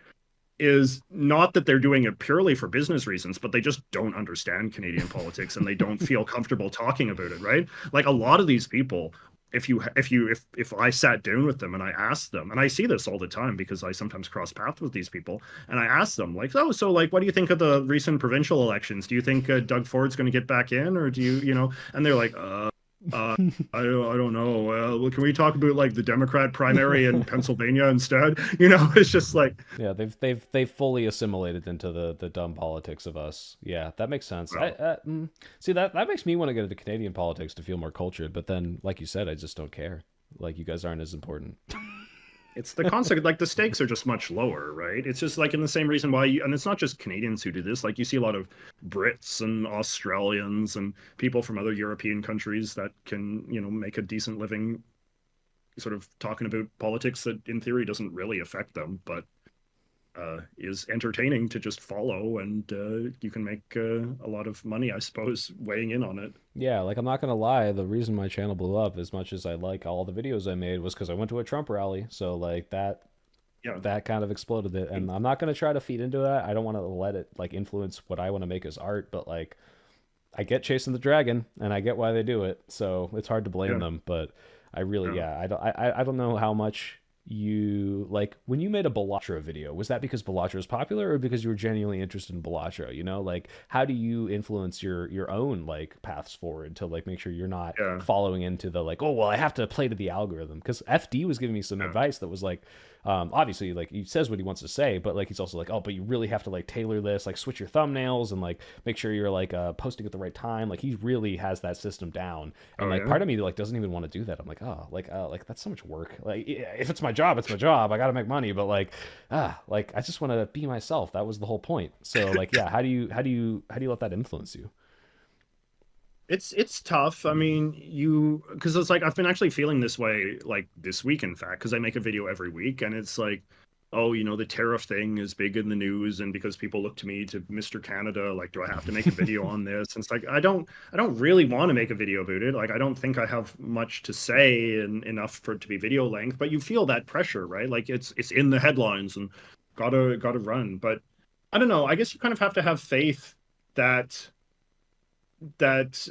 is not that they're doing it purely for business reasons, but they just don't understand Canadian politics and they don't feel comfortable talking about it, right? Like a lot of these people, if I sat down with them and I asked them, and I see this all the time because I sometimes cross paths with these people, and I ask them like, oh, so like, what do you think of the recent provincial elections? Do you think Doug Ford's going to get back in, or do you? And they're like, uh, I don't know. Well, can we talk about like the Democrat primary in Pennsylvania instead? It's just like, yeah, they've fully assimilated into the dumb politics of us. Yeah, that makes sense. well, See that makes me want to get into Canadian politics to feel more cultured. But then, like you said, I just don't care. Like you guys aren't as important. it's the concept, like the stakes are just much lower, right? It's just like in the same reason why and it's not just Canadians who do this. Like you see a lot of Brits and Australians and people from other European countries that can, make a decent living sort of talking about politics that in theory doesn't really affect them, but is entertaining to just follow, and you can make a lot of money, I suppose, weighing in on it. Yeah, like I'm not gonna lie, the reason my channel blew up as much as I like all the videos I made was because I went to a Trump rally. So like Yeah, that kind of exploded it. And I'm not gonna try to feed into that. I don't want to let it like influence what I want to make as art, but like I get chasing the dragon and I get why they do it. So it's hard to blame yeah, them. But I really yeah. yeah, I don't know how much you like when you made a Balatro video, was that because Balatro is popular or because you were genuinely interested in Balatro? You know, like how do you influence your own like paths forward to like make sure you're not Yeah, following into the like, oh well, I have to play to the algorithm? Because FD was giving me some yeah, advice that was like, obviously like he says what he wants to say, but like he's also like, oh, but you really have to like tailor this, like switch your thumbnails and like make sure you're like posting at the right time. Like he really has that system down, and oh like yeah. part of me like doesn't even want to do that. I'm like, oh, like that's so much work. Like if it's my job, it's my job. I got to make money, but like I just want to be myself. That was the whole point. So like, yeah, how do you let that influence you? It's tough. I mean, because it's like I've been actually feeling this way like this week, in fact, because I make a video every week, and it's like, oh, the tariff thing is big in the news, and because people look to me to Mr. Canada, like, do I have to make a video on this? And it's like I don't really want to make a video about it. Like, I don't think I have much to say and enough for it to be video length, but you feel that pressure, right? Like it's in the headlines and gotta run. But I don't know. I guess you kind of have to have faith that that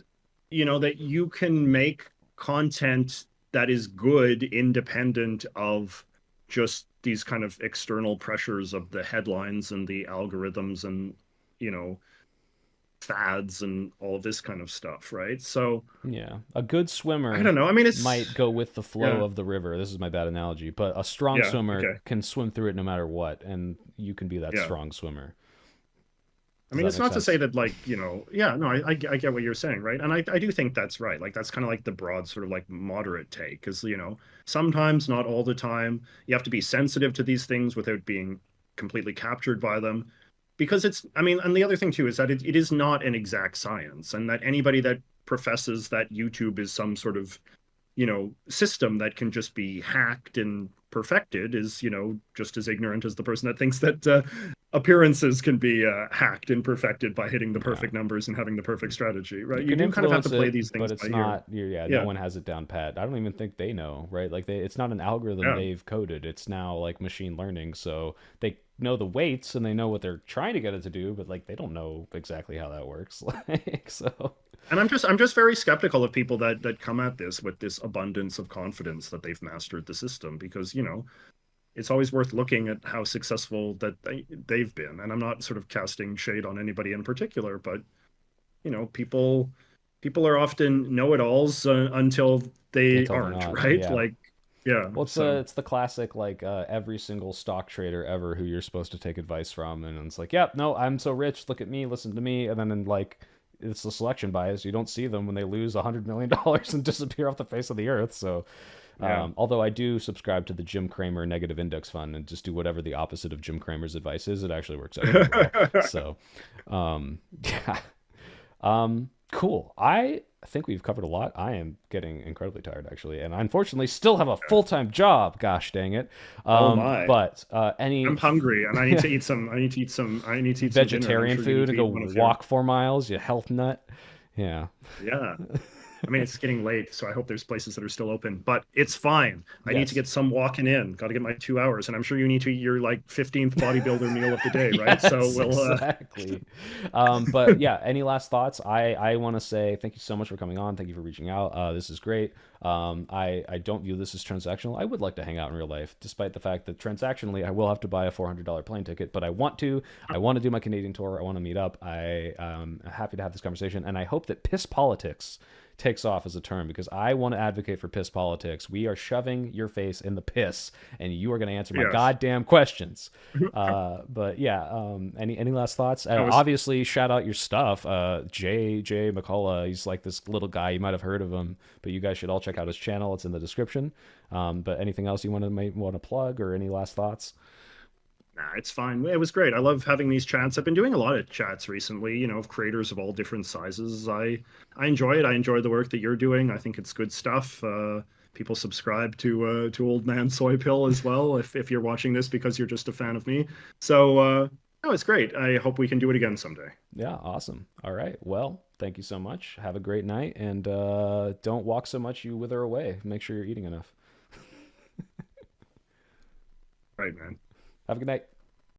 that you can make content that is good independent of just these kind of external pressures of the headlines and the algorithms and you know fads and all of this kind of stuff, right? So Yeah, a good I swimmer don't know. I mean, might go with the flow yeah, of the river. This is my bad analogy, but a strong yeah, swimmer okay, can swim through it no matter what, and you can be that yeah. strong swimmer. I Does mean, that it's make not to say sense? that, like, yeah, no, I get what you're saying, right? And I do think that's right. Like, that's kind of like the broad, sort of like moderate take, because, sometimes, not all the time, you have to be sensitive to these things without being completely captured by them. Because I mean, and the other thing too is that it is not an exact science, and that anybody that professes that YouTube is some sort of system that can just be hacked and perfected is, just as ignorant as the person that thinks that appearances can be hacked and perfected by hitting the Yeah. perfect numbers and having the perfect strategy, right? You You can do kind of have to influence play it, these but things by it's ear. not. Yeah, no Yeah, one has it down pat. I don't even think they know, right? Like it's not an algorithm yeah. they've coded. It's now like machine learning, so they know the weights and they know what they're trying to get it to do, but like they don't know exactly how that works. Like so, And I'm just very skeptical of people that come at this with this abundance of confidence that they've mastered the system, because it's always worth looking at how successful that they've been. And I'm not sort of casting shade on anybody in particular, but people are often know-it-alls until they until they're aren't, not. right? Yeah. Like, yeah. Well, So it's the classic like every single stock trader ever who you're supposed to take advice from, and it's like, yep, no, I'm so rich. Look at me, listen to me, and then in like it's the selection bias. You don't see them when they lose $100 million and disappear off the face of the earth. So, yeah. although I do subscribe to the Jim Cramer negative index fund and just do whatever the opposite of Jim Cramer's advice is, it actually works out pretty well. So, yeah. Cool. I think we've covered a lot. I am getting incredibly tired, actually, and I unfortunately still have a full time job. Gosh dang it! Oh my. But any I'm hungry and I need to eat some I need to eat some dinner, and I'm vegetarian sure you need food to and go eat one of your. walk 4 miles, you health nut. Yeah. Yeah. I mean, it's getting late, so I hope there's places that are still open, but it's fine. I need to Yes. get some walking in. Got to get my 2 hours, and I'm sure you need to eat your like 15th bodybuilder meal of the day, right? So Yes, we'll, exactly. But yeah, any last thoughts? I want to say thank you so much for coming on. Thank you for reaching out. This is great. I don't view this as transactional. I would like to hang out in real life, despite the fact that transactionally I will have to buy a $400 plane ticket. But I want to. I want to do my Canadian tour. I want to meet up. I am happy to have this conversation, and I hope that piss politics takes off as a term because I want to advocate for piss politics. We are shoving your face in the piss, and you are going to answer my yes. goddamn questions. But yeah, any last thoughts? I was Obviously, shout out your stuff. J McCullough, he's like this little guy. You might have heard of him, but you guys should all check out his channel. It's in the description. But anything else you want to plug or any last thoughts? Nah, it's fine. It was great. I love having these chats. I've been doing a lot of chats recently, of creators of all different sizes. I enjoy it. I enjoy the work that you're doing. I think it's good stuff. People subscribe to Old Man Soy Pill as well if you're watching this because you're just a fan of me. So no, it's great. I hope we can do it again someday. Yeah, awesome. All right. Well, thank you so much. Have a great night, and don't walk so much you wither away. Make sure you're eating enough. Right, man. Have a good night.